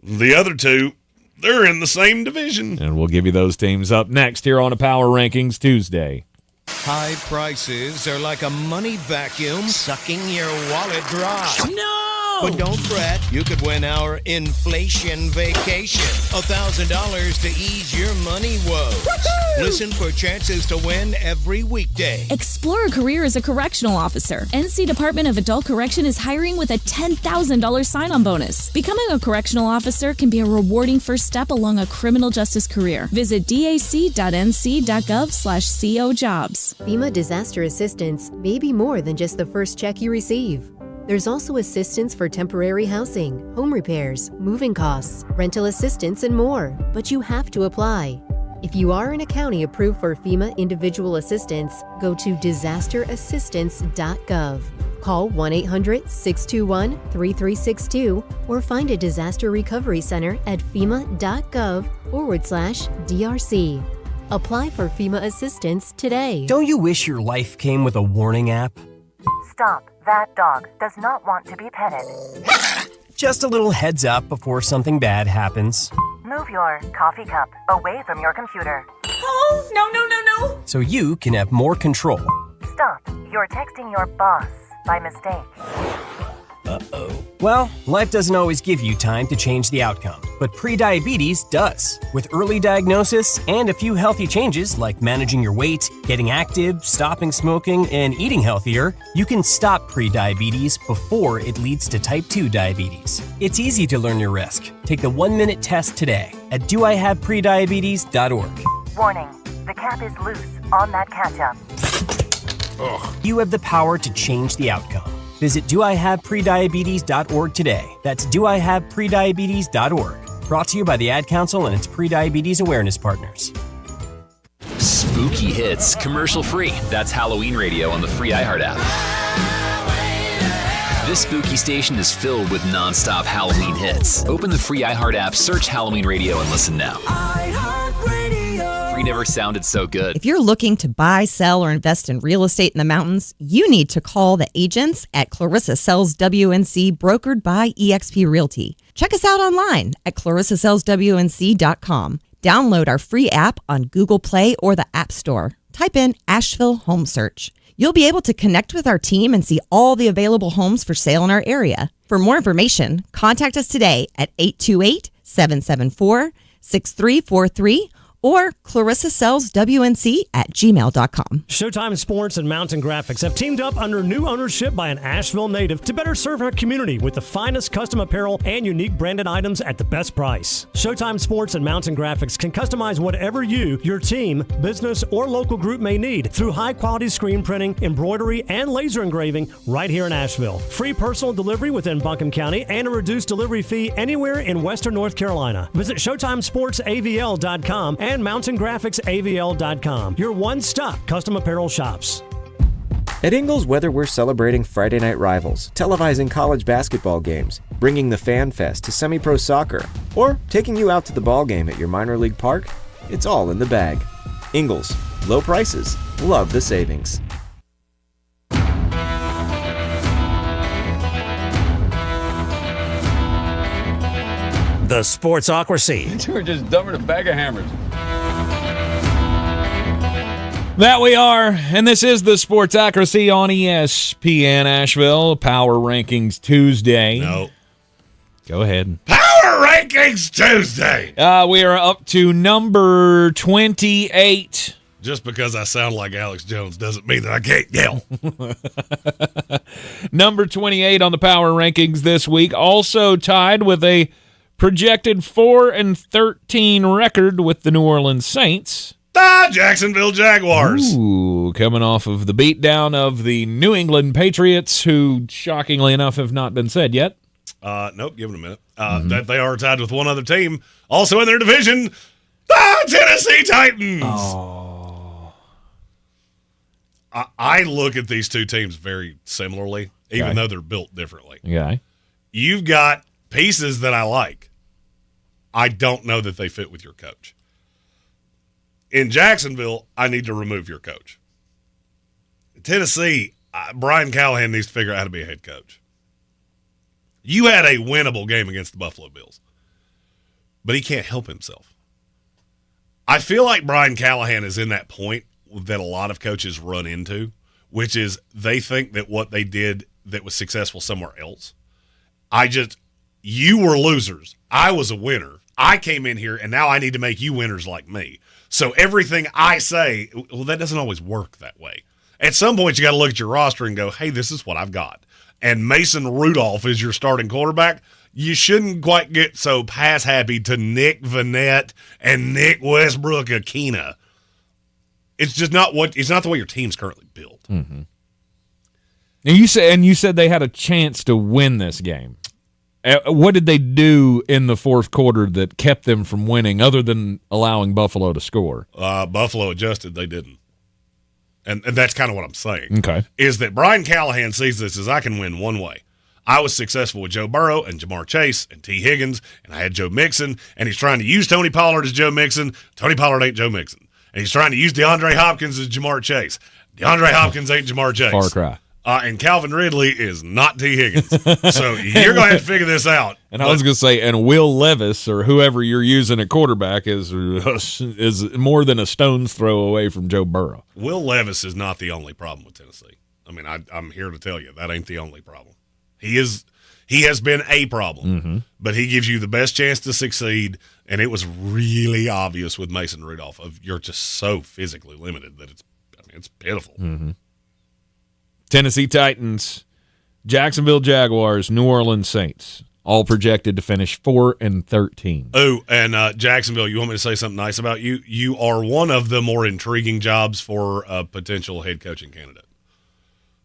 Speaker 10: The other 2, they're in the same division.
Speaker 4: And we'll give you those teams up next here on a Power Rankings Tuesday.
Speaker 11: High prices are like a money vacuum sucking your wallet dry.
Speaker 23: No!
Speaker 11: But don't fret, you could win our inflation vacation. $1,000 to ease your money woes. Woo-hoo! Listen for chances to win every weekday.
Speaker 12: Explore a career as a correctional officer. NC Department of Adult Correction is hiring with a $10,000 sign-on bonus. Becoming a correctional officer can be a rewarding first step along a criminal justice career. Visit dac.nc.gov/cojobs.
Speaker 13: FEMA disaster assistance may be more than just the first check you receive. There's also assistance for temporary housing, home repairs, moving costs, rental assistance, and more. But you have to apply. If you are in a county approved for FEMA individual assistance, go to disasterassistance.gov. Call 1-800-621-3362 or find a disaster recovery center at fema.gov/DRC. Apply for FEMA assistance today.
Speaker 17: Don't you wish your life came with a warning app?
Speaker 18: Stop. That dog does not want to be petted.
Speaker 17: Just a little heads up before something bad happens.
Speaker 18: Move your coffee cup away from your computer. Oh, no.
Speaker 17: So you can have more control.
Speaker 18: Stop. You're texting your boss by mistake.
Speaker 17: Uh-oh. Well, life doesn't always give you time to change the outcome, but prediabetes does. With early diagnosis and a few healthy changes like managing your weight, getting active, stopping smoking, and eating healthier, you can stop prediabetes before it leads to type 2 diabetes. It's easy to learn your risk. Take the 1-minute test today at doihaveprediabetes.org.
Speaker 18: Warning. The cap is loose on that ketchup.
Speaker 17: You have the power to change the outcome. Visit doihaveprediabetes.org today. That's doihaveprediabetes.org. Brought to you by the Ad Council and its prediabetes awareness partners.
Speaker 19: Spooky hits, commercial free. That's Halloween radio on the free iHeart app. This spooky station is filled with non-stop Halloween hits. Open the free iHeart app, search Halloween radio, and listen now. Free never sounded so good.
Speaker 16: If you're looking to buy, sell, or invest in real estate in the mountains, you need to call the agents at Clarissa Sells WNC, brokered by eXp Realty. Check us out online at clarissasellswnc.com. Download our free app on Google Play or the App Store. Type in Asheville Home Search. You'll be able to connect with our team and see all the available homes for sale in our area. For more information, contact us today at 828-774-6343 or clarissasellswnc@gmail.com.
Speaker 5: Showtime Sports and Mountain Graphics have teamed up under new ownership by an Asheville native to better serve our community with the finest custom apparel and unique branded items at the best price. Showtime Sports and Mountain Graphics can customize whatever you, your team, business, or local group may need through high-quality screen printing, embroidery, and laser engraving right here in Asheville. Free personal delivery within Buncombe County and a reduced delivery fee anywhere in Western North Carolina. Visit ShowtimeSportsAVL.com and MountainGraphicsAVL.com, your one-stop custom apparel shops.
Speaker 20: At Ingles, whether we're celebrating Friday night rivals, televising college basketball games, bringing the Fan Fest to semi-pro soccer, or taking you out to the ball game at your minor league park, it's all in the bag. Ingles, low prices, love the savings.
Speaker 5: The Sportsocracy.
Speaker 4: We're just dumping a bag of hammers. That we are, and this is the Sportsocracy on ESPN Asheville, Power Rankings Tuesday.
Speaker 10: No.
Speaker 4: Go ahead.
Speaker 10: Power Rankings Tuesday!
Speaker 4: We are up to number 28.
Speaker 10: Just because I sound like Alex Jones doesn't mean that I can't yell.
Speaker 4: Number 28 on the Power Rankings this week, also tied with a projected 4-13 record with the New Orleans Saints.
Speaker 10: The Jacksonville Jaguars.
Speaker 4: Ooh, coming off of the beatdown of the New England Patriots, who, shockingly enough, have not been said yet.
Speaker 10: Nope, give it a minute. That they are tied with one other team, also in their division, the Tennessee Titans.
Speaker 4: Oh.
Speaker 10: I look at these two teams very similarly, even though they're built differently.
Speaker 4: Okay.
Speaker 10: You've got pieces that I like. I don't know that they fit with your coach. In Jacksonville, I need to remove your coach. In Tennessee, Brian Callahan needs to figure out how to be a head coach. You had a winnable game against the Buffalo Bills, but he can't help himself. I feel like Brian Callahan is in that point that a lot of coaches run into, which is they think that what they did that was successful somewhere else. You were losers. I was a winner. I came in here, and now I need to make you winners like me. So everything I say, well, that doesn't always work that way. At some point, you got to look at your roster and go, hey, this is what I've got. And Mason Rudolph is your starting quarterback. You shouldn't quite get so pass happy to Nick Vannett and Nick Westbrook-Akina. It's just not the way your team's currently built.
Speaker 4: Mm-hmm. And you said they had a chance to win this game. What did they do in the fourth quarter that kept them from winning other than allowing Buffalo to score?
Speaker 10: Buffalo adjusted. They didn't. And that's kind of what I'm saying.
Speaker 4: Okay.
Speaker 10: Is that Brian Callahan sees this as I can win one way. I was successful with Joe Burrow and Jamar Chase and T. Higgins, and I had Joe Mixon, and he's trying to use Tony Pollard as Joe Mixon. Tony Pollard ain't Joe Mixon. And he's trying to use DeAndre Hopkins as Jamar Chase. DeAndre Hopkins ain't Jamar Chase.
Speaker 4: Far cry.
Speaker 10: And Calvin Ridley is not T. Higgins. So you're going to have to figure this out.
Speaker 4: And I was going to say, and Will Levis or whoever you're using at quarterback is more than a stone's throw away from Joe Burrow.
Speaker 10: Will Levis is not the only problem with Tennessee. I mean, I'm here to tell you that ain't the only problem. He has been a problem, but he gives you the best chance to succeed. And it was really obvious with Mason Rudolph you're just so physically limited that it's pitiful.
Speaker 4: Tennessee Titans, Jacksonville Jaguars, New Orleans Saints, all projected to finish 4-13.
Speaker 10: Oh, and Jacksonville, you want me to say something nice about you? You are one of the more intriguing jobs for a potential head coaching candidate.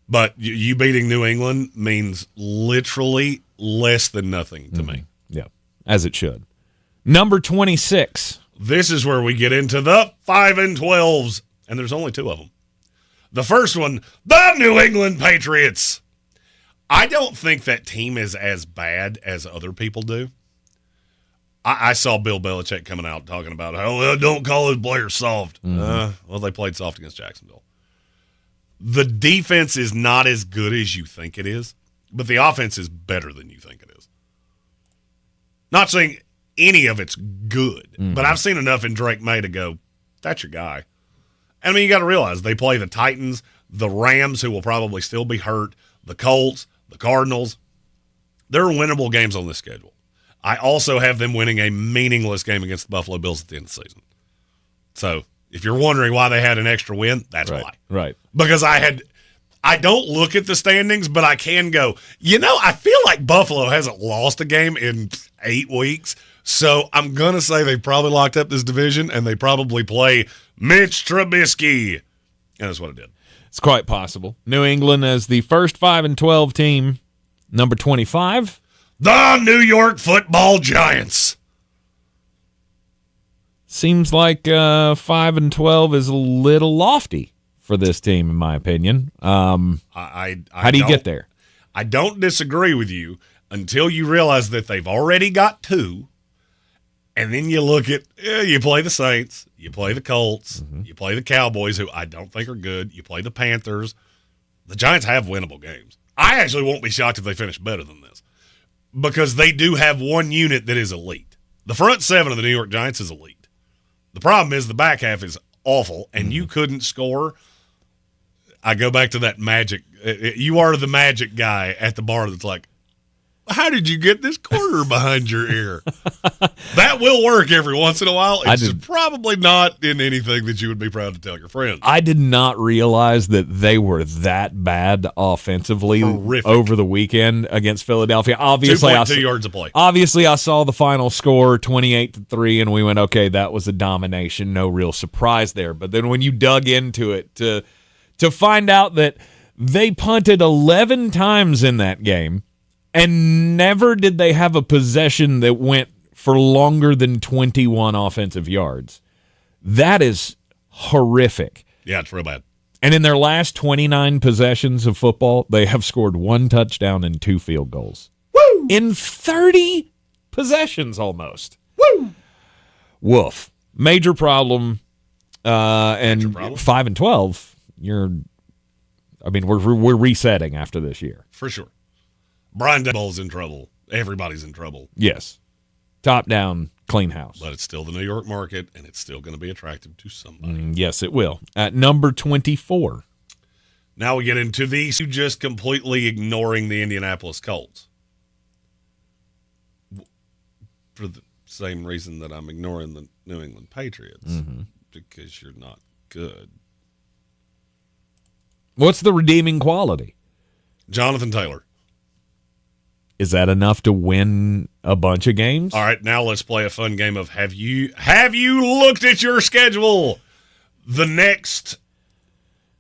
Speaker 10: But you beating New England means literally less than nothing to me.
Speaker 4: Yeah, as it should. Number 26.
Speaker 10: This is where we get into the 5-12s, and there's only two of them. The first one, the New England Patriots. I don't think that team is as bad as other people do. I saw Bill Belichick coming out talking about, don't call his players soft. Well, they played soft against Jacksonville. The defense is not as good as you think it is, but the offense is better than you think it is. Not saying any of it's good, but I've seen enough in Drake May to go, that's your guy. I mean, you got to realize they play the Titans, the Rams, who will probably still be hurt, the Colts, the Cardinals. There are winnable games on this schedule. I also have them winning a meaningless game against the Buffalo Bills at the end of the season. So if you're wondering why they had an extra win, that's why.
Speaker 4: Right.
Speaker 10: Because I don't look at the standings, but I can go, I feel like Buffalo hasn't lost a game in 8 weeks. So I'm going to say they probably locked up this division, and they probably play Mitch Trubisky. And that's what it did.
Speaker 4: It's quite possible. New England as the first 5-12 team. Number 25.
Speaker 10: The New York Football Giants.
Speaker 4: Seems like 5-12 is a little lofty for this team, in my opinion. How do you get there?
Speaker 10: I don't disagree with you until you realize that they've already got 2. And then you look at, you play the Saints, you play the Colts, you play the Cowboys, who I don't think are good, you play the Panthers. The Giants have winnable games. I actually won't be shocked if they finish better than this because they do have one unit that is elite. The front 7 of the New York Giants is elite. The problem is the back half is awful, and you couldn't score. I go back to that magic. You are the magic guy at the bar that's like, how did you get this quarter behind your ear? That will work every once in a while. It's just probably not in anything that you would be proud to tell your friends.
Speaker 4: I did not realize that they were that bad offensively over the weekend against Philadelphia. Obviously,
Speaker 10: 2.2 yards a play.
Speaker 4: Obviously, I saw the final score, 28-3, and we went, okay, that was a domination. No real surprise there. But then when you dug into it to find out that they punted 11 times in that game, and never did they have a possession that went for longer than 21 offensive yards. That is horrific.
Speaker 10: Yeah, it's real bad.
Speaker 4: And in their last 29 possessions of football, they have scored 1 touchdown and 2 field goals.
Speaker 10: Woo!
Speaker 4: In 30 possessions almost.
Speaker 10: Woo!
Speaker 4: Woof. Major problem. And 5-12, we're resetting after this year.
Speaker 10: For sure. Brian Daboll's in trouble. Everybody's in trouble.
Speaker 4: Yes. Top down, clean house.
Speaker 10: But it's still the New York market, and it's still going to be attractive to somebody.
Speaker 4: Yes, it will. At number 24.
Speaker 10: Now we get into these who just completely ignoring the Indianapolis Colts. For the same reason that I'm ignoring the New England Patriots. Because you're not good.
Speaker 4: What's the redeeming quality?
Speaker 10: Jonathan Taylor.
Speaker 4: Is that enough to win a bunch of games?
Speaker 10: All right, now let's play a fun game of have you looked at your schedule? The next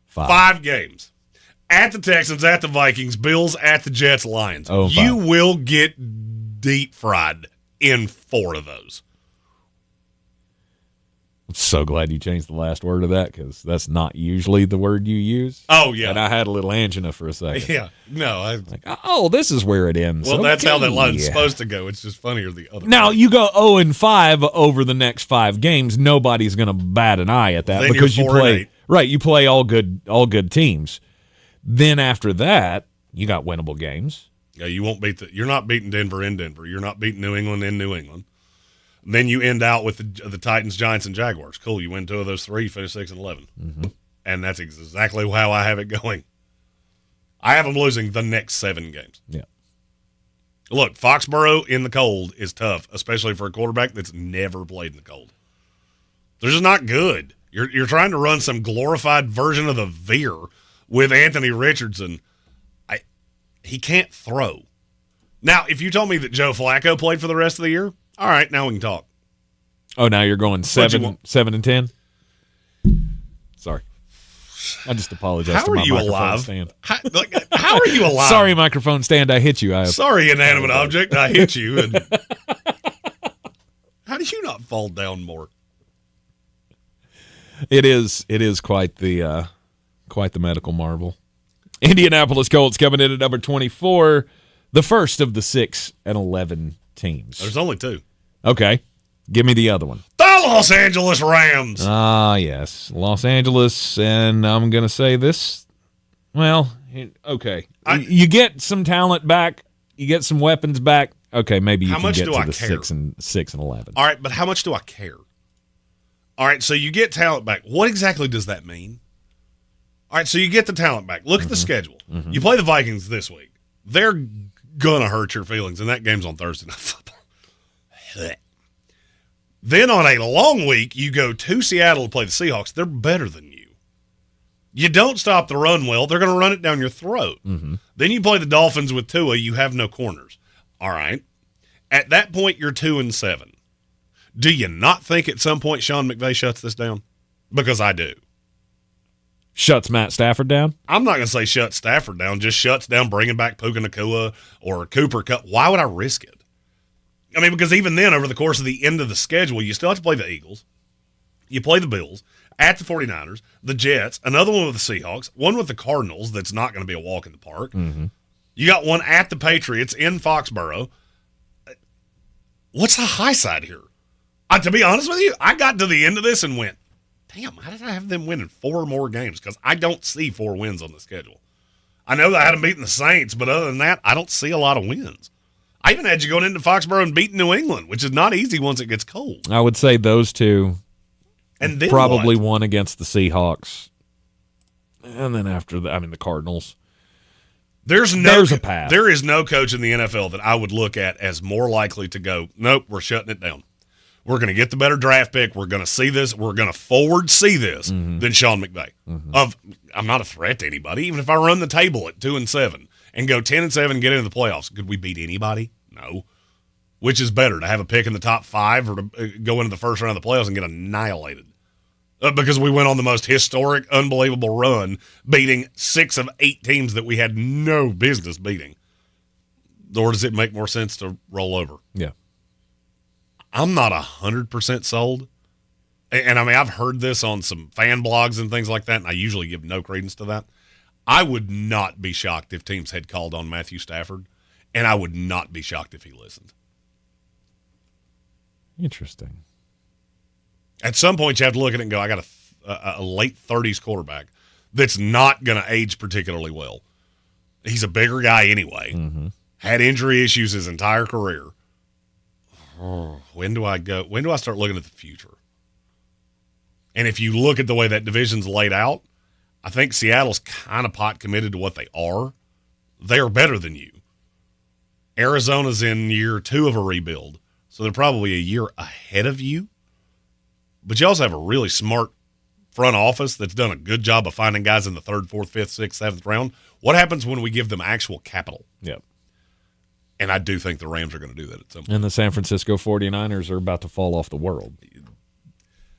Speaker 10: 5 games. At the Texans, at the Vikings, Bills, at the Jets, Lions. You will get deep fried in 4 of those.
Speaker 4: So glad you changed the last word of that because that's not usually the word you use.
Speaker 10: Oh, yeah.
Speaker 4: And I had a little angina for a second.
Speaker 10: Yeah. No.
Speaker 4: This is where it ends.
Speaker 10: Well, that's how that
Speaker 4: Okay.
Speaker 10: line's supposed to go. It's just funnier the other
Speaker 4: Now,
Speaker 10: way.
Speaker 4: you go 0-5 over the next 5 games. Nobody's going to bat an eye at that
Speaker 10: Then
Speaker 4: because
Speaker 10: you're
Speaker 4: you
Speaker 10: 4-8.
Speaker 4: play you play all good teams. Then after that, you got winnable games.
Speaker 10: Yeah, you won't you're not beating Denver in Denver. You're not beating New England in New England. Then you end out with the Titans, Giants, and Jaguars. Cool. You win 2 of those 3, you finish 6-11.
Speaker 4: Mm-hmm.
Speaker 10: And that's exactly how I have it going. I have them losing the next 7 games.
Speaker 4: Yeah.
Speaker 10: Look, Foxborough in the cold is tough, especially for a quarterback that's never played in the cold. They're just not good. You're trying to run some glorified version of the Veer with Anthony Richardson. He can't throw. Now, if you told me that Joe Flacco played for the rest of the year, all right, now we can talk.
Speaker 4: Oh, now you're going 7-10? Sorry. I just apologize
Speaker 10: How
Speaker 4: to
Speaker 10: are
Speaker 4: my
Speaker 10: you
Speaker 4: microphone
Speaker 10: alive?
Speaker 4: stand.
Speaker 10: How are you alive?
Speaker 4: Sorry, microphone stand. I hit you.
Speaker 10: Sorry, inanimate object. I hit you. And how do you not fall down more?
Speaker 4: It is quite the medical marvel. Indianapolis Colts coming in at number 24, the first of the 6-11 teams.
Speaker 10: There's only 2.
Speaker 4: Okay. Give me the other one.
Speaker 10: The Los Angeles Rams.
Speaker 4: Ah, yes. Los Angeles, and I'm going to say this. Well, okay. You get some talent back. You get some weapons back. Okay, maybe you can get to the 6-11.
Speaker 10: All right, but how much do I care? All right, so you get talent back. What exactly does that mean? All right, so you get the talent back. Look at the schedule.
Speaker 4: Mm-hmm.
Speaker 10: You play the Vikings this week. They're going to hurt your feelings, and that game's on Thursday Night Football. Then on a long week, you go to Seattle to play the Seahawks. They're better than you. You don't stop the run well. They're going to run it down your throat.
Speaker 4: Mm-hmm.
Speaker 10: Then you play the Dolphins with Tua. You have no corners. All right. At that point, you're 2-7. Do you not think at some point Sean McVay shuts this down? Because I do.
Speaker 4: Shuts Matt Stafford down?
Speaker 10: I'm not going to say shut Stafford down, just shuts down bringing back Puka Nacua or Cooper Kupp. Why would I risk it? I mean, because even then, over the course of the end of the schedule, you still have to play the Eagles. You play the Bills, at the 49ers, the Jets, another one with the Seahawks, one with the Cardinals that's not going to be a walk in the park.
Speaker 4: Mm-hmm.
Speaker 10: You got one at the Patriots in Foxborough. What's the high side here? To be honest with you, I got to the end of this and went, damn, how did I have them winning 4 more games? Because I don't see 4 wins on the schedule. I know that I had them beating the Saints, but other than that, I don't see a lot of wins. I even had you going into Foxborough and beating New England, which is not easy once it gets cold.
Speaker 4: I would say those 2.
Speaker 10: And then
Speaker 4: probably
Speaker 10: what?
Speaker 4: one against the Seahawks. And then after that, the Cardinals.
Speaker 10: There's
Speaker 4: a path.
Speaker 10: There is no coach in the NFL that I would look at as more likely to go, nope, we're shutting it down. We're going to get the better draft pick. We're going to see this. We're going to forward see this than Sean McVay. I'm not a threat to anybody. Even if I run the table at 2-7 and go 10-7 and get into the playoffs, could we beat anybody? No. Which is better, to have a pick in the top 5 or to go into the first round of the playoffs and get annihilated? Because we went on the most historic, unbelievable run, beating 6 of 8 teams that we had no business beating. Or does it make more sense to roll over?
Speaker 4: Yeah.
Speaker 10: I'm not 100% sold. And I've heard this on some fan blogs and things like that, and I usually give no credence to that. I would not be shocked if teams had called on Matthew Stafford, and I would not be shocked if he listened.
Speaker 4: Interesting.
Speaker 10: At some point, you have to look at it and go, I got a late 30s quarterback that's not going to age particularly well. He's a bigger guy anyway.
Speaker 4: Mm-hmm.
Speaker 10: Had injury issues his entire career. When do I start looking at the future? And if you look at the way that division's laid out, I think Seattle's kind of pot committed to what they are. They are better than you. Arizona's in year 2 of a rebuild, so they're probably a year ahead of you. But you also have a really smart front office that's done a good job of finding guys in the 3rd, 4th, 5th, 6th, 7th round. What happens when we give them actual capital?
Speaker 4: Yep.
Speaker 10: And I do think the Rams are going to do that at some point.
Speaker 4: And the San Francisco 49ers are about to fall off the world.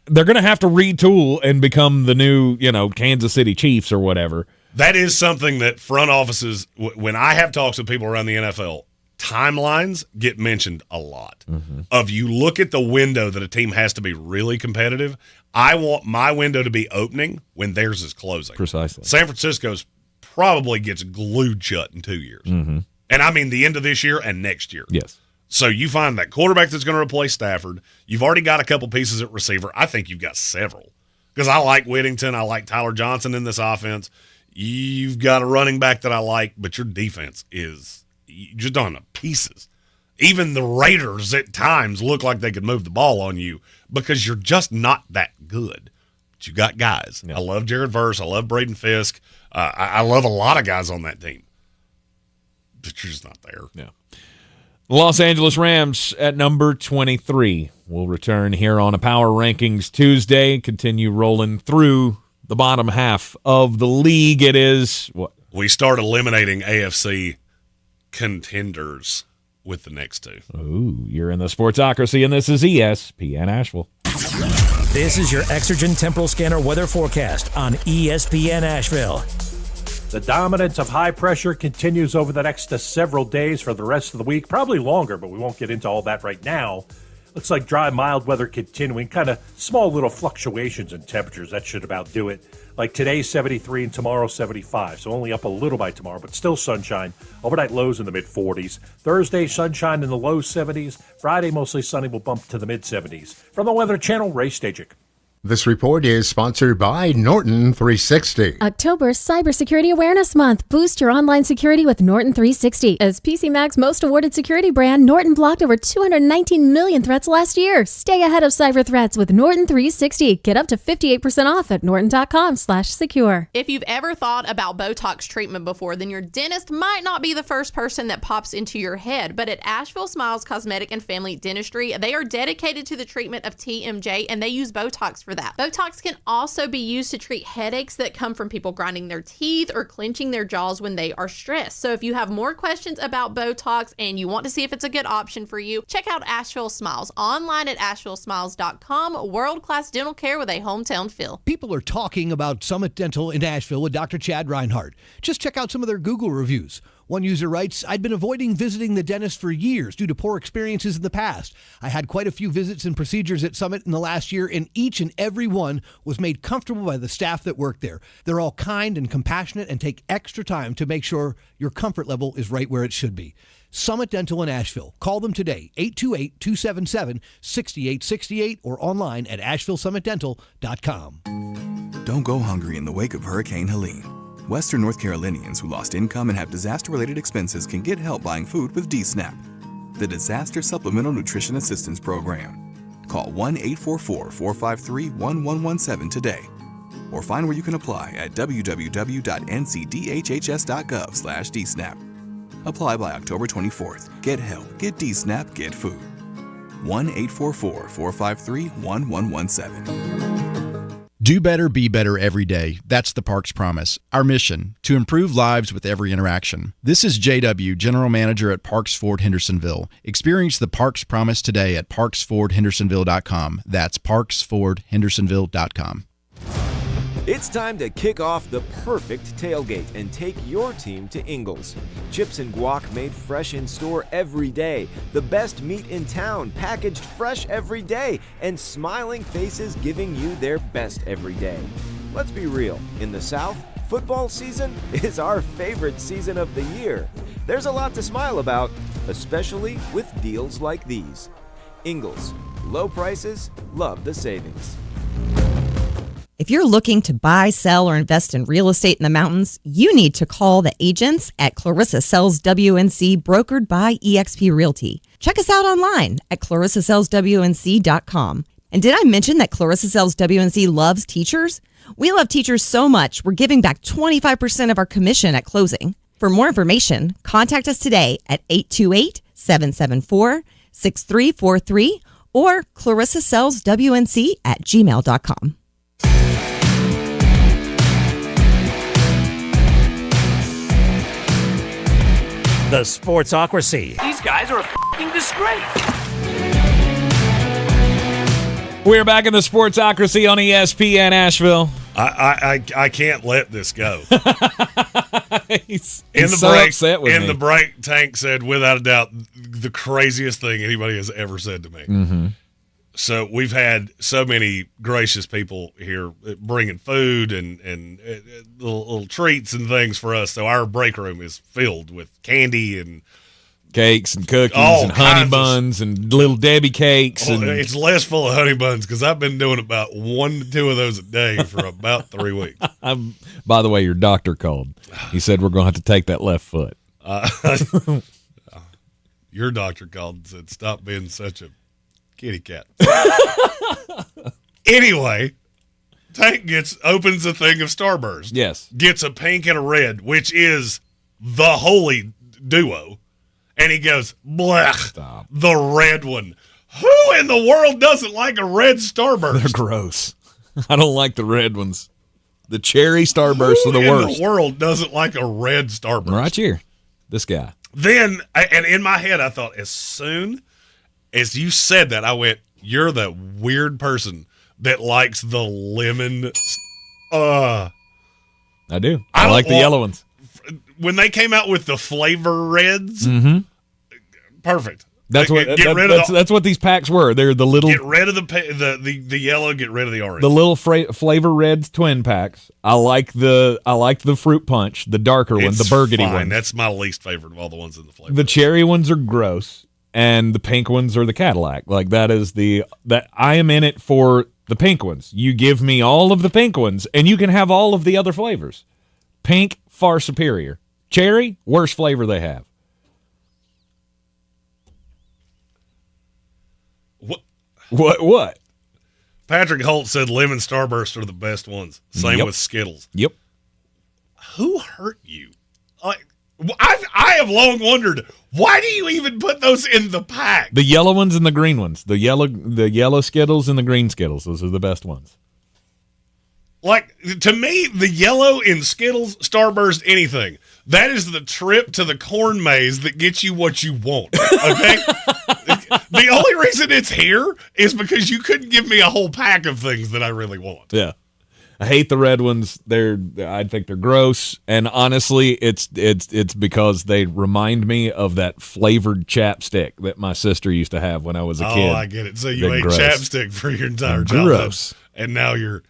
Speaker 4: They're going to have to retool and become the new, Kansas City Chiefs or whatever.
Speaker 10: That is something that front offices, when I have talks with people around the NFL, timelines get mentioned a lot. Of you look at the window that a team has to be really competitive. I want my window to be opening when theirs is closing.
Speaker 4: Precisely.
Speaker 10: San Francisco's probably gets glued shut in 2 years. And I mean the end of this year and next year.
Speaker 4: Yes.
Speaker 10: So you find that quarterback that's going to replace Stafford. You've already got a couple pieces at receiver. I think you've got several. Because I like Whittington. I like Tyler Johnson in this offense. You've got a running back that I like, but your defense is – you just don't have pieces. Even the Raiders at times look like they could move the ball on you because you're just not that good. But you got guys. Yeah. I love Jared Verse. I love Braden Fisk. I love a lot of guys on that team. But you're just not there.
Speaker 4: Yeah. The Los Angeles Rams at number 23 will return here on a Power Rankings Tuesday, continue rolling through the bottom half of the league. It is what?
Speaker 10: We start eliminating AFC contenders with the next two.
Speaker 4: Ooh, you're in the Sportsocracy, and this is ESPN Asheville.
Speaker 1: This is your Exergen Temporal Scanner weather forecast on ESPN Asheville.
Speaker 3: The dominance of high pressure continues over the next several days for the rest of the week, probably longer, but we won't get into all that right now. Looks like dry, mild weather continuing, kind of small little fluctuations in temperatures. That should about do it. Like today, 73 and tomorrow, 75. So only up a little by tomorrow, but still sunshine. Overnight lows in the mid-40s. Thursday, sunshine in the low 70s. Friday, mostly sunny, will bump to the mid-70s. From the Weather Channel, Ray Stajic.
Speaker 2: This report is sponsored by Norton 360.
Speaker 14: October Cybersecurity Awareness Month. Boost your online security with Norton 360. As PCMag's most awarded security brand, Norton blocked over 219 million threats last year. Stay ahead of cyber threats with Norton 360. Get up to 58% off at norton.com/secure.
Speaker 15: If you've ever thought about Botox treatment before, then your dentist might not be the first person that pops into your head. But at Asheville Smiles Cosmetic and Family Dentistry, they are dedicated to the treatment of TMJ, and they use Botox for that. Botox can also be used to treat headaches that come from people grinding their teeth or clenching their jaws when they are stressed. So if you have more questions about Botox and you want to see if it's a good option for you, check out Asheville Smiles online at AshevilleSmiles.com. World-class dental care with a hometown feel.
Speaker 21: People are talking about Summit Dental in Asheville with Dr. Chad Reinhardt. Just check out some of their Google reviews. One user writes, I'd been avoiding visiting the dentist for years due to poor experiences in the past. I had quite a few visits and procedures at Summit in the last year, and each and every one was made comfortable by the staff that work there. They're all kind and compassionate and take extra time to make sure your comfort level is right where it should be. Summit Dental in Asheville. Call them today, 828-277-6868 or online at AshevilleSummitDental.com.
Speaker 25: Don't go hungry in the wake of Hurricane Helene. Western North Carolinians who lost income and have disaster-related expenses can get help buying food with DSNAP, the Disaster Supplemental Nutrition Assistance Program. Call 1-844-453-1117 today or find where you can apply at www.ncdhhs.gov/DSNAP. Apply by October 24th. Get help, get DSNAP, get food. 1-844-453-1117.
Speaker 22: Do better, be better every day. That's the Parks Promise. Our mission, to improve lives with every interaction. This is JW, General Manager at Parks Ford Hendersonville. Experience the Parks Promise today at parksfordhendersonville.com. That's parksfordhendersonville.com.
Speaker 20: It's time to kick off the perfect tailgate and take your team to Ingles. Chips and guac made fresh in store every day. The best meat in town packaged fresh every day. And smiling faces giving you their best every day. Let's be real. In the South, football season is our favorite season of the year. There's a lot to smile about, especially with deals like these. Ingles. Low prices, love the savings.
Speaker 16: If you're looking to buy, sell, or invest in real estate in the mountains, you need to call the agents at Clarissa Sells WNC, brokered by eXp Realty. Check us out online at clarissasellswnc.com. And did I mention that Clarissa Sells WNC loves teachers? We love teachers so much, we're giving back 25% of our commission at closing. For more information, contact us today at 828-774-6343 or clarissasellswnc@gmail.com.
Speaker 1: The Sportsocracy.
Speaker 19: These guys are a f***ing disgrace.
Speaker 4: We're back in the Sportsocracy on ESPN Asheville.
Speaker 10: I can't let this go.
Speaker 4: He's so upset with me.
Speaker 10: The break, Tank said, without a doubt, the craziest thing anybody has ever said to me.
Speaker 4: Mm-hmm.
Speaker 10: So we've had so many gracious people here bringing food and little treats and things for us. So our break room is filled with candy and
Speaker 4: cakes and cookies and honey buns and little Debbie cakes.
Speaker 10: And it's less full of honey buns because I've been doing about 1 to 2 of those a day for about 3 weeks.
Speaker 4: By the way, your doctor called. He said we're going to have to take that left foot.
Speaker 10: Your doctor called and said, stop being such a kitty cat. Anyway, Tank opens a thing of Starburst.
Speaker 4: Yes.
Speaker 10: Gets a pink and a red, which is the holy duo. And he goes, blech,
Speaker 4: Stop.
Speaker 10: The red one. Who in the world doesn't like a red Starburst?
Speaker 4: They're gross. I don't like the red ones. The cherry Starbursts are the worst.
Speaker 10: Who in the world doesn't like a red Starburst?
Speaker 4: Right here. This guy.
Speaker 10: Then, and in my head, I thought, as soon as you said that, I went, you're the weird person that likes the lemon.
Speaker 4: I do. I like the yellow ones.
Speaker 10: When they came out with the flavor reds, perfect.
Speaker 4: That's what these packs were. They're the little.
Speaker 10: Get rid of the yellow. Get rid of the orange.
Speaker 4: The little flavor reds twin packs. I like the fruit punch, the darker one, the burgundy one.
Speaker 10: That's my least favorite of all the ones in the flavor.
Speaker 4: The cherry ones are gross, and the pink ones are the Cadillac. Like that I am in it for the pink ones. You give me all of the pink ones, and you can have all of the other flavors. Pink, far superior. Cherry, worst flavor they have. What?
Speaker 10: Patrick Holt said lemon Starburst are the best ones. Same with Skittles.
Speaker 4: Yep.
Speaker 10: Who hurt you? I have long wondered, why do you even put those in the pack?
Speaker 4: The yellow ones and the green ones. The yellow Skittles and the green Skittles. Those are the best ones.
Speaker 10: Like, to me, the yellow in Skittles, Starburst, anything, that is the trip to the corn maze that gets you what you want, okay? The only reason it's here is because you couldn't give me a whole pack of things that I really want.
Speaker 4: Yeah. I hate the red ones. I think they're gross, and honestly, it's because they remind me of that flavored chapstick that my sister used to have when I was a kid.
Speaker 10: Oh, I get it. So you ate chapstick for your entire childhood.
Speaker 4: Gross.
Speaker 10: And now you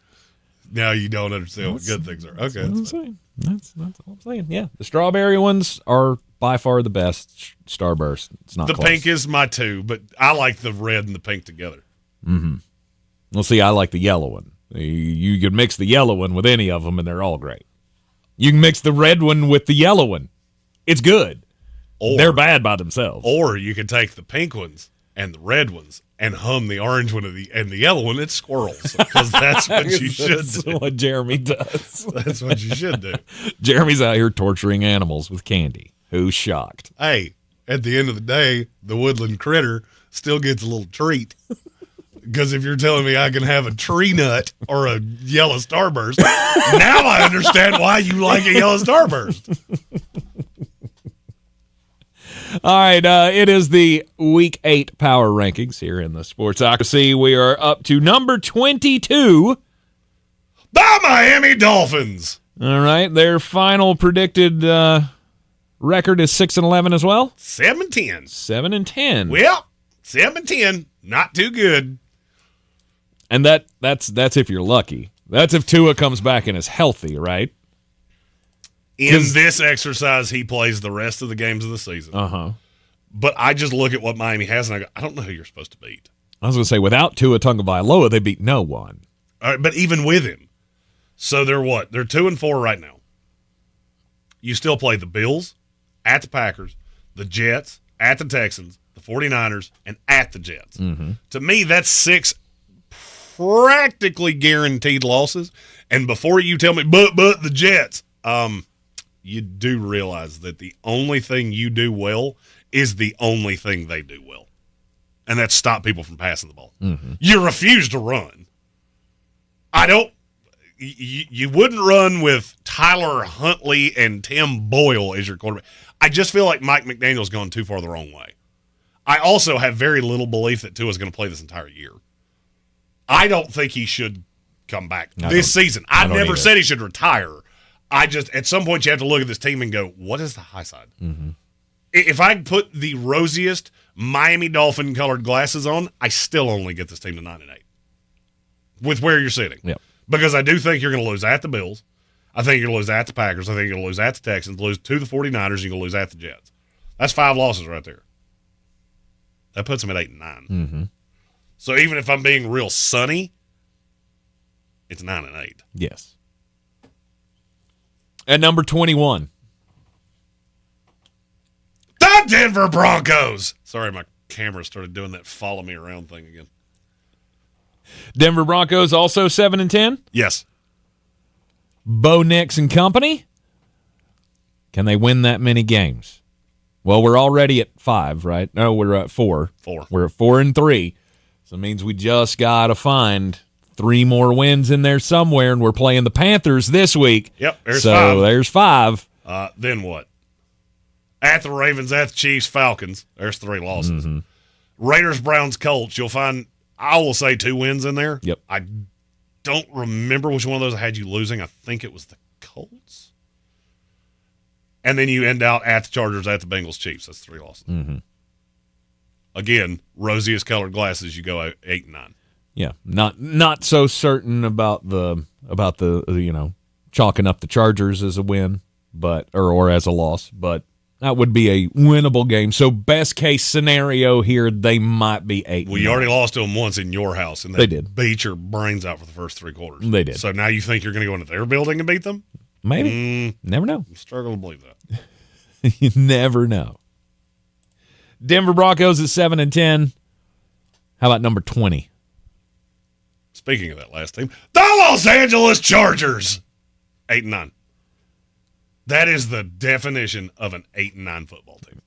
Speaker 10: don't understand what good things are. Okay.
Speaker 4: That's what I'm saying. That's all I'm saying. Yeah. The strawberry ones are by far the best Starburst. It's not
Speaker 10: the
Speaker 4: close.
Speaker 10: pink is my two, but I like the red and the pink together.
Speaker 4: Mm-hmm. Well, see, I like the yellow one. You can mix the yellow one with any of them, and they're all great. You can mix the red one with the yellow one. It's good. They're bad by themselves.
Speaker 10: Or you can take the pink ones and the red ones and hum the orange one and the yellow one. It's squirrels, because that's what you should do.
Speaker 4: That's what Jeremy does.
Speaker 10: That's what you should do.
Speaker 4: Jeremy's out here torturing animals with candy. Who's shocked?
Speaker 10: Hey, at the end of the day, the woodland critter still gets a little treat. Because if you're telling me I can have a tree nut or a yellow Starburst, now I understand why you like a yellow Starburst.
Speaker 4: All right, it is the Week 8 Power Rankings here in the Sportsocracy. We are up to number 22.
Speaker 10: The Miami Dolphins.
Speaker 4: All right, their final predicted record is 6-11 as well.
Speaker 10: 7-10.
Speaker 4: 7-10.
Speaker 10: Well, 7-10, not too good.
Speaker 4: And that's if you're lucky. That's if Tua comes back and is healthy, right?
Speaker 10: In this exercise, he plays the rest of the games of the season.
Speaker 4: Uh-huh.
Speaker 10: But I just look at what Miami has, and I go, I don't know who you're supposed to beat.
Speaker 4: I was going to say, without Tua Tagovailoa, they beat no one.
Speaker 10: All right, but even with him. So they're what? They're 2-4 right now. You still play the Bills, at the Packers, the Jets, at the Texans, the 49ers, and at the Jets.
Speaker 4: Mm-hmm.
Speaker 10: To me, that's 6 practically guaranteed losses. And before you tell me, but the Jets, you do realize that the only thing you do well is the only thing they do well. And that's stop people from passing the ball.
Speaker 4: Mm-hmm.
Speaker 10: You refuse to run. You wouldn't run with Tyler Huntley and Tim Boyle as your quarterback. I just feel like Mike McDaniel's gone too far the wrong way. I also have very little belief that Tua's going to play this entire year. I don't think he should come back this season. I never said he should retire. I just, at some point, you have to look at this team and go, what is the high side?
Speaker 4: Mm-hmm.
Speaker 10: If I put the rosiest Miami Dolphin colored glasses on, I still only get this team to 9-8 with where you're sitting.
Speaker 4: Yep.
Speaker 10: Because I do think you're going to lose at the Bills. I think you're going to lose at the Packers. I think you're going to lose at the Texans, lose to the 49ers, and you're going to lose at the Jets. That's 5 losses right there. That puts them at 8-9.
Speaker 4: Mm-hmm.
Speaker 10: So even if I'm being real sunny, it's 9-8.
Speaker 4: Yes. At number 21.
Speaker 10: The Denver Broncos. Sorry, my camera started doing that follow me around thing again.
Speaker 4: Denver Broncos also 7-10?
Speaker 10: Yes.
Speaker 4: Bo Nix and company. Can they win that many games? Well, we're already at 5, right? No, we're at 4.
Speaker 10: 4.
Speaker 4: We're at 4-3. So it means we just got to find 3 more wins in there somewhere, and we're playing the Panthers this week.
Speaker 10: Yep, there's 5.
Speaker 4: So there's 5.
Speaker 10: Then what? At the Ravens, at the Chiefs, Falcons. There's 3 losses.
Speaker 4: Mm-hmm.
Speaker 10: Raiders, Browns, Colts. You'll find, I will say, 2 wins in there.
Speaker 4: Yep.
Speaker 10: I don't remember which one of those I had you losing. I think it was the Colts. And then you end out at the Chargers, at the Bengals, Chiefs. That's 3 losses.
Speaker 4: Mm-hmm.
Speaker 10: Again, rosiest colored glasses, you go 8-9.
Speaker 4: Yeah, not so certain about the chalking up the Chargers as a win, but or as a loss, but that would be a winnable game. So best case scenario here, they might be 8.
Speaker 10: Well, you already lost to them once in your house, and
Speaker 4: they did
Speaker 10: beat your brains out for the first 3 quarters.
Speaker 4: They did.
Speaker 10: So now you think you're going to go into their building and beat them?
Speaker 4: Maybe. Never know.
Speaker 10: I'm struggling to believe that.
Speaker 4: You never know. Denver Broncos at 7-10. How about number 20?
Speaker 10: Speaking of that last team, the Los Angeles Chargers, 8-9. That is the definition of an 8-9 football team.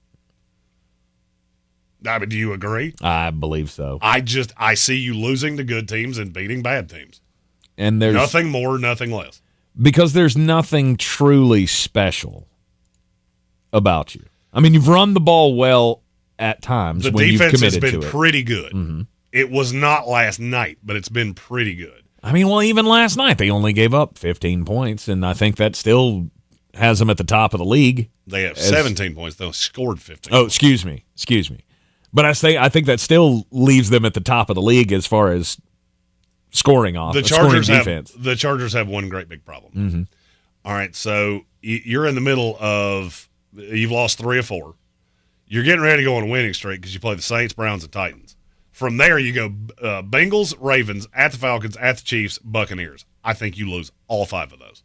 Speaker 10: I mean, do you agree?
Speaker 4: I believe so.
Speaker 10: I see you losing to good teams and beating bad teams.
Speaker 4: And there's
Speaker 10: nothing more, nothing less.
Speaker 4: Because there's nothing truly special about you. I mean, you've run the ball well at times
Speaker 10: The
Speaker 4: when you've
Speaker 10: defense
Speaker 4: committed
Speaker 10: has been
Speaker 4: to it.
Speaker 10: pretty good.
Speaker 4: Mm-hmm.
Speaker 10: It was not last night, but it's been pretty good.
Speaker 4: I mean, well, even last night they only gave up 15 points, and I think that still has them at the top of the league.
Speaker 10: They have 17 points. They scored 15.
Speaker 4: Oh, excuse me. But I think that still leaves them at the top of the league as far as scoring off.
Speaker 10: The Chargers have one great big problem.
Speaker 4: Mm-hmm.
Speaker 10: All right, so you're in the middle of you've lost 3 of 4. You're getting ready to go on a winning streak because you play the Saints, Browns, and Titans. From there, you go Bengals, Ravens, at the Falcons, at the Chiefs, Buccaneers. I think you lose all 5 of those.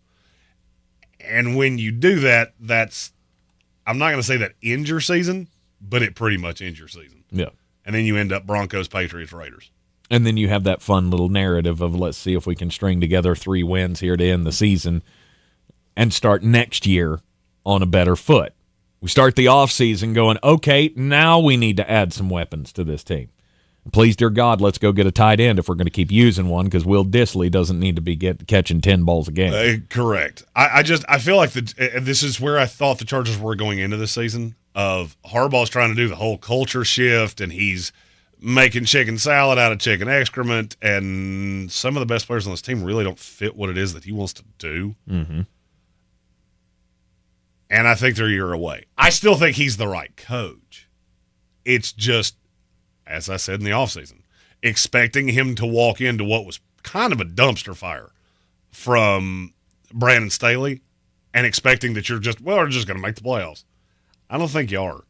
Speaker 10: And when you do that, I'm not going to say that ends your season, but it pretty much ends your season.
Speaker 4: Yeah.
Speaker 10: And then you end up Broncos, Patriots, Raiders.
Speaker 4: And then you have that fun little narrative of let's see if we can string together 3 wins here to end the season and start next year on a better foot. We start the offseason going, okay, now we need to add some weapons to this team. Please, dear God, let's go get a tight end if we're going to keep using one because Will Dissly doesn't need to be catching 10 balls a game.
Speaker 10: Correct. I feel like this is where I thought the Chargers were going into this season of Harbaugh's trying to do the whole culture shift, and he's making chicken salad out of chicken excrement, and some of the best players on this team really don't fit what it is that he wants to do.
Speaker 4: Mm-hmm.
Speaker 10: And I think they're a year away. I still think he's the right coach. It's just, as I said in the offseason, expecting him to walk into what was kind of a dumpster fire from Brandon Staley and expecting that we're just going to make the playoffs. I don't think you are.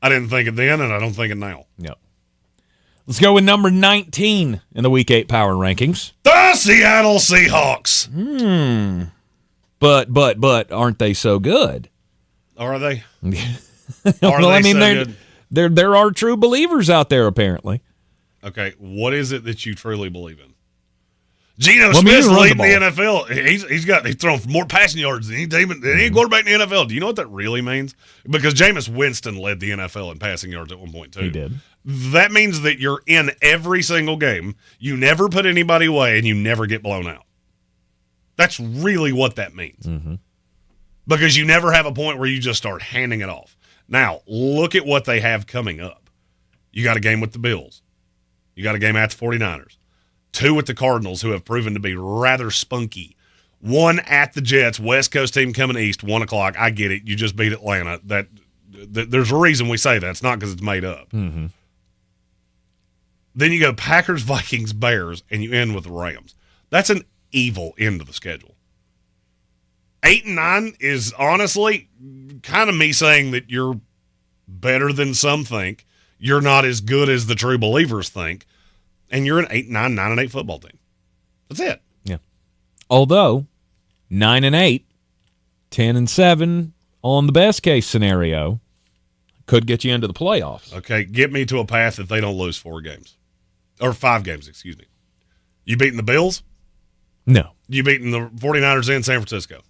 Speaker 10: I didn't think it then, and I don't think it now.
Speaker 4: Yep. Let's go with number 19 in the Week 8 power rankings.
Speaker 10: The Seattle Seahawks.
Speaker 4: But aren't they so good?
Speaker 10: Are they?
Speaker 4: There are true believers out there apparently.
Speaker 10: Okay, what is it that you truly believe in? Geno Smith's leading the NFL. He's thrown more passing yards than any quarterback in the NFL. Do you know what that really means? Because Jameis Winston led the NFL in passing yards at one point too.
Speaker 4: He did.
Speaker 10: That means that you're in every single game. You never put anybody away, and you never get blown out. That's really what that means.
Speaker 4: Mm-hmm.
Speaker 10: Because you never have a point where you just start handing it off. Now, look at what they have coming up. You got a game with the Bills. You got a game at the 49ers. 2 at the Cardinals, who have proven to be rather spunky. 1 at the Jets, West Coast team coming east, 1 o'clock. I get it. You just beat Atlanta. There's a reason we say that. It's not because it's made up.
Speaker 4: Mm-hmm.
Speaker 10: Then you go Packers, Vikings, Bears, and you end with the Rams. That's an evil end of the schedule. 8 and 9 is honestly kind of me saying that you're better than some think. You're not as good as the true believers think. And you're an 8 and 9, 9 and 8 football team. That's it.
Speaker 4: Yeah. Although 9 and 8, 10 and 7 on the best case scenario could get you into the playoffs.
Speaker 10: Okay, get me to a path that they don't lose 4 games. Or 5 games, excuse me. You beating the Bills?
Speaker 4: No.
Speaker 10: You beating the 49ers in San Francisco?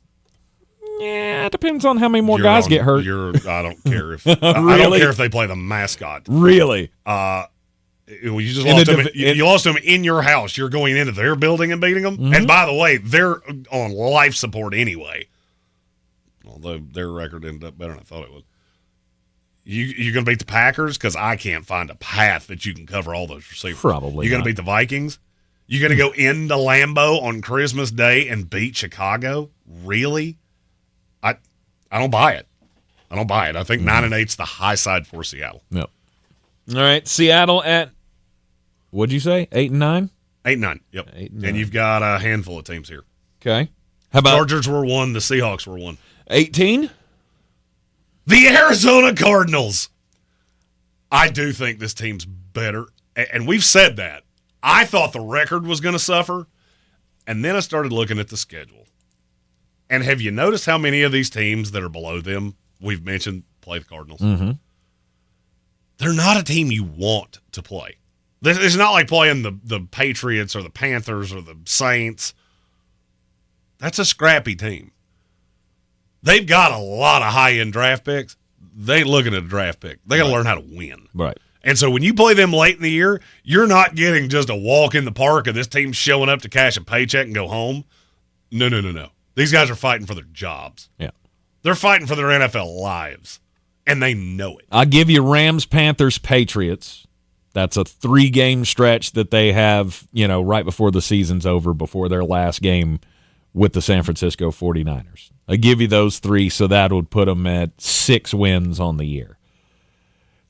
Speaker 4: Yeah, it depends on how many more guys get hurt.
Speaker 10: I don't care if
Speaker 4: Really?
Speaker 10: I don't care if they play the mascot.
Speaker 4: Really?
Speaker 10: You just lost them. You lost them in your house. You're going into their building and beating them.
Speaker 4: Mm-hmm.
Speaker 10: And by the way, they're on life support anyway. Although their record ended up better than I thought it was. You going to beat the Packers? Because I can't find a path that you can cover all those receivers.
Speaker 4: Probably
Speaker 10: You going
Speaker 4: not.
Speaker 10: to beat the Vikings? You going to go into Lambeau on Christmas Day and beat Chicago? Really? I don't buy it. I think 9 and 8's the high side for Seattle.
Speaker 4: Yep. All right, Seattle at, what'd you say, 8 and 9?
Speaker 10: 8 and 9, yep.
Speaker 4: 8 and 9.
Speaker 10: And you've got a handful of teams here.
Speaker 4: Okay. How about
Speaker 10: Chargers were 1, the Seahawks were 1.
Speaker 4: 18?
Speaker 10: The Arizona Cardinals. I do think this team's better, and we've said that. I thought the record was going to suffer, and then I started looking at the schedule. And have you noticed how many of these teams that are below them, we've mentioned, play the Cardinals?
Speaker 4: Mm-hmm.
Speaker 10: They're not a team you want to play. It's not like playing the Patriots or the Panthers or the Saints. That's a scrappy team. They've got a lot of high-end draft picks. They ain't looking at a draft pick. They got to learn how to win.
Speaker 4: Right.
Speaker 10: And so when you play them late in the year, you're not getting just a walk in the park of this team showing up to cash a paycheck and go home. No. These guys are fighting for their jobs.
Speaker 4: Yeah.
Speaker 10: They're fighting for their NFL lives, and they know it.
Speaker 4: I'll give you Rams, Panthers, Patriots. That's a 3-game stretch that they have, right before the season's over, before their last game with the San Francisco 49ers. I give you those 3, so that would put them at 6 wins on the year.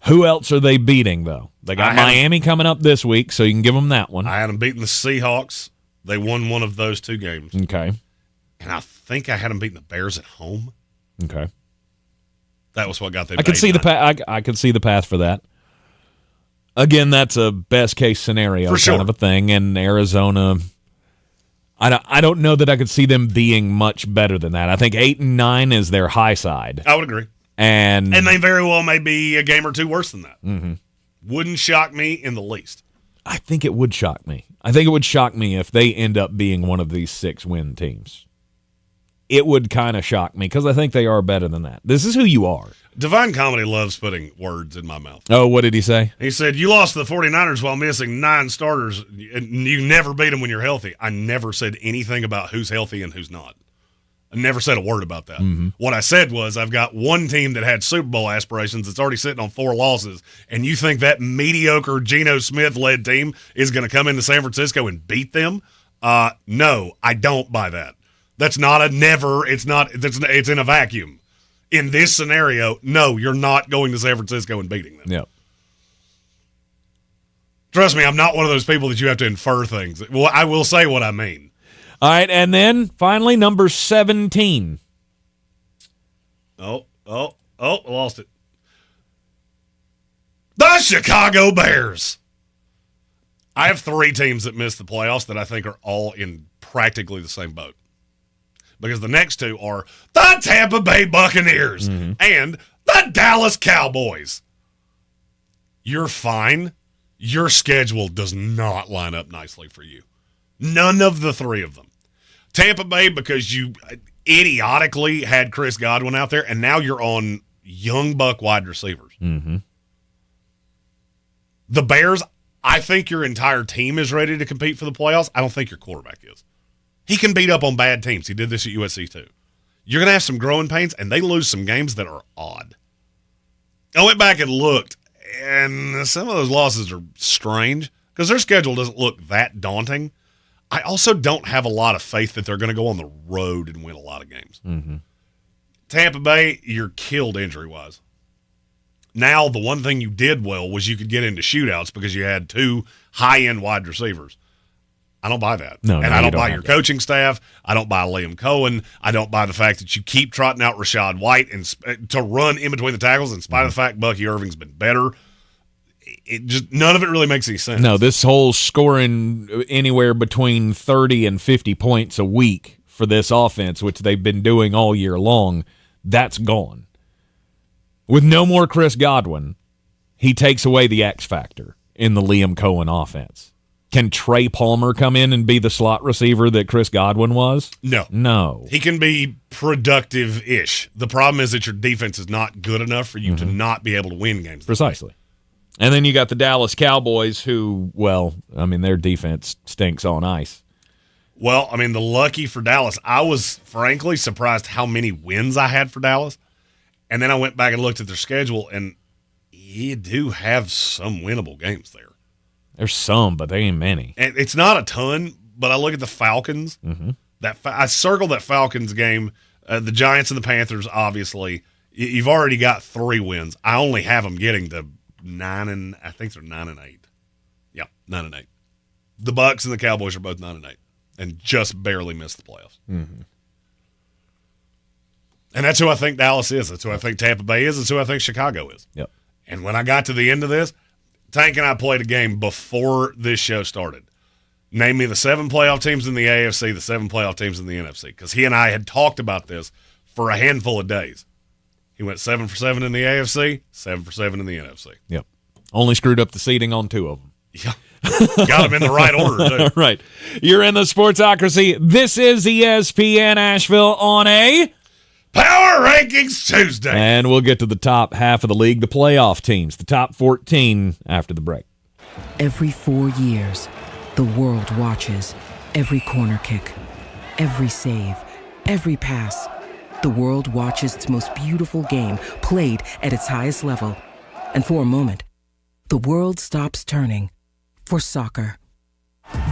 Speaker 4: Who else are they beating, though? They got Miami coming up this week, so you can give them that one.
Speaker 10: I had them beating the Seahawks. They won one of those 2 games.
Speaker 4: Okay.
Speaker 10: And I think I had them beating the Bears at home.
Speaker 4: Okay.
Speaker 10: That was what got them.
Speaker 4: I could see the path. I could see the path for that. Again, that's a best case scenario kind of a thing. And Arizona, I don't know that I could see them being much better than that. I think 8 and 9 is their high side.
Speaker 10: I would agree.
Speaker 4: And
Speaker 10: they very well may be a game or 2 worse than that.
Speaker 4: Mm-hmm.
Speaker 10: Wouldn't shock me in the least.
Speaker 4: I think it would shock me. I think it would shock me if they end up being one of these 6-win teams. It would kind of shock me because I think they are better than that. This is who you are.
Speaker 10: Divine Comedy loves putting words in my mouth.
Speaker 4: Oh, what did he say?
Speaker 10: He said, you lost to the 49ers while missing 9 starters, and you never beat them when you're healthy. I never said anything about who's healthy and who's not. I never said a word about that.
Speaker 4: Mm-hmm.
Speaker 10: What I said was I've got one team that had Super Bowl aspirations that's already sitting on 4 losses, and you think that mediocre Geno Smith-led team is going to come into San Francisco and beat them? No, I don't buy that. That's not a never. It's in a vacuum. In this scenario, no, you're not going to San Francisco and beating them.
Speaker 4: Yeah.
Speaker 10: Trust me, I'm not one of those people that you have to infer things. Well, I will say what I mean.
Speaker 4: All right, and then finally, number 17.
Speaker 10: Oh, lost it. The Chicago Bears. I have 3 teams that missed the playoffs that I think are all in practically the same boat. Because the next 2 are the Tampa Bay Buccaneers and the Dallas Cowboys. You're fine. Your schedule does not line up nicely for you. None of the 3 of them. Tampa Bay, because you idiotically had Chris Godwin out there, and now you're on young buck wide receivers.
Speaker 4: Mm-hmm.
Speaker 10: The Bears, I think your entire team is ready to compete for the playoffs. I don't think your quarterback is. He can beat up on bad teams. He did this at USC too. You're going to have some growing pains, and they lose some games that are odd. I went back and looked, and some of those losses are strange because their schedule doesn't look that daunting. I also don't have a lot of faith that they're going to go on the road and win a lot of games.
Speaker 4: Mm-hmm.
Speaker 10: Tampa Bay, you're killed injury-wise. Now, the one thing you did well was you could get into shootouts because you had 2 high-end wide receivers. I don't buy that.
Speaker 4: No,
Speaker 10: and I don't buy
Speaker 4: have
Speaker 10: your
Speaker 4: that.
Speaker 10: coaching staff. I don't buy Liam Cohen. I don't buy the fact that you keep trotting out Rashad White and to run in between the tackles in spite of the fact Bucky Irving's been better. It just none of it really makes any sense.
Speaker 4: No, this whole scoring anywhere between 30 and 50 points a week for this offense, which they've been doing all year long, that's gone. With no more Chris Godwin, he takes away the X factor in the Liam Cohen offense. Can Trey Palmer come in and be the slot receiver that Chris Godwin was? No.
Speaker 10: He can be productive-ish. The problem is that your defense is not good enough for you to not be able to win games.
Speaker 4: Precisely. And then you got the Dallas Cowboys who, well, I mean, their defense stinks on ice.
Speaker 10: Well, I mean, the lucky for Dallas, I was frankly surprised how many wins I had for Dallas. And then I went back and looked at their schedule, and you do have some winnable games there.
Speaker 4: There's some, but they ain't many.
Speaker 10: And it's not a ton, but I look at the Falcons. I circled that Falcons game. The Giants and the Panthers, obviously. You've already got 3 wins. I only have them getting to 9 I think they're 9-8. Yeah, 9-8. The Bucs and the Cowboys are both 9-8 and just barely missed the playoffs. And that's who I think Dallas is. That's who I think Tampa Bay is. That's who I think Chicago is.
Speaker 4: Yep.
Speaker 10: And when I got to the end of this, Tank and I played a game before this show started. Name me the 7 playoff teams in the AFC, the 7 playoff teams in the NFC. Because he and I had talked about this for a handful of days. He went 7 for 7 in the AFC, 7 for 7 in the NFC.
Speaker 4: Yep. Only screwed up the seeding on 2 of them.
Speaker 10: Yeah. Got them in the right order, too.
Speaker 4: Right. You're in the Sportsocracy. This is ESPN Asheville on a
Speaker 10: Power Rankings Tuesday.
Speaker 4: And we'll get to the top half of the league, the playoff teams, the top 14 after the break.
Speaker 6: Every 4 years, the world watches every corner kick, every save, every pass. The world watches its most beautiful game played at its highest level. And for a moment, the world stops turning for soccer.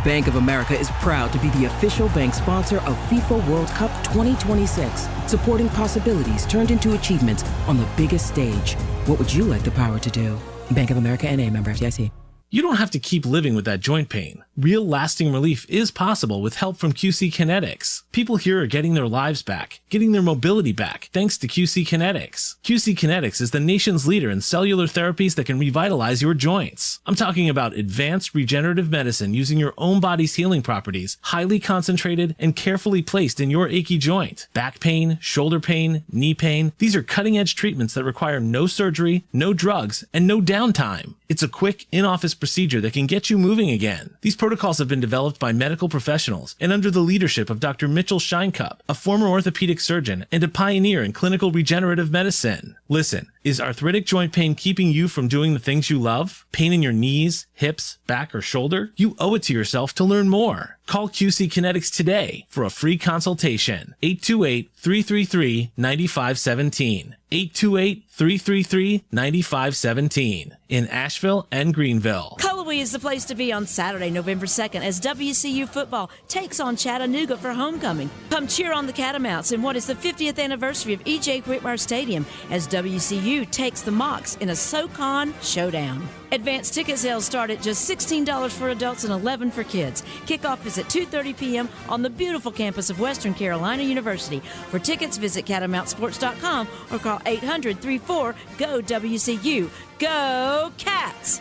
Speaker 6: Bank of America is proud to be the official bank sponsor of FIFA World Cup 2026, supporting possibilities turned into achievements on the biggest stage. What would you like the power to do? Bank of America N.A., member FDIC.
Speaker 7: You don't have to keep living with that joint pain. Real lasting relief is possible with help from QC Kinetics. People here are getting their lives back, getting their mobility back, thanks to QC Kinetics. QC Kinetics is the nation's leader in cellular therapies that can revitalize your joints. I'm talking about advanced regenerative medicine using your own body's healing properties, highly concentrated and carefully placed in your achy joint. Back pain, shoulder pain, knee pain, these are cutting-edge treatments that require no surgery, no drugs, and no downtime. It's a quick, in-office procedure that can get you moving again. These protocols have been developed by medical professionals and under the leadership of Dr. Mitchell Scheinkup, a former orthopedic surgeon and a pioneer in clinical regenerative medicine. Listen, is arthritic joint pain keeping you from doing the things you love? Pain in your knees, hips, back, or shoulder? You owe it to yourself to learn more. Call QC Kinetics today for a free consultation. 828-333-9517. 828-333-9517 in Asheville and Greenville.
Speaker 8: Cullowhee is the place to be on Saturday, November 2nd, as WCU football takes on Chattanooga for homecoming. Come cheer on the Catamounts in what is the 50th anniversary of E.J. Whitmire Stadium as WCU takes the Mocs in a SoCon showdown. Advanced ticket sales start at just $16 for adults and $11 for kids. Kickoff is at 2:30 p.m. on the beautiful campus of Western Carolina University. For tickets, visit catamountsports.com or call 800-34-GO-WCU. Go Cats!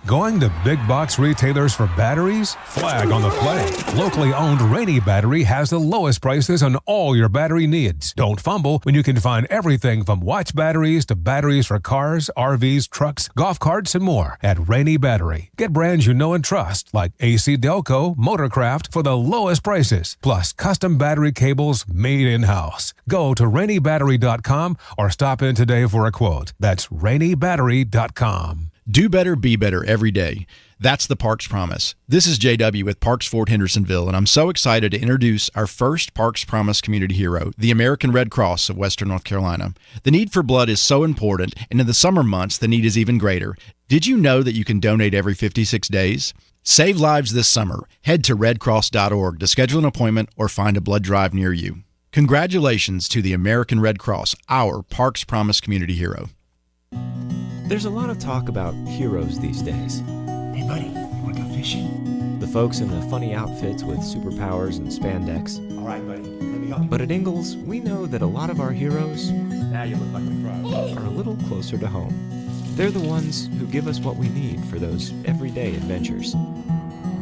Speaker 9: Going to big box retailers for batteries? Flag on the play. Locally owned Rainy Battery has the lowest prices on all your battery needs. Don't fumble when you can find everything from watch batteries to batteries for cars, RVs, trucks, golf carts, and more at Rainy Battery. Get brands you know and trust like AC Delco, Motorcraft for the lowest prices, plus custom battery cables made in-house. Go to rainybattery.com or stop in today for a quote. That's rainybattery.com.
Speaker 22: Do better, be better every day. That's the Parks Promise. This is JW with Parks Fort Hendersonville, and I'm so excited to introduce our first Parks Promise community hero, the American Red Cross of Western North Carolina. The need for blood is so important, and in the summer months, the need is even greater. Did you know that you can donate every 56 days? Save lives this summer. Head to redcross.org to schedule an appointment or find a blood drive near you. Congratulations to the American Red Cross, our Parks Promise community hero.
Speaker 20: There's a lot of talk about heroes these days.
Speaker 11: Hey, buddy, you want to go fishing?
Speaker 20: The folks in the funny outfits with superpowers and spandex.
Speaker 11: All right, buddy, let me help you.
Speaker 20: But at Ingalls, we know that a lot of our heroes
Speaker 11: Now you look like a pro.
Speaker 20: are a little closer to home. They're the ones who give us what we need for those everyday adventures.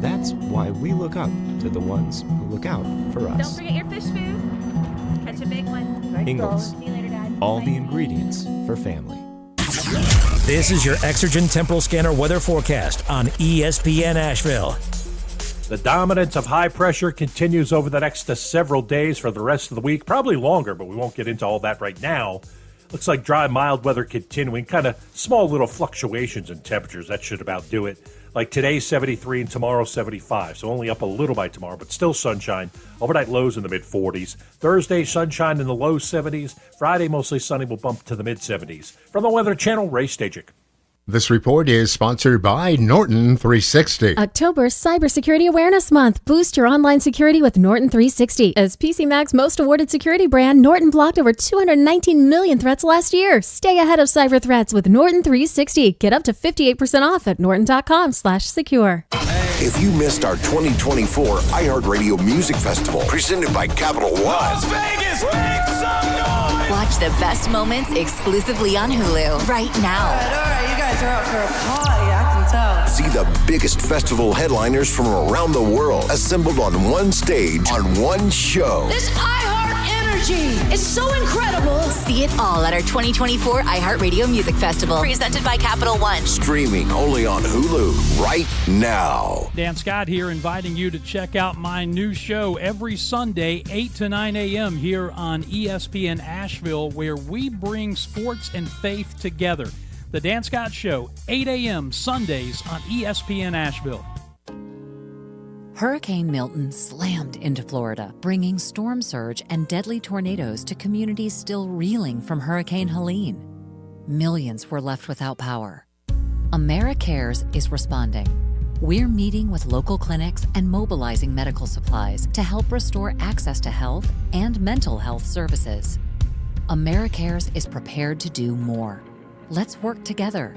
Speaker 20: That's why we look up to the ones who look out for us.
Speaker 12: Don't forget your fish food. Catch a big one.
Speaker 20: Ingalls,
Speaker 12: See you later, Dad.
Speaker 20: all the ingredients for family.
Speaker 1: This is your Exergen Temporal Scanner weather forecast on ESPN Asheville.
Speaker 3: The dominance of high pressure continues over the next several days for the rest of the week, probably longer, but we won't get into all that right now. Looks like dry, mild weather continuing, kind of small little fluctuations in temperatures. That should about do it. Like today, 73 and tomorrow, 75. So only up a little by tomorrow, but still sunshine. Overnight lows in the mid-40s. Thursday, sunshine in the low 70s. Friday, mostly sunny, will bump to the mid-70s. From the Weather Channel, Ray Stajic.
Speaker 2: This report is sponsored by Norton 360.
Speaker 14: October Cybersecurity Awareness Month. Boost your online security with Norton 360. As PC Mag's most awarded security brand, Norton blocked over 219 million threats last year. Stay ahead of cyber threats with Norton 360. Get up to 58% off at norton.com/secure.
Speaker 13: If you missed our 2024 iHeartRadio Music Festival, presented by Capital One.
Speaker 23: Las Vegas, make some noise!
Speaker 24: Watch the best moments exclusively on Hulu right now.
Speaker 23: All right, you guys are out for a party, I can tell.
Speaker 13: See the biggest festival headliners from around the world assembled on one stage on one show.
Speaker 24: This iHeart energy is so incredible. See it all at our 2024 iHeartRadio Music Festival, presented by Capital One.
Speaker 13: Streaming only on Hulu right now.
Speaker 26: Dan Scott here, inviting you to check out my new show every Sunday, 8 to 9 a.m. here on ESPN Asheville, where we bring sports and faith together. The Dan Scott Show, 8 a.m. Sundays on ESPN Asheville.
Speaker 27: Hurricane Milton slammed into Florida, bringing storm surge and deadly tornadoes to communities still reeling from Hurricane Helene. Millions were left without power. AmeriCares is responding. We're meeting with local clinics and mobilizing medical supplies to help restore access to health and mental health services. AmeriCares is prepared to do more. Let's work together.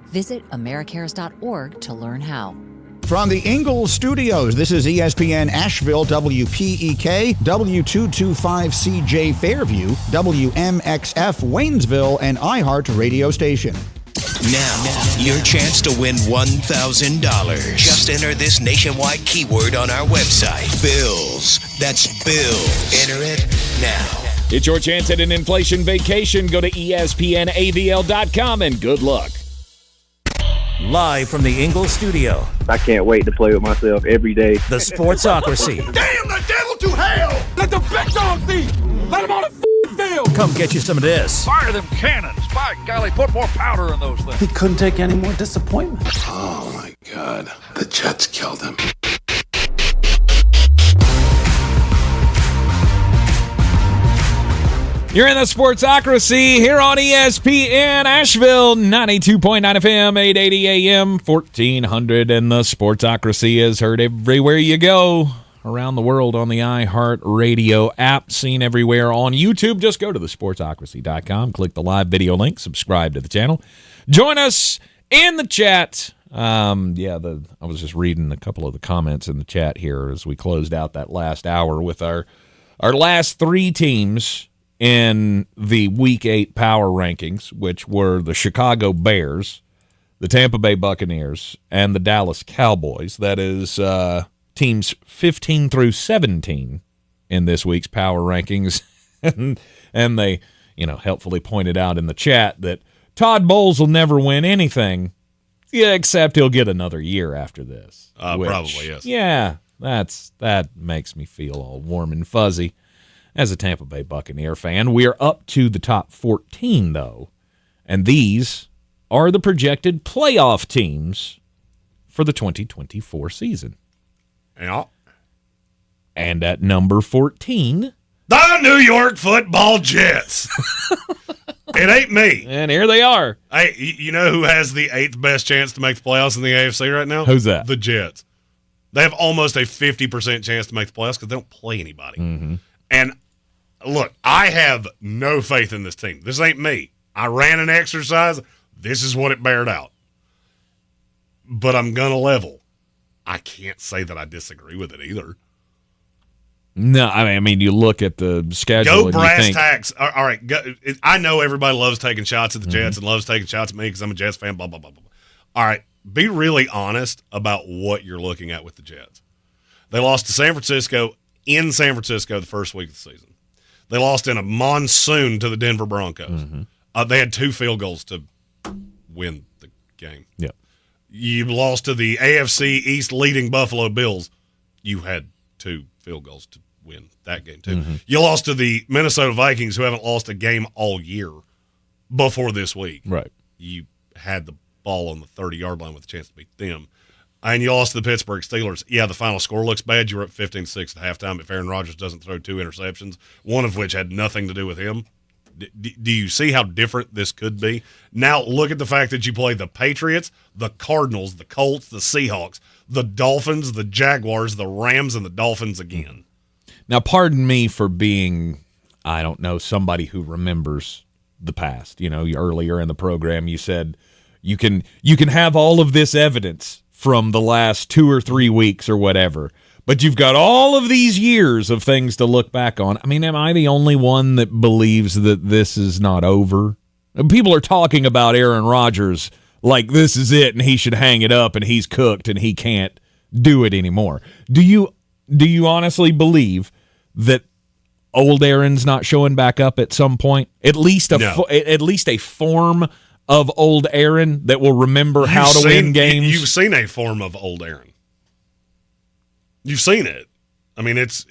Speaker 27: Visit americares.org to learn how.
Speaker 28: From the Ingalls Studios, this is ESPN Asheville, WPEK, W225CJ Fairview, WMXF Waynesville, and iHeart radio station.
Speaker 29: Now, your chance to win $1,000. Just enter this nationwide keyword on our website, Bills. That's Bills. Enter it now.
Speaker 4: It's your chance at an inflation vacation. Go to ESPNAVL.com and good luck.
Speaker 1: Live from the Ingalls studio.
Speaker 30: I can't wait to play with myself every day.
Speaker 1: The Sportsocracy.
Speaker 11: Damn the devil to hell! Let the big dog see! Let him on the field!
Speaker 1: Come get you some of this.
Speaker 11: Fire them cannons! By golly, put more powder in those things.
Speaker 31: He couldn't take any more disappointment.
Speaker 32: Oh my God. The Jets killed him.
Speaker 4: You're in the Sportsocracy here on ESPN Asheville, 92.9 FM, 880 AM, 1400. And the Sportsocracy is heard everywhere you go around the world on the iHeart Radio app, seen everywhere on YouTube. Just go to thesportsocracy.com, click the live video link, subscribe to the channel. Join us in the chat. I was just reading a couple of the comments in the chat here as we closed out that last hour with our last three teams in the Week 8 power rankings, which were the Chicago Bears, the Tampa Bay Buccaneers, and the Dallas Cowboys. That is teams 15 through 17 in this week's power rankings. and they, helpfully pointed out in the chat that Todd Bowles will never win anything, except he'll get another year after this.
Speaker 10: Probably, yes.
Speaker 4: Yeah, that makes me feel all warm and fuzzy. As a Tampa Bay Buccaneer fan, we are up to the top 14, though, and these are the projected playoff teams for the 2024 season.
Speaker 10: Yeah.
Speaker 4: And at number 14,
Speaker 10: the New York Football Jets. It ain't me.
Speaker 4: And here they are.
Speaker 10: Hey, you know who has the 8th best chance to make the playoffs in the AFC right now?
Speaker 4: Who's that?
Speaker 10: The Jets. They have almost a 50% chance to make the playoffs because they don't play anybody.
Speaker 4: Mm-hmm.
Speaker 10: And look, I have no faith in this team. This ain't me. I ran an exercise. This is what it bared out. But I'm going to level. I can't say that I disagree with it either.
Speaker 4: No, I mean, you look at the schedule.
Speaker 10: Go
Speaker 4: and
Speaker 10: brass
Speaker 4: you think,
Speaker 10: tacks. All right. I know everybody loves taking shots at the Jets
Speaker 4: Mm-hmm.
Speaker 10: and loves taking shots at me because I'm a Jets fan, blah, blah, blah, blah. All right. Be really honest about what you're looking at with the Jets. They lost to San Francisco in San Francisco the first week of the season. They lost in a monsoon to the Denver Broncos.
Speaker 4: Mm-hmm.
Speaker 10: They had 2 field goals to win the game.
Speaker 4: Yeah.
Speaker 10: You lost to the AFC East leading Buffalo Bills. You had 2 field goals to win that game, too.
Speaker 4: Mm-hmm.
Speaker 10: You lost to the Minnesota Vikings, who haven't lost a game all year before this week.
Speaker 4: Right.
Speaker 10: You had the ball on the 30-yard line with a chance to beat them. And you lost to the Pittsburgh Steelers. Yeah, the final score looks bad. You were up 15-6 at halftime if Aaron Rodgers doesn't throw 2 interceptions, one of which had nothing to do with him. Do you see how different this could be? Now look at the fact that you play the Patriots, the Cardinals, the Colts, the Seahawks, the Dolphins, the Jaguars, the Rams, and the Dolphins again.
Speaker 4: Now, pardon me for being, I don't know, somebody who remembers the past. You know, earlier in the program you said you can have all of this evidence from the last 2 or 3 weeks or whatever, but you've got all of these years of things to look back on. I mean, am I the only one that believes that this is not over? People are talking about Aaron Rodgers like this is it and he should hang it up and he's cooked and he can't do it anymore. Do you honestly believe that old Aaron's not showing back up at some point? At least a form of old Aaron that will remember how to win games?
Speaker 10: You've seen a form of old Aaron. You've seen it. I mean, it's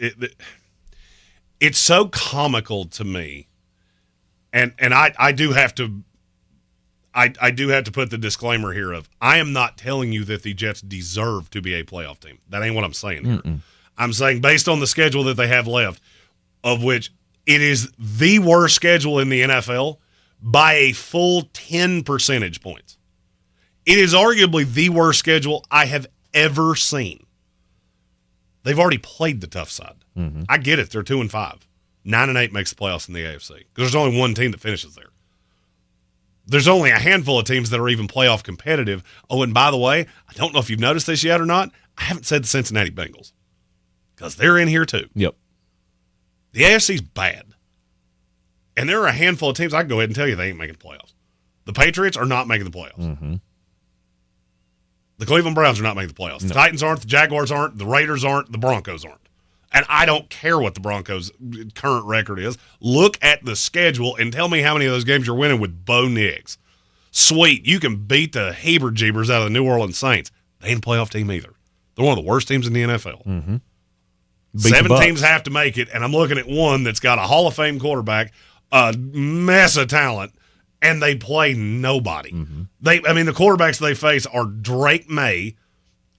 Speaker 10: so comical to me, and I do have to put the disclaimer here of I am not telling you that the Jets deserve to be a playoff team. That ain't what I'm saying here.
Speaker 4: Mm-mm.
Speaker 10: I'm saying based on the schedule that they have left, of which it is the worst schedule in the NFL by a full 10 percentage points. It is arguably the worst schedule I have ever seen. They've already played the tough side.
Speaker 4: Mm-hmm.
Speaker 10: I get it. They're 2-5. 9-8 makes the playoffs in the AFC because there's only one team that finishes there. There's only a handful of teams that are even playoff competitive. Oh, and by the way, I don't know if you've noticed this yet or not. I haven't said the Cincinnati Bengals because they're in here too.
Speaker 4: Yep.
Speaker 10: The AFC's bad. And there are a handful of teams, I can go ahead and tell you they ain't making the playoffs. The Patriots are not making the playoffs.
Speaker 4: Mm-hmm.
Speaker 10: The Cleveland Browns are not making the playoffs.
Speaker 4: No.
Speaker 10: The Titans aren't, the Jaguars aren't, the Raiders aren't, the Broncos aren't. And I don't care what the Broncos' current record is. Look at the schedule and tell me how many of those games you're winning with Bo Nix. Sweet, you can beat the Heber-Jeebers out of the New Orleans Saints. They ain't a playoff team either. They're one of the worst teams in the NFL.
Speaker 4: Mm-hmm.
Speaker 10: 7 teams have to make it, and I'm looking at one that's got a Hall of Fame quarterback, a mess of talent, and they play nobody.
Speaker 4: Mm-hmm.
Speaker 10: The quarterbacks they face are Drake May,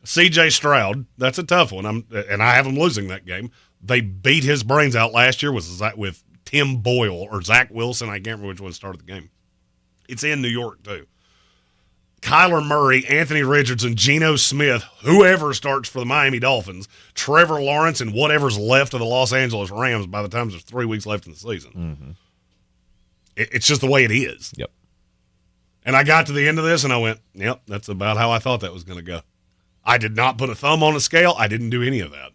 Speaker 10: C.J. Stroud. That's a tough one, and I have them losing that game. They beat his brains out last year with Tim Boyle or Zach Wilson. I can't remember which one started the game. It's in New York, too. Kyler Murray, Anthony Richardson, Geno Smith, whoever starts for the Miami Dolphins, Trevor Lawrence, and whatever's left of the Los Angeles Rams by the time there's 3 weeks left in the season.
Speaker 4: Mm-hmm.
Speaker 10: It's just the way it is.
Speaker 4: Yep.
Speaker 10: And I got to the end of this, and I went, yep, that's about how I thought that was going to go. I did not put a thumb on a scale. I didn't do any of that.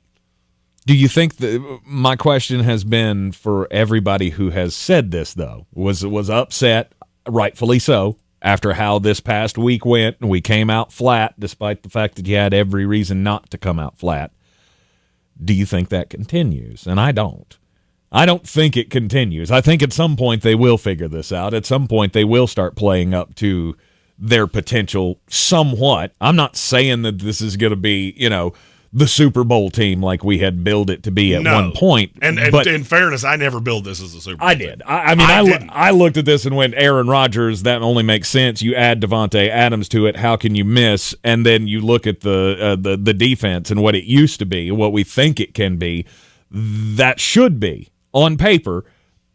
Speaker 4: Do you think that my question has been for everybody who has said this, though, was upset, rightfully so, after how this past week went, and we came out flat, despite the fact that you had every reason not to come out flat. Do you think that continues? And I don't. I don't think it continues. I think at some point they will figure this out. At some point they will start playing up to their potential somewhat. I'm not saying that this is going to be, the Super Bowl team like we had billed it to be at one point.
Speaker 10: And
Speaker 4: but
Speaker 10: in fairness, I never billed this as a Super Bowl
Speaker 4: I
Speaker 10: team.
Speaker 4: did. I looked at this and went, Aaron Rodgers, that only makes sense. You add Devontae Adams to it, how can you miss? And then you look at the defense and what it used to be, what we think it can be. That should be, on paper,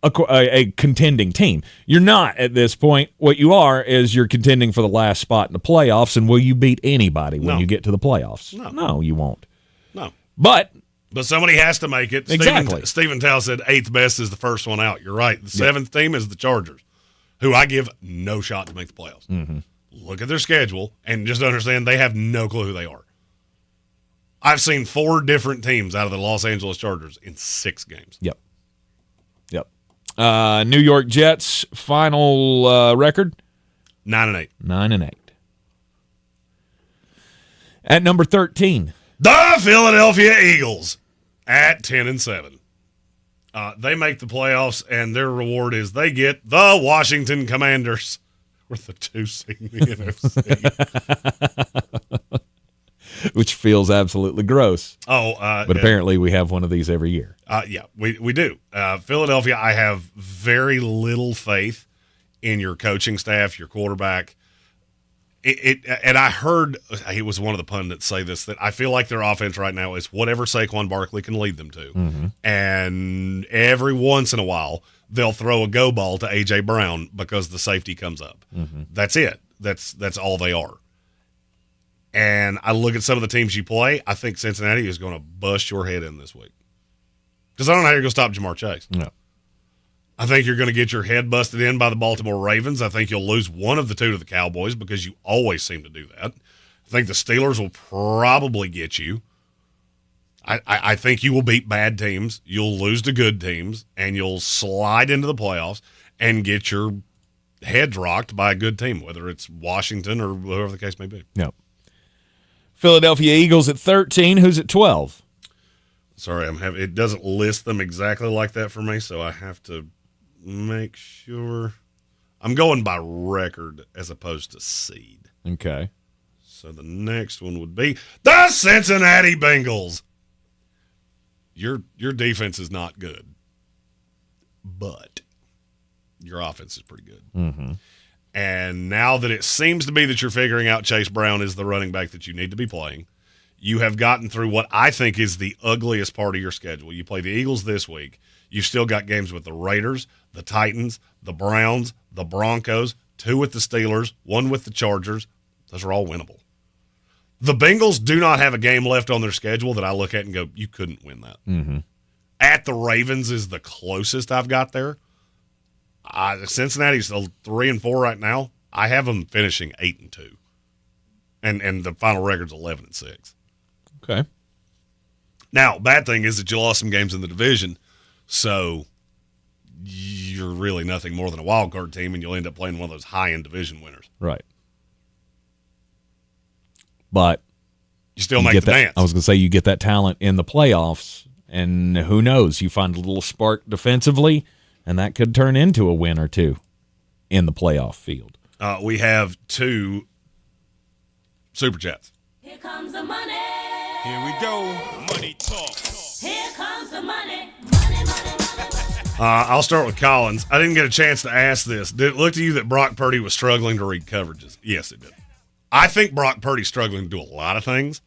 Speaker 4: a contending team. You're not at this point. What you are is you're contending for the last spot in the playoffs, and will you beat anybody when you get to the playoffs? No, you won't.
Speaker 10: No.
Speaker 4: But
Speaker 10: somebody has to make it.
Speaker 4: Exactly.
Speaker 10: Stephen Tao said 8th best is the first one out. You're right. The 7th team is the Chargers, who I give no shot to make the playoffs.
Speaker 4: Mm-hmm.
Speaker 10: Look at their schedule and just understand they have no clue who they are. I've seen 4 different teams out of the Los Angeles Chargers in 6 games.
Speaker 4: Yep. New York Jets final record
Speaker 10: 9-8.
Speaker 4: 9-8. At number 13,
Speaker 10: the Philadelphia Eagles at 10-7. They make the playoffs, and their reward is they get the Washington Commanders. We're the 2 seed in the NFC.
Speaker 4: Which feels absolutely gross.
Speaker 10: But
Speaker 4: apparently we have one of these every year.
Speaker 10: Yeah, we do. Philadelphia, I have very little faith in your coaching staff, your quarterback. And I heard, it was one of the pundits say this, that I feel like their offense right now is whatever Saquon Barkley can lead them to.
Speaker 4: Mm-hmm.
Speaker 10: And every once in a while, they'll throw a go ball to A.J. Brown because the safety comes up.
Speaker 4: Mm-hmm.
Speaker 10: That's it. That's all they are. And I look at some of the teams you play, I think Cincinnati is going to bust your head in this week. Because I don't know how you're going to stop Jamar Chase.
Speaker 4: No.
Speaker 10: I think you're going to get your head busted in by the Baltimore Ravens. I think you'll lose one of the 2 to the Cowboys because you always seem to do that. I think the Steelers will probably get you. I think you will beat bad teams. You'll lose to good teams, and you'll slide into the playoffs and get your head rocked by a good team, whether it's Washington or whoever the case may be.
Speaker 4: Yep. Philadelphia Eagles at 13. Who's at 12?
Speaker 10: Sorry, it doesn't list them exactly like that for me, so I have to make sure. I'm going by record as opposed to seed.
Speaker 4: Okay.
Speaker 10: So the next one would be the Cincinnati Bengals. Your defense is not good, but your offense is pretty good.
Speaker 4: Mm-hmm.
Speaker 10: And now that it seems to be that you're figuring out Chase Brown is the running back that you need to be playing, you have gotten through what I think is the ugliest part of your schedule. You play the Eagles this week. You've still got games with the Raiders, the Titans, the Browns, the Broncos, 2 with the Steelers, 1 with the Chargers. Those are all winnable. The Bengals do not have a game left on their schedule that I look at and go, you couldn't win that.
Speaker 4: Mm-hmm.
Speaker 10: At the Ravens is the closest I've got there. Cincinnati's 3-4 right now. I have them finishing 8-2, and the final record's 11-6.
Speaker 4: Okay.
Speaker 10: Now, bad thing is that you lost some games in the division, so you're really nothing more than a wild card team, and you'll end up playing one of those high end division winners.
Speaker 4: Right. But
Speaker 10: you still make the dance.
Speaker 4: I was going to say you get that talent in the playoffs, and who knows? You find a little spark defensively. And that could turn into a win or 2 in the playoff field.
Speaker 10: We have 2 Super Chats.
Speaker 23: Here comes the money.
Speaker 11: Here we go. Money talk.
Speaker 23: Here comes the money.
Speaker 10: I'll start with Collins. I didn't get a chance to ask this. Did it look to you that Brock Purdy was struggling to read coverages? Yes, it did. I think Brock Purdy's struggling to do a lot of things.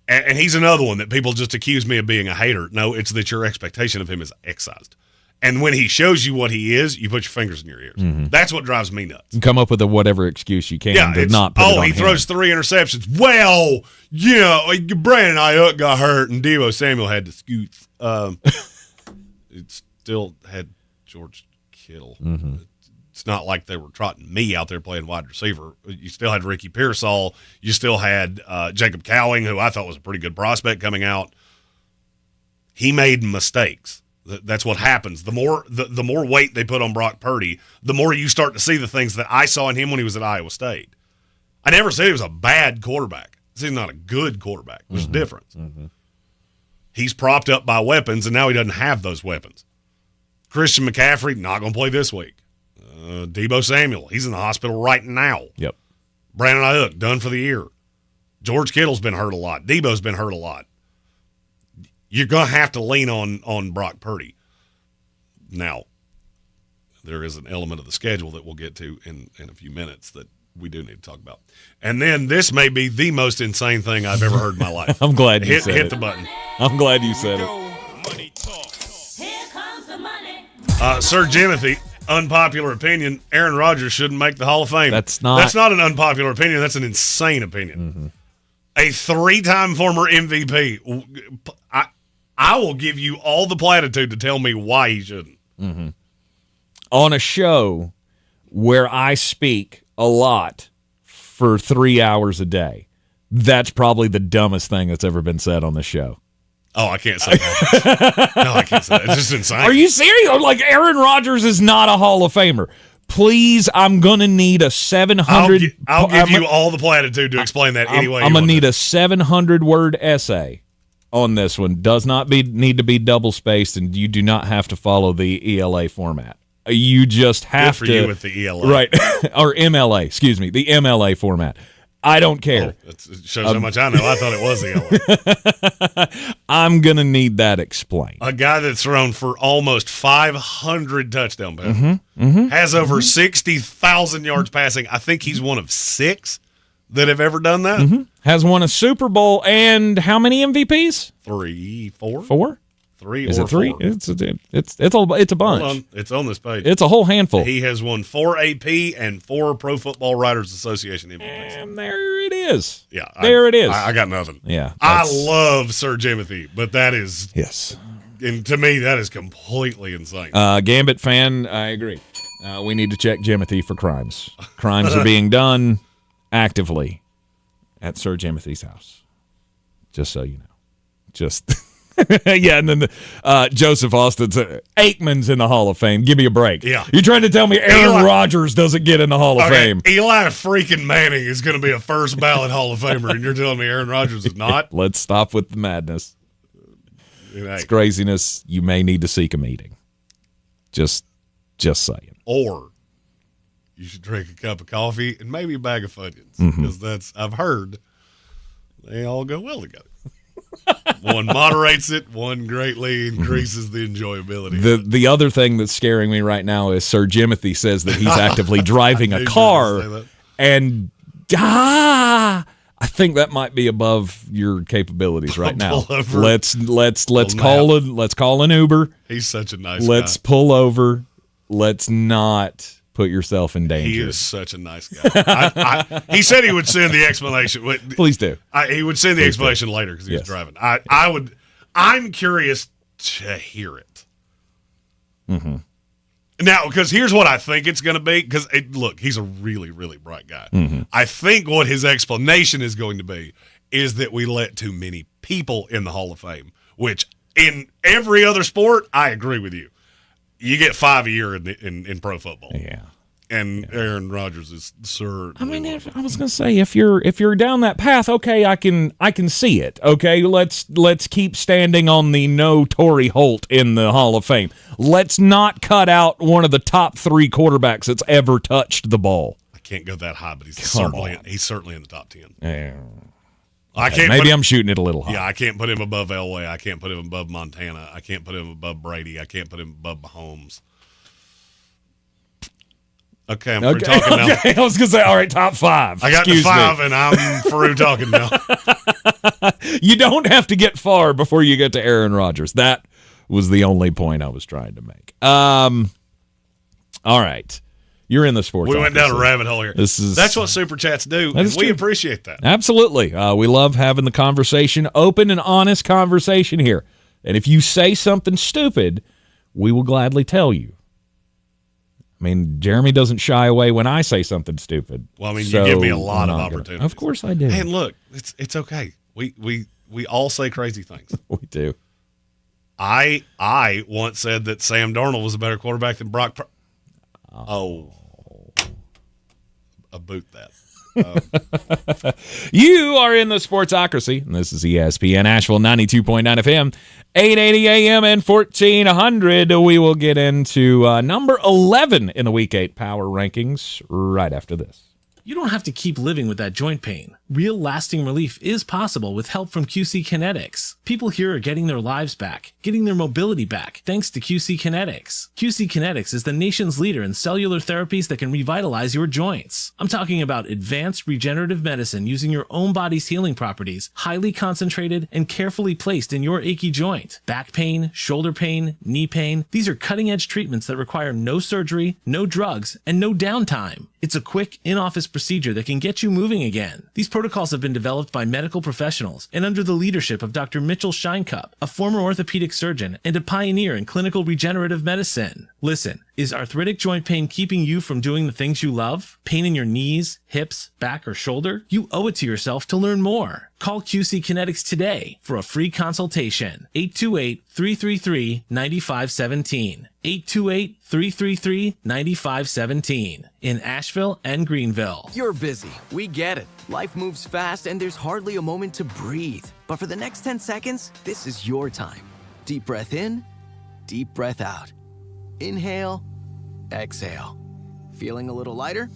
Speaker 10: And he's another one that people just accuse me of being a hater. No, it's that your expectation of him is excised. And when he shows you what he is, you put your fingers in your ears.
Speaker 4: Mm-hmm.
Speaker 10: That's what drives me nuts.
Speaker 4: You come up with whatever excuse you can to not put it on
Speaker 10: he
Speaker 4: him.
Speaker 10: throws 3 interceptions. Well, Brandon Ayuk got hurt and Deebo Samuel had to scoot. It still had George Kittle.
Speaker 4: Mm-hmm.
Speaker 10: It's not like they were trotting me out there playing wide receiver. You still had Ricky Pearsall. You still had Jacob Cowing, who I thought was a pretty good prospect coming out. He made mistakes. That's what happens. The more weight they put on Brock Purdy, the more you start to see the things that I saw in him when he was at Iowa State. I never said he was a bad quarterback. I said he's not a good quarterback. There's a difference.
Speaker 4: Mm-hmm.
Speaker 10: He's propped up by weapons, and now he doesn't have those weapons. Christian McCaffrey, not going to play this week. Deebo Samuel, he's in the hospital right now.
Speaker 4: Yep.
Speaker 10: Brandon Ayuk, done for the year. George Kittle's been hurt a lot. Debo's been hurt a lot. You're going to have to lean on Brock Purdy. Now, there is an element of the schedule that we'll get to in a few minutes that we do need to talk about. And then this may be the most insane thing I've ever heard in my life.
Speaker 4: I'm glad you said it.
Speaker 10: Hit the button.
Speaker 4: I'm glad you said it.
Speaker 23: Here comes the money.
Speaker 10: Sir Jimothy, unpopular opinion, Aaron Rodgers shouldn't make the Hall of Fame.
Speaker 4: That's not
Speaker 10: an unpopular opinion. That's an insane opinion. A 3-time former MVP. I will give you all the platitude to tell me why he shouldn't.
Speaker 4: On a show where I speak a lot for 3 hours a day, that's probably the dumbest thing that's ever been said on the show.
Speaker 10: Oh, I can't say that. No, I can't say that. It's just insane.
Speaker 4: Are you serious? Like, Aaron Rodgers is not a Hall of Famer. Please, I'm going to need a 700...
Speaker 10: I'll give you all the platitude to explain that anyway.
Speaker 4: I'm going to need a 700-word essay on this one. Does not need to be double-spaced, and you do not have to follow the ELA format. You just have
Speaker 10: to...
Speaker 4: Good
Speaker 10: for you with the ELA.
Speaker 4: Right. Or MLA, excuse me, the MLA format. I don't care.
Speaker 10: Oh, it shows how much I know. I thought it was ELA.
Speaker 4: I'm going to need that explained.
Speaker 10: A guy that's thrown for almost 500 touchdown passes, has over 60,000 yards passing. I think he's one of 6 that have ever done that.
Speaker 4: Has won a Super Bowl and how many MVPs?
Speaker 10: 3, 4.
Speaker 4: 4?
Speaker 10: 3
Speaker 4: Is
Speaker 10: or
Speaker 4: it 3?
Speaker 10: 4.
Speaker 4: It's a bunch.
Speaker 10: Hold on. It's on this page.
Speaker 4: It's a whole handful.
Speaker 10: He has won 4 AP and 4 Pro Football Writers Association MVPs.
Speaker 4: And there it is.
Speaker 10: Yeah.
Speaker 4: There it is.
Speaker 10: I got nothing.
Speaker 4: Yeah.
Speaker 10: I love Sir Jimothy, but that is...
Speaker 4: Yes.
Speaker 10: And to me, that is completely insane.
Speaker 4: Gambit fan, I agree. We need to check Jimothy for crimes. Crimes are being done actively at Sir Jimothy's house. Just so you know. Just... yeah, and then Joseph Austin said, Aikman's in the Hall of Fame. Give me a break.
Speaker 10: Yeah.
Speaker 4: You're trying to tell me Aaron Rodgers doesn't get in the Hall of Fame.
Speaker 10: Eli freaking Manning is going to be a first ballot Hall of Famer, and you're telling me Aaron Rodgers is not?
Speaker 4: Let's stop with the madness. It's craziness. You may need to seek a meeting. Just saying.
Speaker 10: Or you should drink a cup of coffee and maybe a bag of Funyuns, because I've heard they all go well together. One moderates it, one greatly increases the enjoyability.
Speaker 4: The other thing that's scaring me right now is Sir Jimothy says that he's actively driving a car, and I think that might be above your capabilities right now. Let's call an Uber.
Speaker 10: He's such a nice guy.
Speaker 4: Let's pull over. Let's not put yourself in danger.
Speaker 10: He is such a nice guy. He said he would send the explanation.
Speaker 4: Please do.
Speaker 10: He would send the explanation later because he was driving. I'm curious to hear it. Now, because here's what I think it's going to be. Because look, he's a really, really bright guy. I think what his explanation is going to be is that we let too many people in the Hall of Fame. Which in every other sport, I agree with you. You get 5 a year in pro football.
Speaker 4: Yeah.
Speaker 10: And Aaron Rodgers is certainly.
Speaker 4: I mean, I was going to say if you're down that path, okay, I can see it. Okay, let's keep standing on the no Torrey Holt in the Hall of Fame. Let's not cut out one of the top 3 quarterbacks that's ever touched the ball.
Speaker 10: I can't go that high, but he's certainly in the top 10.
Speaker 4: Yeah.
Speaker 10: I can't.
Speaker 4: Maybe I'm shooting it a little high.
Speaker 10: Yeah, I can't put him above Elway. I can't put him above Montana. I can't put him above Brady. I can't put him above Mahomes. Okay, I'm through talking now.
Speaker 4: I was going to say, all right, top 5.
Speaker 10: I got to 5, and I'm through talking now.
Speaker 4: You don't have to get far before you get to Aaron Rodgers. That was the only point I was trying to make. All right. You're in the sports.
Speaker 10: We went down a rabbit hole here. That's what Super Chats do, and we
Speaker 4: true.
Speaker 10: appreciate that.
Speaker 4: Absolutely. We love having the conversation, open and honest conversation here. And if you say something stupid, we will gladly tell you. I mean, Jeremy doesn't shy away when I say something stupid.
Speaker 10: Well, I mean, you give me a lot of opportunities.
Speaker 4: Of course I do.
Speaker 10: And look, it's okay. We all say crazy things.
Speaker 4: We do.
Speaker 10: I once said that Sam Darnold was a better quarterback than Brock Purdy. I boot that.
Speaker 4: You are in the Sportsocracy, and this is ESPN Asheville 92.9 FM, 880 AM and 1400. We will get into number 11 in the Week 8 Power Rankings right after this.
Speaker 5: You don't have to keep living with that joint pain. Real lasting relief is possible with help from QC Kinetics. People here are getting their lives back, getting their mobility back, thanks to QC Kinetics. QC Kinetics is the nation's leader in cellular therapies that can revitalize your joints. I'm talking about advanced regenerative medicine using your own body's healing properties, highly concentrated and carefully placed in your achy joint. Back pain, shoulder pain, knee pain, these are cutting-edge treatments that require no surgery, no drugs, and no downtime. It's a quick, in-office procedure that can get you moving again. These protocols have been developed by medical professionals and under the leadership of Dr. Mitchell Scheinkup, a former orthopedic surgeon and a pioneer in clinical regenerative medicine. Listen, is arthritic joint pain keeping you from doing the things you love? Pain in your knees, hips, back, or shoulder? You owe it to yourself to learn more. Call QC Kinetics today for a free consultation. 828-333-9517. 828-333-9517. In Asheville and Greenville.
Speaker 6: You're busy. We get it. Life moves fast and there's hardly a moment to breathe. But for the next 10 seconds, this is your time. Deep breath in, deep breath out. Inhale, exhale. Feeling a little lighter?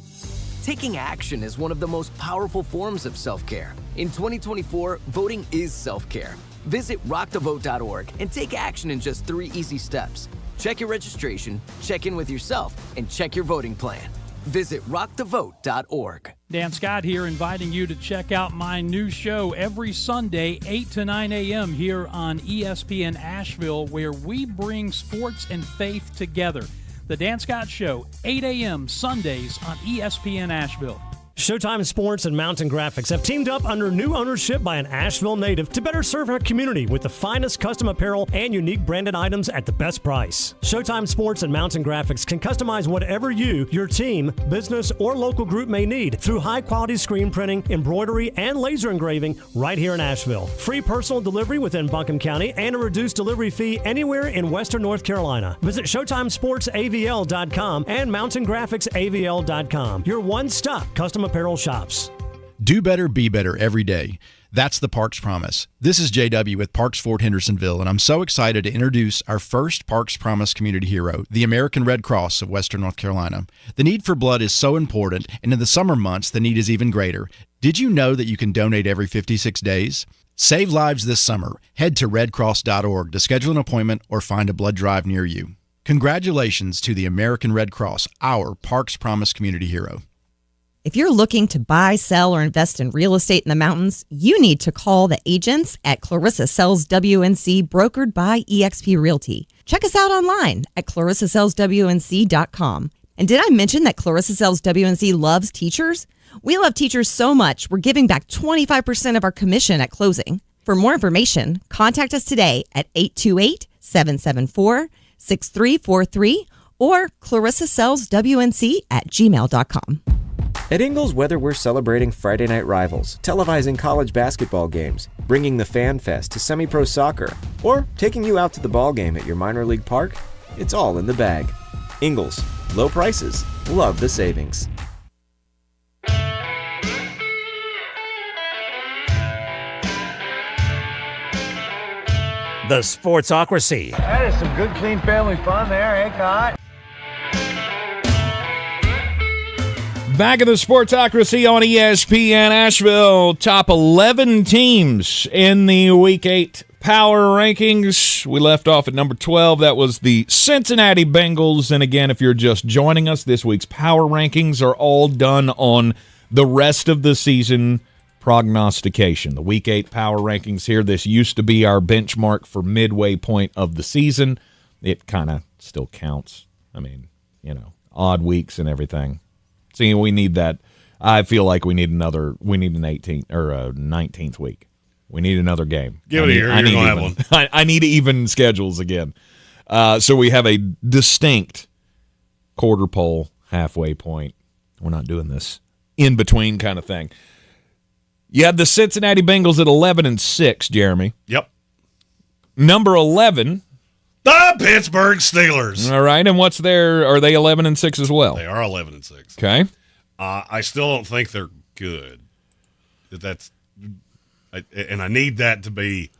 Speaker 6: Taking action is one of the most powerful forms of self-care. In 2024, voting is self-care. Visit rockthevote.org and take action in just 3 easy steps. Check your registration, check in with yourself, and check your voting plan. Visit rockthevote.org.
Speaker 26: Dan Scott here, inviting you to check out my new show every Sunday, 8 to 9 a.m. here on ESPN Asheville, where we bring sports and faith together. The Dan Scott Show, 8 a.m. Sundays on ESPN Asheville.
Speaker 7: Showtime Sports and Mountain Graphics have teamed up under new ownership by an Asheville native to better serve our community with the finest custom apparel and unique branded items at the best price. Showtime Sports and Mountain Graphics can customize whatever you, your team, business, or local group may need through high-quality screen printing, embroidery, and laser engraving right here in Asheville. Free personal delivery within Buncombe County and a reduced delivery fee anywhere in Western North Carolina. Visit ShowtimeSportsAVL.com and MountainGraphicsAVL.com. Your one-stop custom apparel shops.
Speaker 22: Do better, be better every day. That's the Parks Promise. This is JW with Parks Fort Hendersonville, and I'm so excited to introduce our first Parks Promise community hero, the American Red Cross of Western North Carolina. The need for blood is so important, and in the summer months, the need is even greater. Did you know that you can donate every 56 days? Save lives this summer. Head to redcross.org to schedule an appointment or find a blood drive near you. Congratulations to the American Red Cross, our Parks Promise community hero.
Speaker 8: If you're looking to buy, sell, or invest in real estate in the mountains, you need to call the agents at Clarissa Sells WNC, brokered by eXp Realty. Check us out online at clarissasellswnc.com. And did I mention that Clarissa Sells WNC loves teachers? We love teachers so much, we're giving back 25% of our commission at closing. For more information, contact us today at 828-774-6343 or clarissasellswnc@gmail.com.
Speaker 20: At Ingles, whether we're celebrating Friday night rivals, televising college basketball games, bringing the Fan Fest to semi-pro soccer, or taking you out to the ball game at your minor league park, it's all in the bag. Ingles, low prices, love the savings.
Speaker 1: The Sportsocracy.
Speaker 9: That is some good, clean family fun there, eh, Cott?
Speaker 4: Back of the Sportsocracy on ESPN Asheville. Top 11 teams in the Week 8 Power Rankings. We left off at number 12. That was the Cincinnati Bengals. And again, if you're just joining us, this week's Power Rankings are all done on the rest of the season prognostication. The Week 8 Power Rankings here. This used to be our benchmark for midway point of the season. It kind of still counts. I mean, odd weeks and everything. See, we need that. I feel like we need an 18th or a 19th week. We need another game.
Speaker 10: Give it here. You're going to have one.
Speaker 4: I need even schedules again. So we have a distinct quarter pole, halfway point. We're not doing this in between kind of thing. You had the Cincinnati Bengals at 11-6, Jeremy.
Speaker 10: Yep.
Speaker 4: Number 11.
Speaker 10: The Pittsburgh Steelers.
Speaker 4: All right, and what's their? Are they 11-6 as well?
Speaker 10: They are 11-6.
Speaker 4: Okay.
Speaker 10: I still don't think they're good. And I need that to be.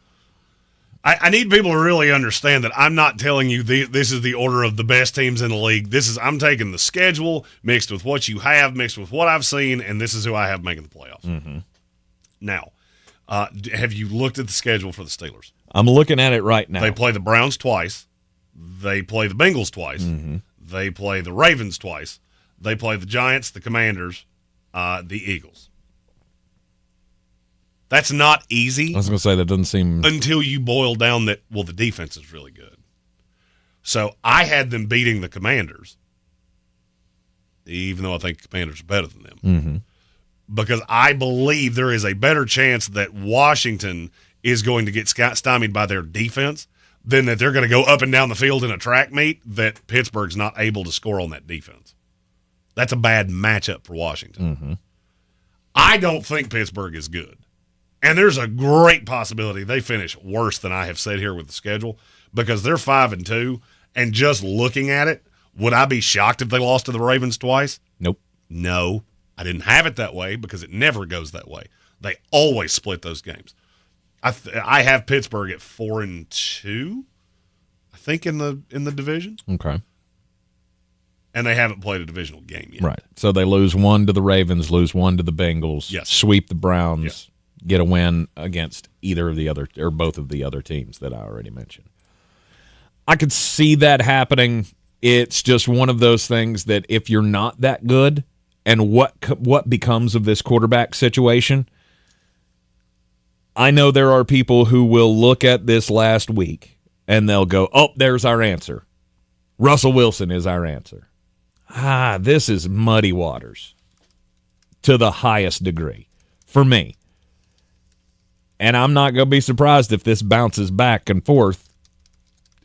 Speaker 10: I need people to really understand that I'm not telling you this is the order of the best teams in the league. I'm taking the schedule mixed with what you have, mixed with what I've seen, and this is who I have making the playoffs.
Speaker 4: Mm-hmm.
Speaker 10: Now, have you looked at the schedule for the Steelers?
Speaker 4: I'm looking at it right now.
Speaker 10: They play the Browns twice. They play the Bengals twice.
Speaker 4: Mm-hmm.
Speaker 10: They play the Ravens twice. They play the Giants, the Commanders, the Eagles. That's not easy.
Speaker 4: I was going to say that doesn't seem...
Speaker 10: Until you boil down that, well, the defense is really good. So I had them beating the Commanders, even though I think the Commanders are better than them.
Speaker 4: Mm-hmm.
Speaker 10: Because I believe there is a better chance that Washington is going to get stymied by their defense than that they're going to go up and down the field in a track meet that Pittsburgh's not able to score on that defense. That's a bad matchup for Washington.
Speaker 4: Mm-hmm.
Speaker 10: I don't think Pittsburgh is good. And there's a great possibility they finish worse than I have said here with the schedule because they're 5-2. And just looking at it, would I be shocked if they lost to the Ravens twice?
Speaker 4: Nope.
Speaker 10: No. I didn't have it that way because it never goes that way. They always split those games. I have Pittsburgh at 4-2, I think, in the division.
Speaker 4: Okay.
Speaker 10: And they haven't played a divisional game yet.
Speaker 4: Right. So they lose one to the Ravens, lose one to the Bengals,
Speaker 10: yes.
Speaker 4: Sweep the Browns, get a win against either of the other or both of the other teams that I already mentioned. I could see that happening. It's just one of those things that if you're not that good and what becomes of this quarterback situation, I know there are people who will look at this last week and they'll go, oh, there's our answer. Russell Wilson is our answer. This is muddy waters to the highest degree for me. And I'm not going to be surprised if this bounces back and forth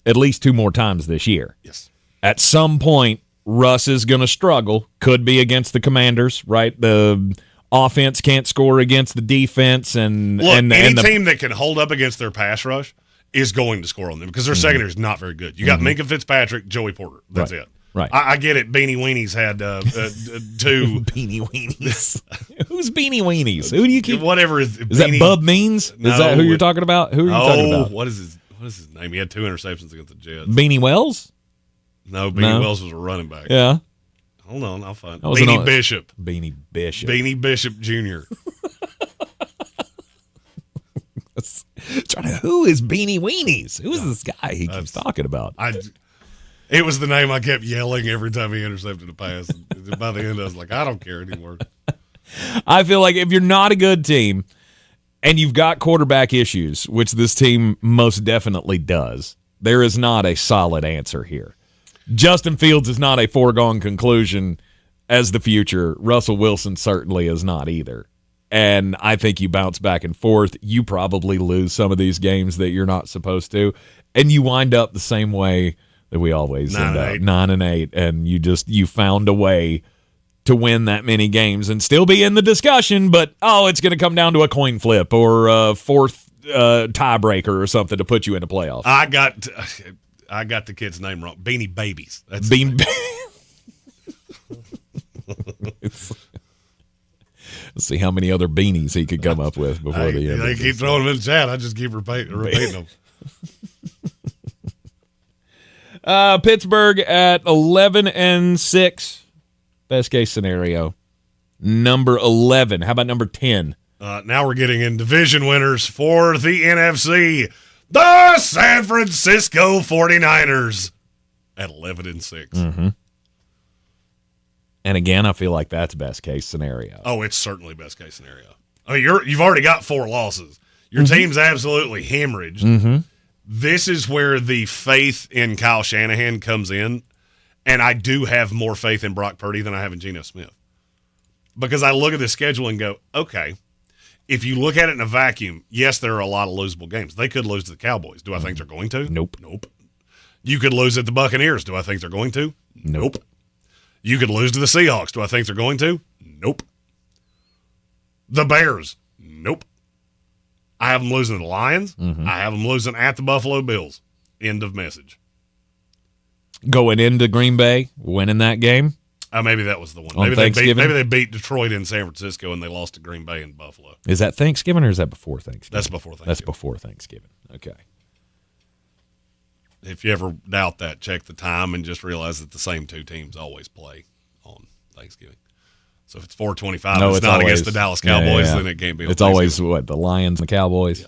Speaker 4: at least 2 more times this year.
Speaker 10: Yes.
Speaker 4: At some point, Russ is going to struggle. Could be against the Commanders, right? The offense can't score against the defense. And
Speaker 10: any team that can hold up against their pass rush is going to score on them because their secondary is not very good. You got Minkah Fitzpatrick, Joey Porter. That's it.
Speaker 4: Right.
Speaker 10: I get it. Beanie Weenies had 2.
Speaker 4: Beanie Weenies. Who's Beanie Weenies? Who do you keep?
Speaker 10: Whatever is
Speaker 4: that Bub Means?
Speaker 10: No,
Speaker 4: is that who you're talking about? Who are you talking about?
Speaker 10: What is his name? He had 2 interceptions against the Jets.
Speaker 4: Beanie Wells?
Speaker 10: No, Beanie Wells was a running back.
Speaker 4: Yeah.
Speaker 10: Hold on, I'll find
Speaker 4: Beanie
Speaker 10: Bishop.
Speaker 4: Beanie Bishop.
Speaker 10: Beanie Bishop Jr.
Speaker 4: Who is Beanie Weenies? Who is this guy he keeps talking about?
Speaker 10: It was the name I kept yelling every time he intercepted a pass. And by the end, I was like, I don't care anymore.
Speaker 4: I feel like if you're not a good team and you've got quarterback issues, which this team most definitely does, there is not a solid answer here. Justin Fields is not a foregone conclusion as the future. Russell Wilson certainly is not either. And I think you bounce back and forth. You probably lose some of these games that you're not supposed to. And you wind up the same way that we always end up, 9-8. And you found a way to win that many games and still be in the discussion. But, it's going to come down to a coin flip or a fourth tiebreaker or something to put you in the playoffs.
Speaker 10: I got the kid's name wrong. Beanie Babies. That's
Speaker 4: Let's see how many other beanies he could come up with before the end.
Speaker 10: They keep throwing them in the chat. I just keep repeating them.
Speaker 4: Pittsburgh at 11-6. Best case scenario. Number 11. How about number 10?
Speaker 10: Now we're getting in division winners for the NFC. The San Francisco 49ers at 11-6.
Speaker 4: Mm-hmm. And again, I feel like that's best case scenario.
Speaker 10: Oh, it's certainly best case scenario. I mean, you've already got 4 losses. Your team's absolutely hemorrhaged.
Speaker 4: Mm-hmm.
Speaker 10: This is where the faith in Kyle Shanahan comes in, and I do have more faith in Brock Purdy than I have in Geno Smith. Because I look at the schedule and go, okay, if you look at it in a vacuum, yes, there are a lot of losable games. They could lose to the Cowboys. Do I think they're going to?
Speaker 4: Nope.
Speaker 10: You could lose at the Buccaneers. Do I think they're going to?
Speaker 4: Nope.
Speaker 10: You could lose to the Seahawks. Do I think they're going to? Nope. The Bears? Nope. I have them losing to the Lions.
Speaker 4: Mm-hmm.
Speaker 10: I have them losing at the Buffalo Bills. End of message.
Speaker 4: Going into Green Bay, winning that game?
Speaker 10: Maybe that was the one.
Speaker 4: On Thanksgiving?
Speaker 10: Maybe they beat Detroit and San Francisco and they lost to Green Bay and Buffalo.
Speaker 4: Is that Thanksgiving or is that before Thanksgiving?
Speaker 10: That's before Thanksgiving.
Speaker 4: That's before Thanksgiving. Okay.
Speaker 10: If you ever doubt that, check the time and just realize that the same 2 teams always play on Thanksgiving. So if it's 4:25, it's not against the Dallas Cowboys, then it can't be.
Speaker 4: It's always what, the Lions and the Cowboys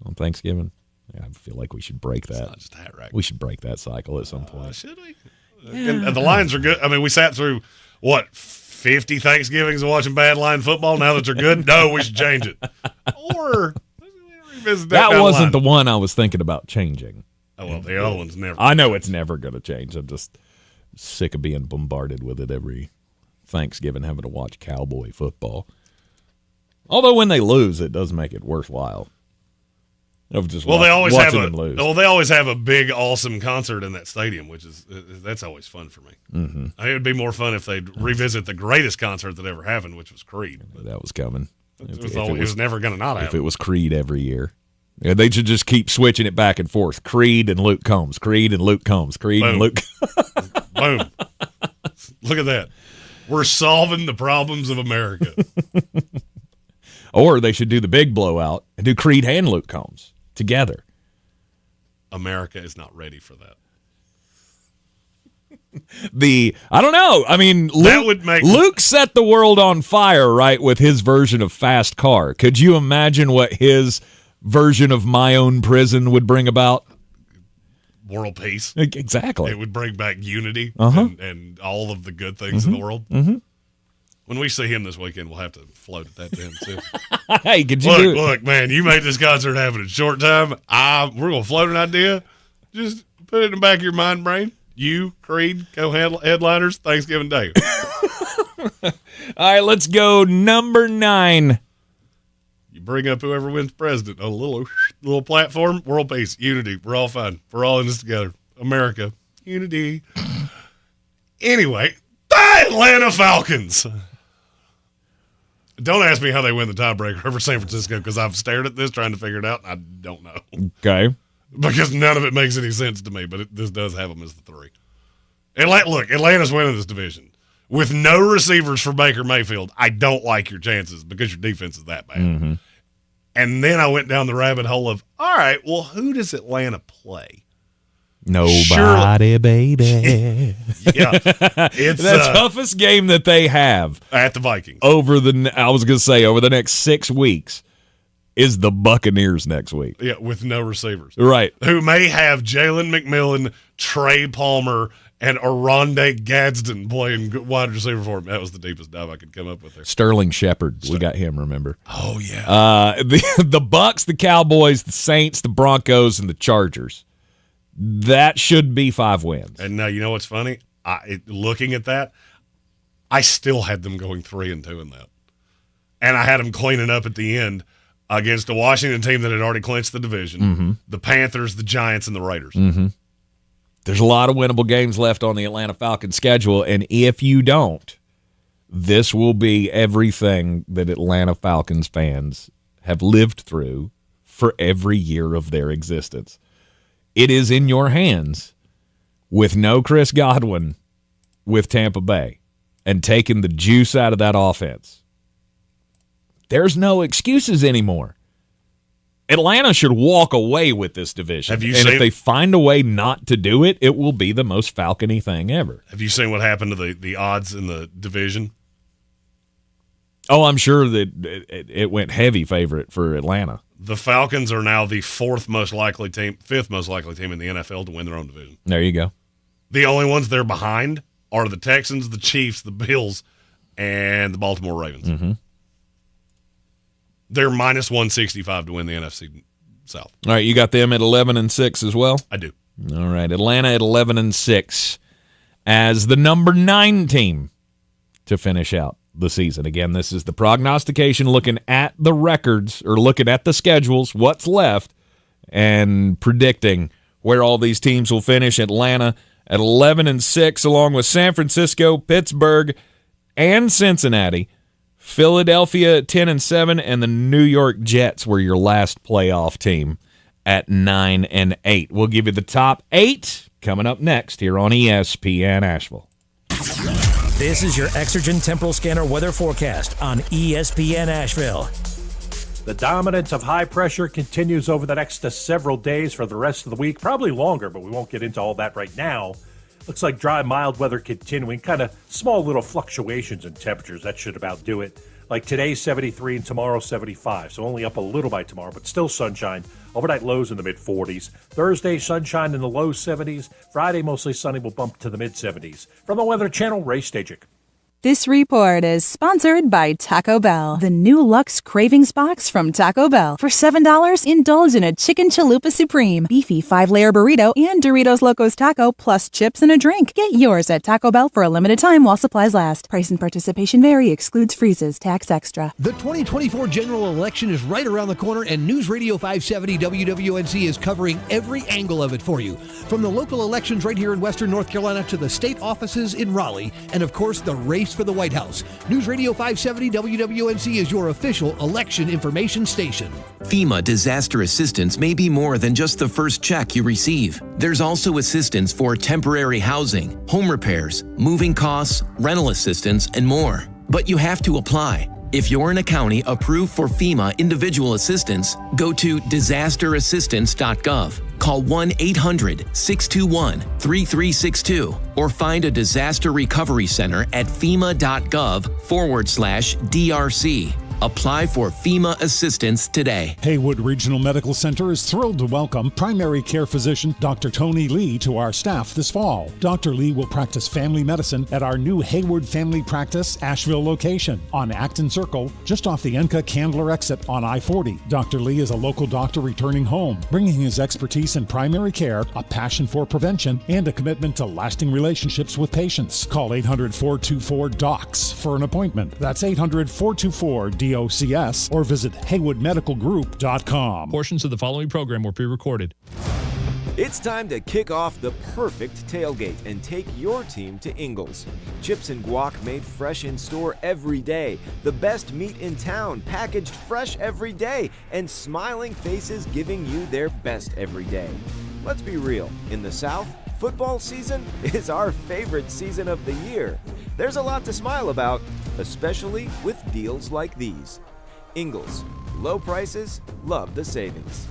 Speaker 4: on Thanksgiving. Yeah, I feel like we should break that.
Speaker 10: It's not just a hat rack.
Speaker 4: We should break that cycle at some point.
Speaker 10: Should we? Yeah. And the Lions are good. I mean, we sat through 50 Thanksgivings of watching bad line football. Now that they're good, no, we should change it. Or revisit
Speaker 4: that wasn't the one I was thinking about changing.
Speaker 10: Oh well, the other one's never.
Speaker 4: I know it's never going to change. I'm just sick of being bombarded with it every Thanksgiving, having to watch Cowboy football. Although when they lose, it does make it worthwhile. Of just
Speaker 10: they always have
Speaker 4: them lose.
Speaker 10: They always have a big, awesome concert in that stadium, which is that's always fun for me.
Speaker 4: Mm-hmm.
Speaker 10: I think it would be more fun if they'd revisit the greatest concert that ever happened, which was Creed.
Speaker 4: That was coming.
Speaker 10: It was never going to not happen.
Speaker 4: If it was Creed every year. Yeah, they should just keep switching it back and forth. Creed and Luke Combs. Creed and Luke Combs. Creed and Luke.
Speaker 10: Boom. Look at that. We're solving the problems of America.
Speaker 4: Or they should do the big blowout and do Creed and Luke Combs together.
Speaker 10: America is not ready for that.
Speaker 4: I don't know. I mean, Luke set the world on fire, right, with his version of Fast Car. Could you imagine what his version of My Own Prison would bring about?
Speaker 10: World peace.
Speaker 4: Exactly.
Speaker 10: It would bring back unity and all of the good things in the world.
Speaker 4: Mm-hmm.
Speaker 10: When we see him this weekend, we'll have to float at that to him, too.
Speaker 4: Hey, could you
Speaker 10: Look, man, you made this concert happen in a short time. We're going to float an idea. Just put it in the back of your mind, brain. You, Creed, co-headliners, Thanksgiving Day.
Speaker 4: All right, let's go number 9.
Speaker 10: You bring up whoever wins president. A little platform, world peace, unity. We're all fine. We're all in this together. America, unity. Anyway, the Atlanta Falcons. Don't ask me how they win the tiebreaker over San Francisco because I've stared at this trying to figure it out, and I don't know.
Speaker 4: Okay.
Speaker 10: Because none of it makes any sense to me, but this does have them as the 3. Atlanta's winning this division. With no receivers for Baker Mayfield, I don't like your chances because your defense is that bad.
Speaker 4: Mm-hmm.
Speaker 10: And then I went down the rabbit hole of, all right, well, who does Atlanta play?
Speaker 4: Nobody, baby.
Speaker 10: Yeah. It's
Speaker 4: the toughest game that they have.
Speaker 10: At the Vikings.
Speaker 4: Over the next 6 weeks is the Buccaneers next week.
Speaker 10: Yeah, with no receivers.
Speaker 4: Right.
Speaker 10: Who may have Jalen McMillan, Trey Palmer, and Aronde Gadsden playing wide receiver for him. That was the deepest dive I could come up with there.
Speaker 4: Sterling Shepard. We got him, remember?
Speaker 10: Oh, yeah.
Speaker 4: The Bucs, the Cowboys, the Saints, the Broncos, and the Chargers. That should be 5 wins.
Speaker 10: And now, you know what's funny? Looking at that, I still had them going 3-2 in that. And I had them cleaning up at the end against a Washington team that had already clinched the division,
Speaker 4: mm-hmm.
Speaker 10: the Panthers, the Giants, and the Raiders.
Speaker 4: Mm-hmm. There's a lot of winnable games left on the Atlanta Falcons schedule, and if you don't, this will be everything that Atlanta Falcons fans have lived through for every year of their existence. It is in your hands with no Chris Godwin with Tampa Bay and taking the juice out of that offense. There's no excuses anymore. Atlanta should walk away with this division. If they find a way not to do it, it will be the most Falcon-y thing ever.
Speaker 10: Have you seen what happened to the odds in the division?
Speaker 4: Oh, I'm sure that it went heavy favorite for Atlanta.
Speaker 10: The Falcons are now the 5th most likely team in the NFL to win their own division.
Speaker 4: There you go.
Speaker 10: The only ones they're behind are the Texans, the Chiefs, the Bills, and the Baltimore Ravens.
Speaker 4: Mm-hmm.
Speaker 10: They're minus 165 to win the NFC South.
Speaker 4: All right, you got them at 11-6 as well?
Speaker 10: I do.
Speaker 4: All right, Atlanta at 11-6 as the number 9 team to finish out the season. Again, this is the prognostication, looking at the records or looking at the schedules, what's left, and predicting where all these teams will finish. Atlanta at 11-6, along with San Francisco, Pittsburgh, and Cincinnati. Philadelphia at 10-7, and the New York Jets were your last playoff team at 9-8. We'll give you the top 8 coming up next here on ESPN Asheville.
Speaker 1: This is your Exergen Temporal Scanner weather forecast on ESPN Asheville.
Speaker 2: The dominance of high pressure continues over the next several days for the rest of the week, probably longer, but we won't get into all that right now. Looks like dry, mild weather continuing. Kind of small little fluctuations in temperatures. That should about do it. Like today, 73 and tomorrow, 75. So only up a little by tomorrow, but still sunshine. Overnight lows in the mid-40s. Thursday, sunshine in the low 70s. Friday, mostly sunny, will bump to the mid-70s. From the Weather Channel, Ray Stajic.
Speaker 3: This report is sponsored by Taco Bell. The new Luxe Cravings Box from Taco Bell. For $7, indulge in a Chicken Chalupa Supreme, beefy 5-layer burrito, and Doritos Locos Taco, plus chips and a drink. Get yours at Taco Bell for a limited time while supplies last. Price and participation vary. Excludes freezes. Tax extra.
Speaker 12: The 2024 general election is right around the corner, and News Radio 570 WWNC is covering every angle of it for you. From the local elections right here in Western North Carolina to the state offices in Raleigh, and of course the race for the White House. News Radio 570 WWNC is your official election information station.
Speaker 13: FEMA disaster assistance may be more than just the first check you receive. There's also assistance for temporary housing, home repairs, moving costs, rental assistance, and more. But you have to apply. If you're in a county approved for FEMA individual assistance, go to disasterassistance.gov. Call 1-800-621-3362 or find a disaster recovery center at fema.gov/DRC. Apply for FEMA assistance today.
Speaker 14: Haywood Regional Medical Center is thrilled to welcome primary care physician Dr. Tony Lee to our staff this fall. Dr. Lee will practice family medicine at our new Haywood Family Practice Asheville location on Acton Circle, just off the Enka-Candler exit on I-40. Dr. Lee is a local doctor returning home, bringing his expertise in primary care, a passion for prevention, and a commitment to lasting relationships with patients. Call 800-424-DOCS for an appointment. That's 800-424-DOCS or visit haywoodmedicalgroup.com.
Speaker 15: Portions of the following program were pre-recorded.
Speaker 20: It's time to kick off the perfect tailgate and take your team to Ingles. Chips and guac made fresh in store every day. The best meat in town packaged fresh every day. And smiling faces giving you their best every day. Let's be real. In the South, football season is our favorite season of the year. There's a lot to smile about, especially with deals like these. Ingles, low prices, love the savings.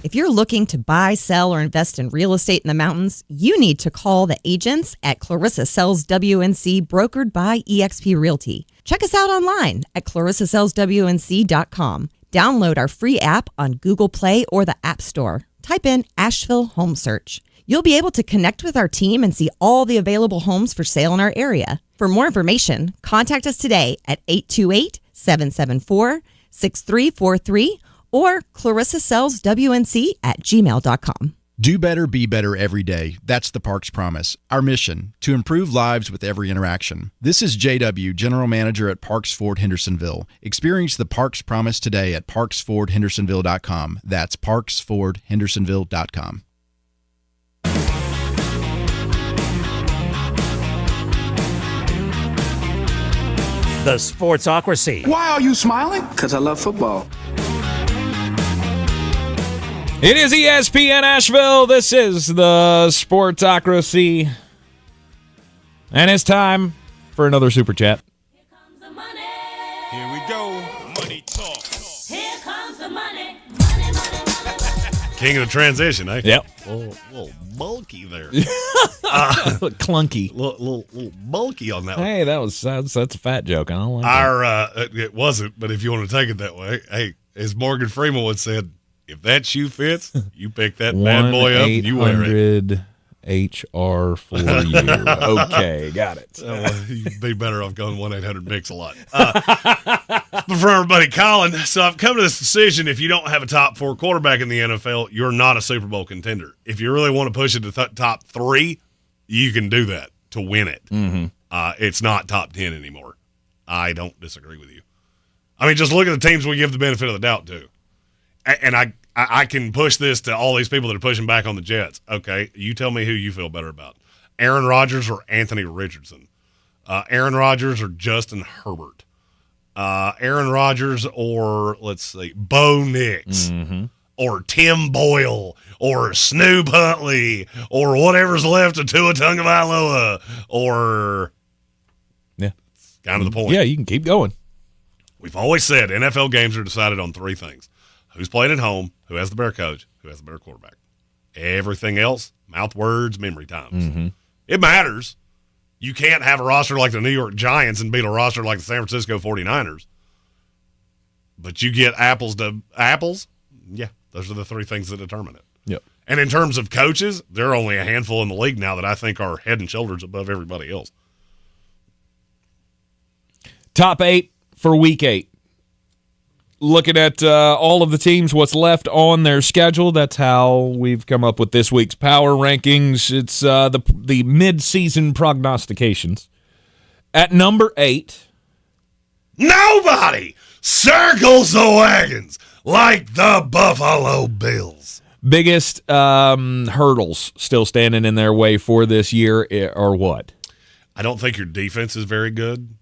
Speaker 8: If you're looking to buy, sell, or invest in real estate in the mountains, you need to call the agents at Clarissa Sells WNC, brokered by eXp Realty. Check us out online at clarissasellswnc.com. Download our free app on Google Play or the App Store. Type in Asheville Home Search. You'll be able to connect with our team and see all the available homes for sale in our area. For more information, contact us today at 828-774-6343 or clarissasellswnc@gmail.com.
Speaker 22: Do better, be better every day. That's the Parks Promise. Our mission, to improve lives with every interaction. This is JW, General Manager at Parks Ford Hendersonville. Experience the Parks Promise today at parksfordhendersonville.com. That's parksfordhendersonville.com.
Speaker 1: The Sportsocracy.
Speaker 11: Why are you smiling? Because I love football.
Speaker 4: It is ESPN Asheville. This is the Sportsocracy. And it's time for another Super Chat.
Speaker 23: Here we go. Money talk. Here comes the money.
Speaker 10: King of the transition, eh?
Speaker 4: Yep.
Speaker 10: A little bulky there.
Speaker 4: Clunky.
Speaker 10: Little bulky on that one.
Speaker 4: Hey, that's a fat joke. I don't like
Speaker 10: that. It wasn't, but if you want to take it that way, hey, as Morgan Freeman would said, if that shoe fits, you pick that bad boy up and you wear it.
Speaker 4: HR for you. Okay, got it.
Speaker 10: You'd be better off going 1-800-MIX-A-LOT. But for everybody calling, so I've come to this decision: if you don't have a top 4 quarterback in the NFL, you're not a Super Bowl contender. If you really want to push it to top 3, you can do that to win it.
Speaker 4: Mm-hmm.
Speaker 10: It's not top 10 anymore. I don't disagree with you. I mean, just look at the teams we give the benefit of the doubt to. And I can push this to all these people that are pushing back on the Jets. Okay, you tell me who you feel better about. Aaron Rodgers or Anthony Richardson? Aaron Rodgers or Justin Herbert? Aaron Rodgers or, let's see, Bo Nix?
Speaker 4: Mm-hmm.
Speaker 10: Or Tim Boyle? Or Snoop Huntley? Or whatever's left of Tua Tagovailoa? Or...
Speaker 4: Yeah.
Speaker 10: It's kind of the point.
Speaker 4: Yeah, you can keep going.
Speaker 10: We've always said NFL games are decided on 3 things. Who's playing at home, who has the better coach, who has the better quarterback. Everything else, mouth words, memory times.
Speaker 4: Mm-hmm.
Speaker 10: It matters. You can't have a roster like the New York Giants and beat a roster like the San Francisco 49ers. But you get apples to apples, yeah, those are the three things that determine it.
Speaker 4: Yep.
Speaker 10: And in terms of coaches, there are only a handful in the league now that I think are head and shoulders above everybody else.
Speaker 4: Top 8 for Week 8. Looking at all of the teams, what's left on their schedule, that's how we've come up with this week's power rankings. It's the mid-season prognostications. At number 8.
Speaker 10: Nobody circles the wagons like the Buffalo Bills.
Speaker 4: Biggest hurdles still standing in their way for this year are what?
Speaker 10: I don't think your defense is very good,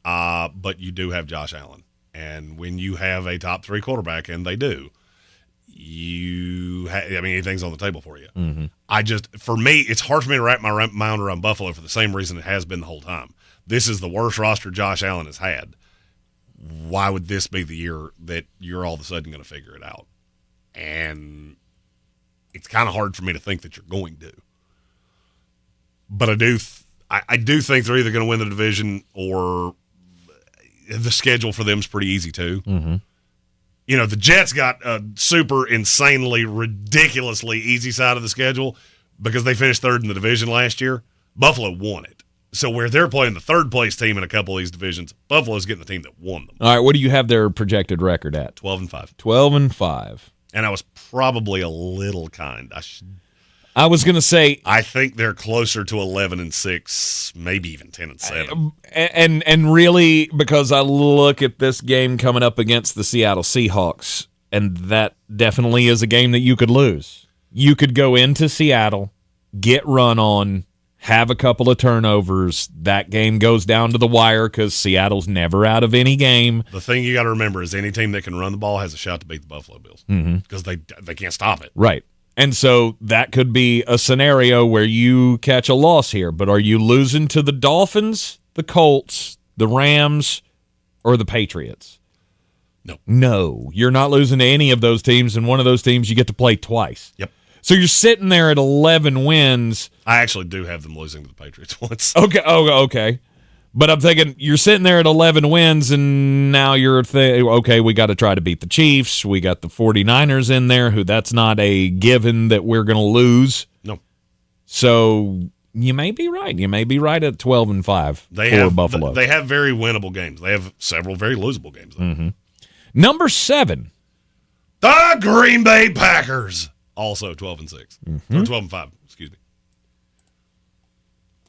Speaker 10: but you do have Josh Allen. And when you have a top 3 quarterback, and they do, anything's on the table for you.
Speaker 4: Mm-hmm.
Speaker 10: For me, it's hard for me to wrap my mind around Buffalo for the same reason it has been the whole time. This is the worst roster Josh Allen has had. Why would this be the year that you're all of a sudden going to figure it out? And it's kind of hard for me to think that you're going to. But I do think they're either going to win the division or the schedule for them is pretty easy too.
Speaker 4: Mm-hmm.
Speaker 10: You know, the Jets got a super insanely, ridiculously easy side of the schedule because they finished third in the division last year. Buffalo won it. So where they're playing the third place team in a couple of these divisions, Buffalo's getting the team that won them.
Speaker 4: All right, what do you have their projected record at?
Speaker 10: 12-5.
Speaker 4: 12-5.
Speaker 10: And I was probably a little kind.
Speaker 4: I was going to say,
Speaker 10: I think they're closer to 11-6, maybe even 10-7.
Speaker 4: And really, because I look at this game coming up against the Seattle Seahawks, and that definitely is a game that you could lose. You could go into Seattle, get run on, have a couple of turnovers. That game goes down to the wire because Seattle's never out of any game.
Speaker 10: The thing you got to remember is any team that can run the ball has a shot to beat the Buffalo Bills because they can't stop it.
Speaker 4: Right. And so that could be a scenario where you catch a loss here. But are you losing to the Dolphins, the Colts, the Rams, or the Patriots? No, you're not losing to any of those teams, and one of those teams you get to play twice.
Speaker 10: Yep.
Speaker 4: So you're sitting there at 11 wins.
Speaker 10: I actually do have them losing to the Patriots once.
Speaker 4: Okay. Okay. But I'm thinking you're sitting there at 11 wins, and now you're okay, we got to try to beat the Chiefs. We got the 49ers in there, who that's not a given that we're going to lose.
Speaker 10: No.
Speaker 4: So you may be right. You may be right at 12-5 for Buffalo.
Speaker 10: They have very winnable games. They have several very losable games, though.
Speaker 4: Mm-hmm. Number 7.
Speaker 10: The Green Bay Packers. Also 12-6.
Speaker 4: Mm-hmm.
Speaker 10: Or 12-5, excuse me.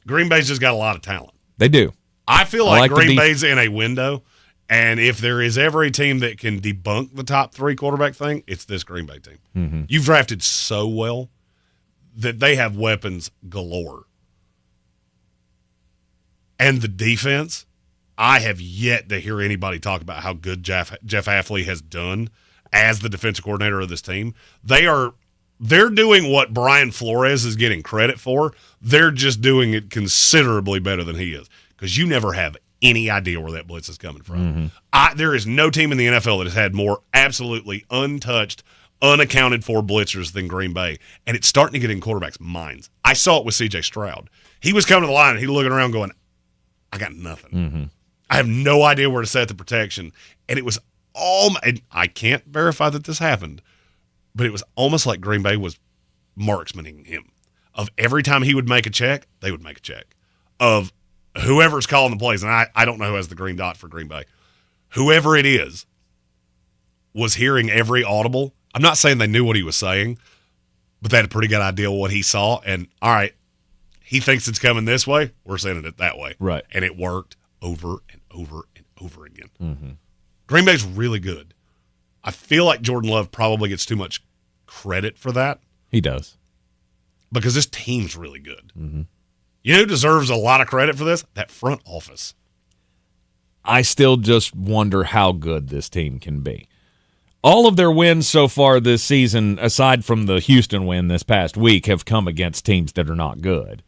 Speaker 10: Green Bay's just got a lot of talent.
Speaker 4: They do.
Speaker 10: I feel like Green Bay's in a window, and if there is ever a team that can debunk the top 3 quarterback thing, it's this Green Bay team.
Speaker 4: Mm-hmm.
Speaker 10: You've drafted so well that they have weapons galore. And the defense, I have yet to hear anybody talk about how good Jeff Hafley has done as the defensive coordinator of this team. They're doing what Brian Flores is getting credit for. They're just doing it considerably better than he is. Because you never have any idea where that blitz is coming from.
Speaker 4: Mm-hmm.
Speaker 10: There is no team in the NFL that has had more absolutely untouched, unaccounted for blitzers than Green Bay. And it's starting to get in quarterbacks' minds. I saw it with C.J. Stroud. He was coming to the line, and he looking around going, I got nothing.
Speaker 4: Mm-hmm.
Speaker 10: I have no idea where to set the protection. And it was and I can't verify that this happened, but it was almost like Green Bay was marksmaning him. Of every time he would make a check, they would make a check. Of whoever's calling the plays, and I don't know who has the green dot for Green Bay, whoever it is was hearing every audible. I'm not saying they knew what he was saying, but they had a pretty good idea of what he saw. And, all right, he thinks it's coming this way, we're sending it that way.
Speaker 4: Right.
Speaker 10: And it worked over and over and over again.
Speaker 4: Mm-hmm.
Speaker 10: Green Bay's really good. I feel like Jordan Love probably gets too much credit for that.
Speaker 4: He does.
Speaker 10: Because this team's really good.
Speaker 4: Mm-hmm.
Speaker 10: You know who deserves a lot of credit for this? That front office.
Speaker 4: I still just wonder how good this team can be. All of their wins so far this season, aside from the Houston win this past week, have come against teams that are not good.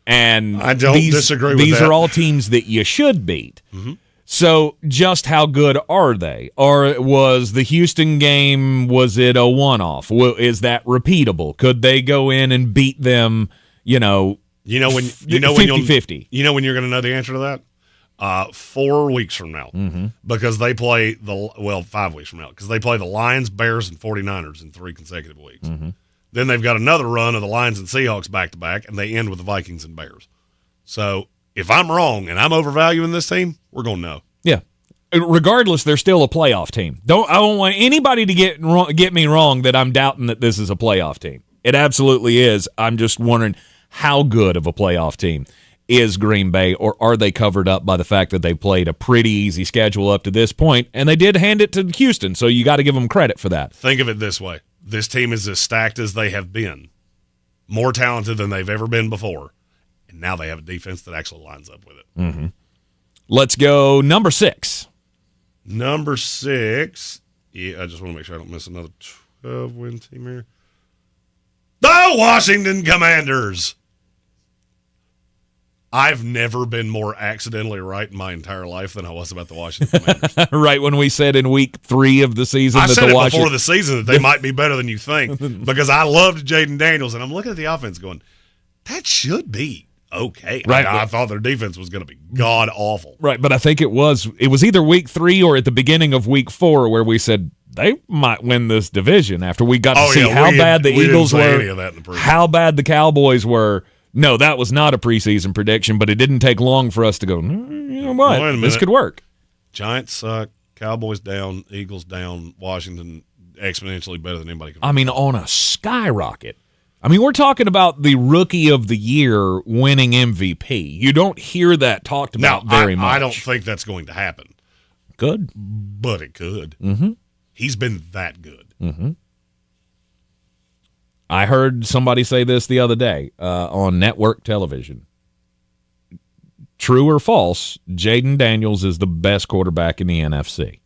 Speaker 4: And
Speaker 10: I don't disagree with
Speaker 4: these
Speaker 10: that.
Speaker 4: are all teams that you should beat.
Speaker 10: Mm-hmm.
Speaker 4: So just how good are they? Or was the Houston game, was it a one-off? Is that repeatable? Could they go in and beat them, 50-50?
Speaker 10: You know when you're going to know the answer to that? 4 weeks from now.
Speaker 4: Mm-hmm.
Speaker 10: Because they play 5 weeks from now. Because they play the Lions, Bears, and 49ers in 3 consecutive weeks.
Speaker 4: Mm-hmm.
Speaker 10: Then they've got another run of the Lions and Seahawks back-to-back, and they end with the Vikings and Bears. So if I'm wrong and I'm overvaluing this team, we're going to know.
Speaker 4: Yeah. Regardless, they're still a playoff team. I don't want anybody to get me wrong that I'm doubting that this is a playoff team. It absolutely is. I'm just wondering how good of a playoff team is Green Bay, or are they covered up by the fact that they played a pretty easy schedule up to this point, and they did hand it to Houston, so you got to give them credit for that.
Speaker 10: Think of it this way. This team is as stacked as they have been, more talented than they've ever been before, and now they have a defense that actually lines up with it.
Speaker 4: Mm-hmm. Let's go number 6.
Speaker 10: Number 6, I just want to make sure I don't miss another 12-win team here. The Washington Commanders. I've never been more accidentally right in my entire life than I was about the Washington Commanders.
Speaker 4: Right when we said in week 3 of the season
Speaker 10: I
Speaker 4: that
Speaker 10: said
Speaker 4: the
Speaker 10: it before the season that they might be better than you think, because I loved Jaden Daniels, and I'm looking at the offense going, that should be okay.
Speaker 4: Right.
Speaker 10: I thought their defense was going to be god-awful.
Speaker 4: Right, but I think it was either week 3 or at the beginning of week 4 where we said they might win this division after we got to see how bad the Eagles were, how bad the Cowboys were. No, that was not a preseason prediction, but it didn't take long for us to go, you know what, this could work.
Speaker 10: Giants suck, Cowboys down, Eagles down, Washington exponentially better than anybody could.
Speaker 4: I mean, on a skyrocket. I mean, we're talking about the Rookie of the Year winning MVP. You don't hear that talked about very much.
Speaker 10: I don't think that's going to happen.
Speaker 4: Good.
Speaker 10: But it could.
Speaker 4: Mm-hmm.
Speaker 10: He's been that good.
Speaker 4: Mm-hmm. I heard somebody say this the other day on network television. True or false, Jaden Daniels is the best quarterback in the NFC.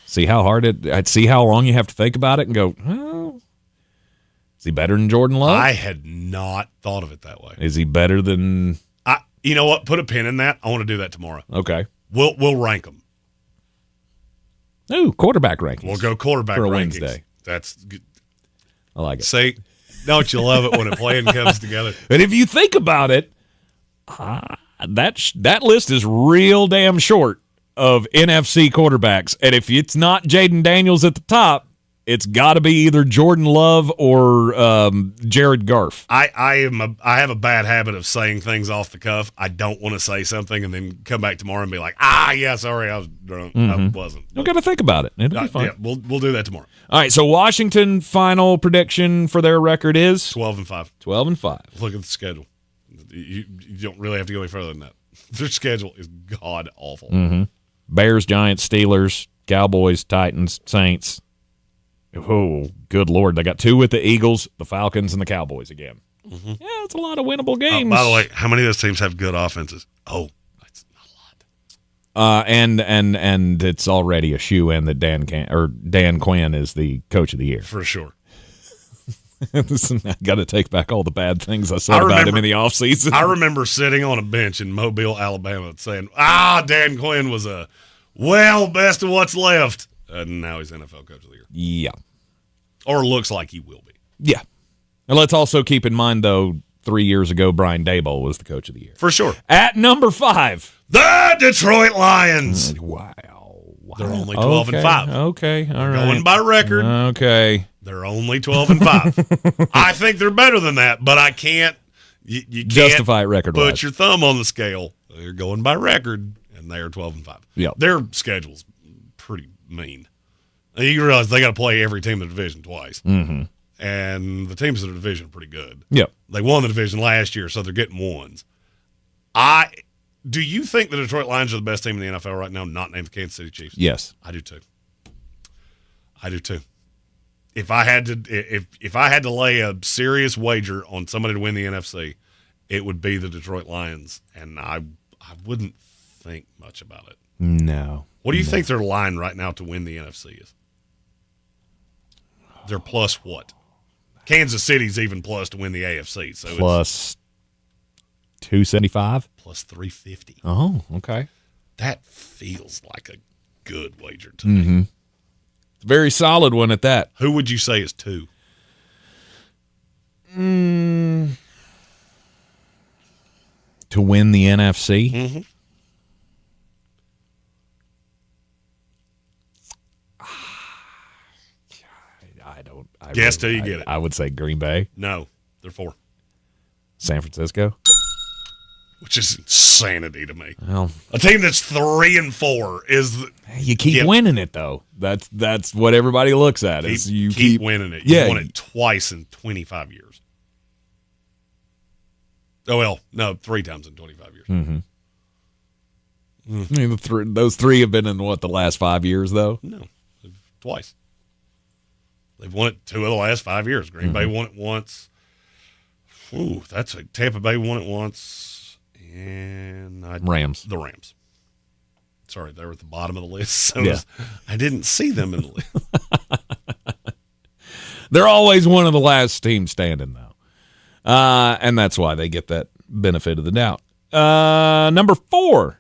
Speaker 4: See how I'd see how long you have to think about it and go, well, is he better than Jordan Love?
Speaker 10: I had not thought of it that way.
Speaker 4: Is he better than...
Speaker 10: You know what? Put a pin in that. I want to do that tomorrow.
Speaker 4: Okay.
Speaker 10: We'll rank them.
Speaker 4: Ooh, quarterback rankings.
Speaker 10: We'll go quarterback
Speaker 4: for a
Speaker 10: rankings.
Speaker 4: Wednesday.
Speaker 10: That's good.
Speaker 4: I like it.
Speaker 10: See, don't you love it when a plan comes together?
Speaker 4: And if you think about it, that list is real damn short of NFC quarterbacks. And if it's not Jaden Daniels at the top, it's got to be either Jordan Love or Jared Goff.
Speaker 10: I have a bad habit of saying things off the cuff. I don't want to say something and then come back tomorrow and be like, yeah, sorry, I was drunk. I wasn't.
Speaker 4: You got to think about it. It'll be fun.
Speaker 10: Yeah, we'll do that tomorrow.
Speaker 4: All right, so Washington final prediction for their record is
Speaker 10: 12-5.
Speaker 4: 12-5.
Speaker 10: Look at the schedule. You don't really have to go any further than that. Their schedule is god awful.
Speaker 4: Mm-hmm. Bears, Giants, Steelers, Cowboys, Titans, Saints. Oh, good Lord. They got 2 with the Eagles, the Falcons, and the Cowboys again.
Speaker 10: Mm-hmm.
Speaker 4: Yeah, it's a lot of winnable games.
Speaker 10: By the way, how many of those teams have good offenses? Oh, that's not a
Speaker 4: lot. And it's already a shoe-in that Dan Quinn is the coach of the year.
Speaker 10: For sure.
Speaker 4: I got to take back all the bad things I said about him in the offseason.
Speaker 10: I remember sitting on a bench in Mobile, Alabama, saying, Dan Quinn was best of what's left. And now he's NFL Coach of the Year.
Speaker 4: Yeah.
Speaker 10: Or looks like he will be.
Speaker 4: Yeah. And let's also keep in mind, though, 3 years ago, Brian Daboll was the Coach of the Year.
Speaker 10: For sure.
Speaker 4: At number 5.
Speaker 10: The Detroit Lions.
Speaker 4: Wow.
Speaker 10: They're only 12-5.
Speaker 4: Okay. All right.
Speaker 10: Going by record.
Speaker 4: Okay.
Speaker 10: They're only 12-5. I think they're better than that, but I can't. You can't
Speaker 4: justify it record-wise.
Speaker 10: Put your thumb on the scale. They're going by record, and they are 12-5.
Speaker 4: Yeah.
Speaker 10: Their schedule's pretty mean. You realize they got to play every team in the division twice.
Speaker 4: Mm-hmm.
Speaker 10: And the teams in the division are pretty good.
Speaker 4: Yep.
Speaker 10: They won the division last year, so they're getting ones. Do you think the Detroit Lions are the best team in the NFL right now, not named the Kansas City Chiefs?
Speaker 4: Yes.
Speaker 10: I do too. If I had to lay a serious wager on somebody to win the NFC, it would be the Detroit Lions, and I wouldn't think much about it.
Speaker 4: No.
Speaker 10: What do you think their line right now to win the NFC is? They're plus what? Kansas City's even plus to win the AFC. So
Speaker 4: plus 275
Speaker 10: plus 350.
Speaker 4: Oh, okay.
Speaker 10: That feels like a good wager to me.
Speaker 4: Mm-hmm. Very solid one at that.
Speaker 10: Who would you say is 2?
Speaker 4: To win the NFC?
Speaker 10: Mm-hmm. Guess till you get it.
Speaker 4: I would say Green Bay.
Speaker 10: No, they're 4.
Speaker 4: San Francisco.
Speaker 10: Which is insanity to me.
Speaker 4: Well,
Speaker 10: a team that's 3-4 is
Speaker 4: you keep winning it though. That's what everybody looks at. Is you
Speaker 10: keep winning it. You won it twice in 25 years. Oh well, no, 3 times in 25 years.
Speaker 4: Mm-hmm. I mean, those 3 have been in the last 5 years though.
Speaker 10: No, twice. They've won it 2 of the last 5 years. Green Bay won it once. Ooh, that's a Tampa Bay won it once, and
Speaker 4: Rams.
Speaker 10: The Rams. Sorry, they were at the bottom of the list. So I didn't see them in the list.
Speaker 4: They're always one of the last teams standing, though, and that's why they get that benefit of the doubt. Number 4.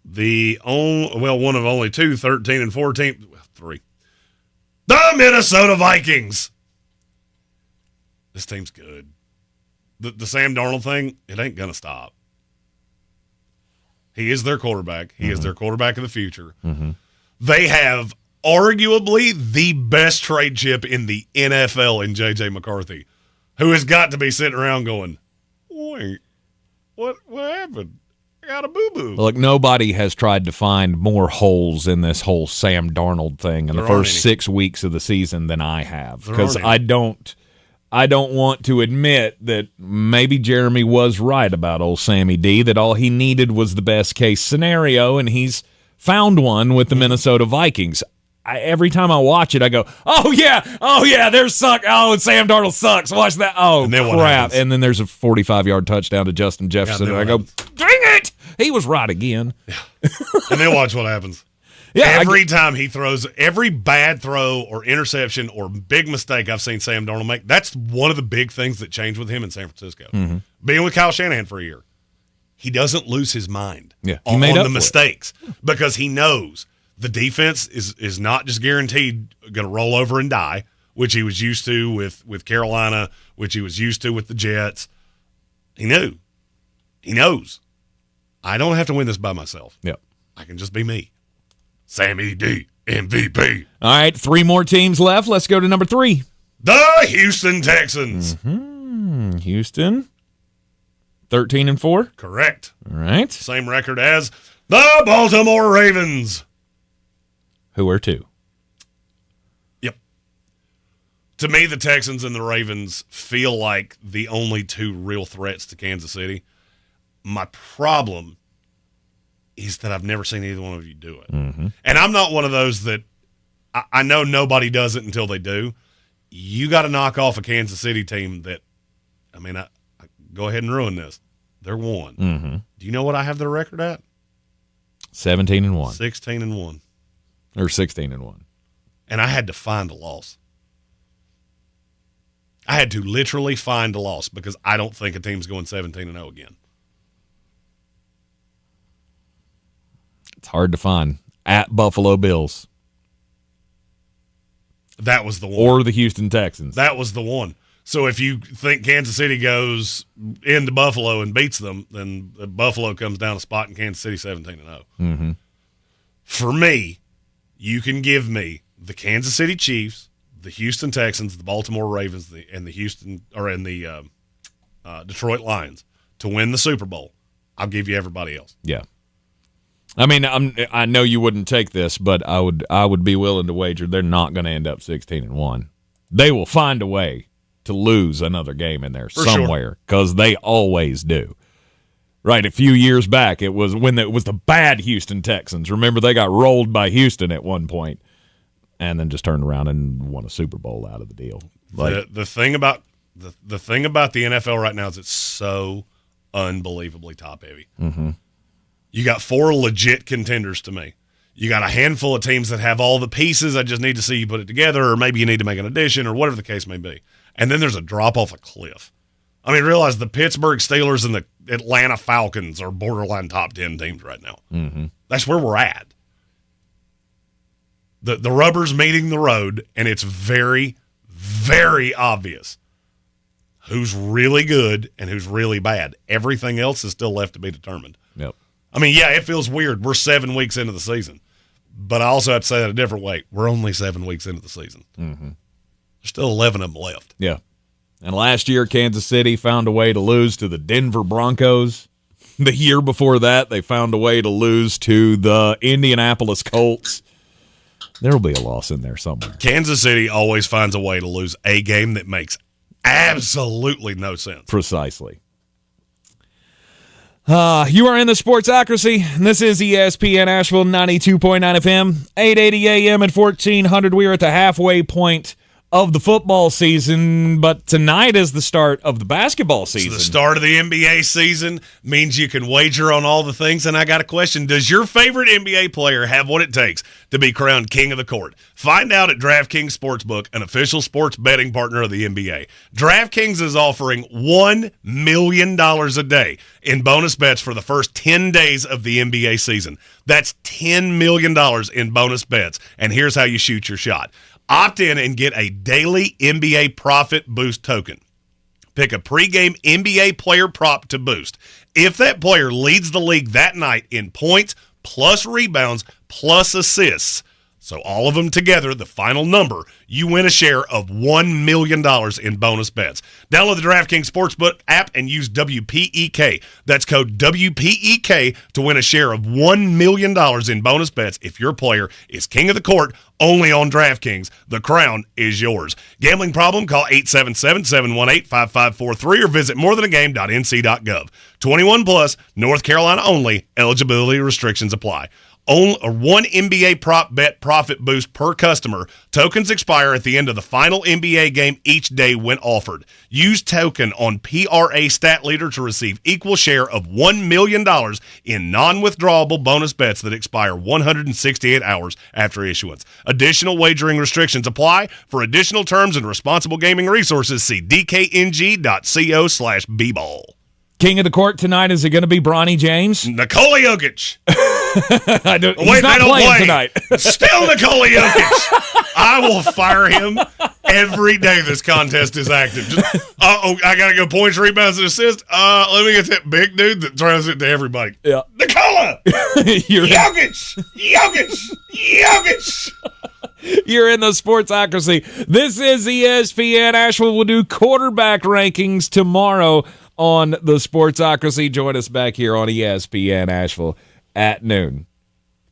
Speaker 10: One of only 2, 13 and 14, 3. The Minnesota Vikings. This team's good. The Sam Darnold thing, it ain't going to stop. He is their quarterback. He is their quarterback of the future.
Speaker 4: Mm-hmm.
Speaker 10: They have arguably the best trade chip in the NFL in J.J. McCarthy, who has got to be sitting around going, wait, what happened? I got a boo-boo.
Speaker 4: Look, nobody has tried to find more holes in this whole Sam Darnold thing in the first 6 weeks of the season than I have. Because I don't want to admit that maybe Jeremy was right about old Sammy D, that all he needed was the best case scenario, and he's found one with the Minnesota Vikings. Every time I watch it, I go, oh yeah, they're suck. Oh, and Sam Darnold sucks. Watch that. Oh, crap. And then there's a 45-yard touchdown to Justin Jefferson, and I go, dang it, he was right again.
Speaker 10: Yeah. And then watch what happens. Every time he throws, every bad throw or interception or big mistake I've seen Sam Darnold make, that's one of the big things that changed with him in San Francisco.
Speaker 4: Mm-hmm.
Speaker 10: Being with Kyle Shanahan for a year, he doesn't lose his mind
Speaker 4: on
Speaker 10: the mistakes because he knows the defense is not just guaranteed going to roll over and die, which he was used to with Carolina, which he was used to with the Jets. He knew. He knows. I don't have to win this by myself.
Speaker 4: Yep.
Speaker 10: I can just be me. Sammy D, MVP.
Speaker 4: All right, 3 more teams left. Let's go to number 3.
Speaker 10: The Houston Texans.
Speaker 4: Mm-hmm. Houston, 13 and 4.
Speaker 10: Correct.
Speaker 4: All right.
Speaker 10: Same record as the Baltimore Ravens.
Speaker 4: Who are 2?
Speaker 10: Yep. To me, the Texans and the Ravens feel like the only 2 real threats to Kansas City. My problem is that I've never seen either one of you do it.
Speaker 4: Mm-hmm.
Speaker 10: And I'm not one of those that I know nobody does it until they do. You got to knock off a Kansas City team that, I go ahead and ruin this. They're 1.
Speaker 4: Mm-hmm.
Speaker 10: Do you know what I have their record at?
Speaker 4: 17 and 1.
Speaker 10: 16 and 1.
Speaker 4: Or 16 and 1.
Speaker 10: And I had to find a loss. I had to literally find a loss because I don't think a team's going 17 and 0 again.
Speaker 4: It's hard to find. At Buffalo Bills.
Speaker 10: That was the one.
Speaker 4: Or the Houston Texans.
Speaker 10: That was the one. So if you think Kansas City goes into Buffalo and beats them, then Buffalo comes down a spot in Kansas City 17 and 0.
Speaker 4: Mm-hmm.
Speaker 10: For me, you can give me the Kansas City Chiefs, the Houston Texans, the Baltimore Ravens, and the Detroit Lions to win the Super Bowl. I'll give you everybody else.
Speaker 4: Yeah. I know you wouldn't take this, but I would be willing to wager they're not going to end up 16 and 1. They will find a way to lose another game in there somewhere because they always do. Right, a few years back, it was when it was the bad Houston Texans. Remember, they got rolled by Houston at one point, and then just turned around and won a Super Bowl out of the deal.
Speaker 10: The thing about the NFL right now is it's so unbelievably top heavy.
Speaker 4: Mm-hmm.
Speaker 10: You got 4 legit contenders to me. You got a handful of teams that have all the pieces. I just need to see you put it together, or maybe you need to make an addition, or whatever the case may be. And then there's a drop off a cliff. I mean, realize the Pittsburgh Steelers and the Atlanta Falcons are borderline top 10 teams right now.
Speaker 4: Mm-hmm.
Speaker 10: That's where we're at. The rubber's meeting the road, and it's very, very obvious who's really good and who's really bad. Everything else is still left to be determined.
Speaker 4: Yep.
Speaker 10: I mean, yeah, it feels weird. We're 7 weeks into the season. But I also have to say that a different way. We're only 7 weeks into the season.
Speaker 4: Mm-hmm.
Speaker 10: There's still 11 of them left.
Speaker 4: Yeah. And last year, Kansas City found a way to lose to the Denver Broncos. The year before that, they found a way to lose to the Indianapolis Colts. There will be a loss in there somewhere.
Speaker 10: Kansas City always finds a way to lose a game that makes absolutely no sense.
Speaker 4: Precisely. You are in the Sportsocracy, and this is ESPN Asheville 92.9 FM, 880 AM and 1400. We are at the halfway point of the football season, but tonight is the start of the basketball season.
Speaker 10: So the start of the NBA season means you can wager on all the things, and I got a question. Does your favorite NBA player have what it takes to be crowned king of the court? Find out at DraftKings Sportsbook, an official sports betting partner of the NBA. DraftKings is offering $1 million a day in bonus bets for the first 10 days of the NBA season. That's $10 million in bonus bets, and here's how you shoot your shot. Opt in and get a daily NBA profit boost token. Pick a pregame NBA player prop to boost. If that player leads the league that night in points, plus rebounds, plus assists, so all of them together, the final number, you win a share of $1 million in bonus bets. Download the DraftKings Sportsbook app and use WPEK. That's code WPEK to win a share of $1 million in bonus bets if your player is king of the court only on DraftKings. The crown is yours. Gambling problem? Call 877-718-5543 or visit morethanagame.nc.gov. 21 plus, North Carolina only. Eligibility restrictions apply. One NBA prop bet profit boost per customer. Tokens expire at the end of the final NBA game each day when offered. Use token on PRA Stat Leader to receive equal share of $1 million in non-withdrawable bonus bets that expire 168 hours after issuance. Additional wagering restrictions apply. For additional terms and responsible gaming resources, see dkng.co/bball.
Speaker 4: King of the court tonight, is it going to be Bronny James?
Speaker 10: Nikola Jokic.
Speaker 4: He's not playing tonight.
Speaker 10: Still Nikola Jokic. I will fire him every day this contest is active. I got to go points, rebounds, and assists. Let me get that big dude that throws it to everybody.
Speaker 4: Yeah.
Speaker 10: Nikola. Jokic.
Speaker 4: You're in the Sportsocracy. This is ESPN Asheville. We'll do quarterback rankings tomorrow on the Sportsocracy. Join us back here on ESPN Asheville at noon.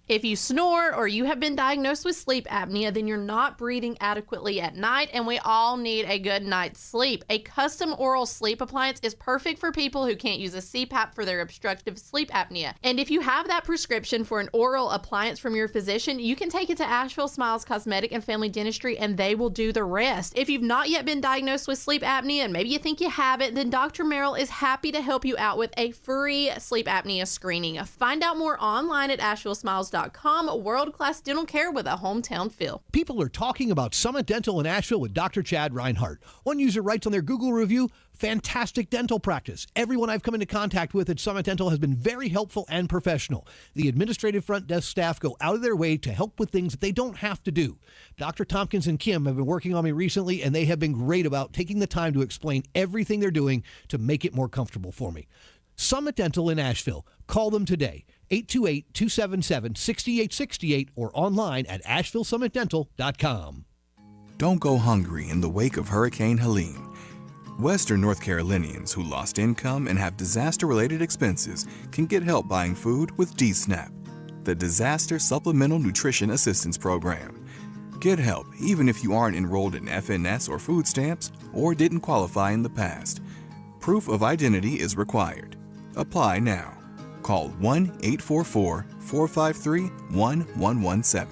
Speaker 16: If you snore or you have been diagnosed with sleep apnea, then you're not breathing adequately at night, and we all need a good night's sleep. A custom oral sleep appliance is perfect for people who can't use a CPAP for their obstructive sleep apnea. And if you have that prescription for an oral appliance from your physician, you can take it to Asheville Smiles Cosmetic and Family Dentistry, and they will do the rest. If you've not yet been diagnosed with sleep apnea, and maybe you think you have it, then Dr. Merrill is happy to help you out with a free sleep apnea screening. Find out more online at AshevilleSmiles.com. World-class dental care with a hometown feel.
Speaker 12: People are talking about Summit Dental in Asheville with Dr. Chad Reinhardt. One user writes on their Google review, fantastic dental practice. Everyone I've come into contact with at Summit Dental has been very helpful and professional. The administrative front desk staff go out of their way to help with things that they don't have to do. Dr. Tompkins and Kim have been working on me recently, and they have been great about taking the time to explain everything they're doing to make it more comfortable for me. Summit Dental in Asheville. Call them today. 828-277-6868 or online at AshevilleSummitDental.com.
Speaker 17: Don't go hungry in the wake of Hurricane Helene. Western North Carolinians who lost income and have disaster-related expenses can get help buying food with DSNAP, the Disaster Supplemental Nutrition Assistance Program. Get help even if you aren't enrolled in FNS or food stamps or didn't qualify in the past. Proof of identity is required. Apply now. Call 1-844-453-1117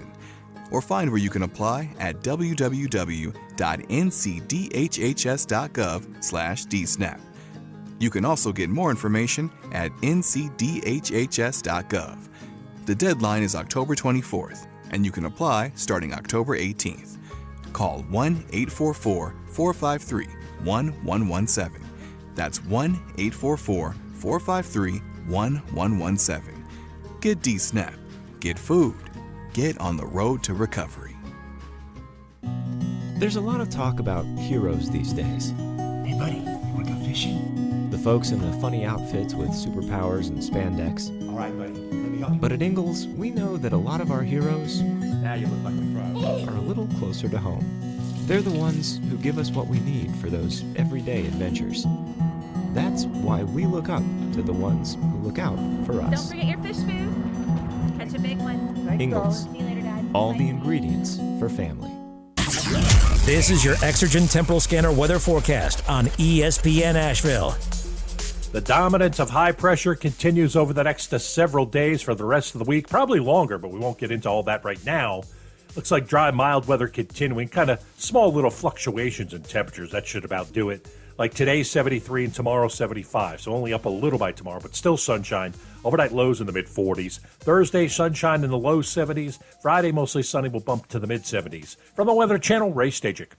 Speaker 17: or find where you can apply at www.ncdhhs.gov/dsnap. You can also get more information at ncdhhs.gov. The deadline is October 24th, and you can apply starting October 18th. Call 1-844-453-1117. That's 1-844-453-1117. Get D-SNAP. Get food. Get on the road to recovery.
Speaker 20: There's a lot of talk about heroes these days.
Speaker 11: Hey, buddy, you want to go fishing?
Speaker 20: The folks in the funny outfits with superpowers and spandex.
Speaker 11: All right, buddy, let me help you.
Speaker 20: But at Ingalls, we know that a lot of our heroes
Speaker 11: Now you look like a pro.
Speaker 20: are a little closer to home. They're the ones who give us what we need for those everyday adventures. That's why we look up to the ones who look out for us.
Speaker 5: Don't forget your fish food. Catch a big one.
Speaker 20: Ingalls.
Speaker 5: See you later, Dad.
Speaker 20: All the ingredients for family.
Speaker 1: This is your Exergen Temporal Scanner weather forecast on ESPN Asheville.
Speaker 2: The dominance of high pressure continues over the next several days for the rest of the week, probably longer, but we won't get into all that right now. Looks like dry, mild weather continuing, kind of small little fluctuations in temperatures. That should about do it. Like today, 73 and tomorrow, 75. So only up a little by tomorrow, but still sunshine. Overnight lows in the mid-40s. Thursday, sunshine in the low 70s. Friday, mostly sunny, will bump to the mid-70s. From the Weather Channel, Ray Stajic.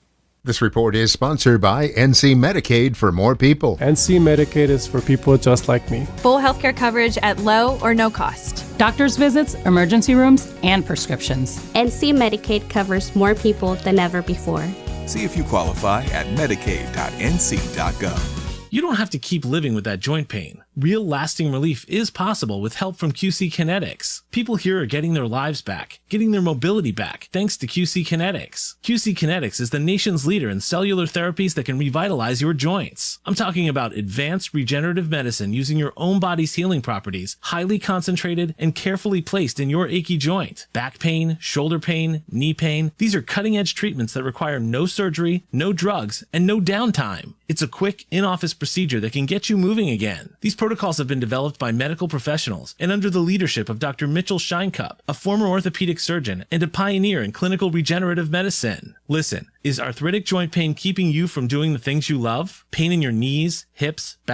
Speaker 18: This report is sponsored by NC Medicaid for more people.
Speaker 19: NC Medicaid is for people just like me.
Speaker 21: Full healthcare coverage at low or no cost.
Speaker 24: Doctor's visits, emergency rooms, and prescriptions.
Speaker 25: NC Medicaid covers more people than ever before.
Speaker 17: See if you qualify at medicaid.nc.gov.
Speaker 27: You don't have to keep living with that joint pain. Real lasting relief is possible with help from QC Kinetics. People here are getting their lives back, getting their mobility back, thanks to QC Kinetics. QC Kinetics is the nation's leader in cellular therapies that can revitalize your joints. I'm talking about advanced regenerative medicine using your own body's healing properties, highly concentrated and carefully placed in your achy joint. Back pain, shoulder pain, knee pain. These are cutting-edge treatments that require no surgery, no drugs, and no downtime. It's a quick, in-office procedure that can get you moving again. These protocols have been developed by medical professionals and under the leadership of Dr. Mitchell Scheinkup, a former orthopedic surgeon and a pioneer in clinical regenerative medicine. Listen, is arthritic joint pain keeping you from doing the things you love? Pain in your knees, hips, back,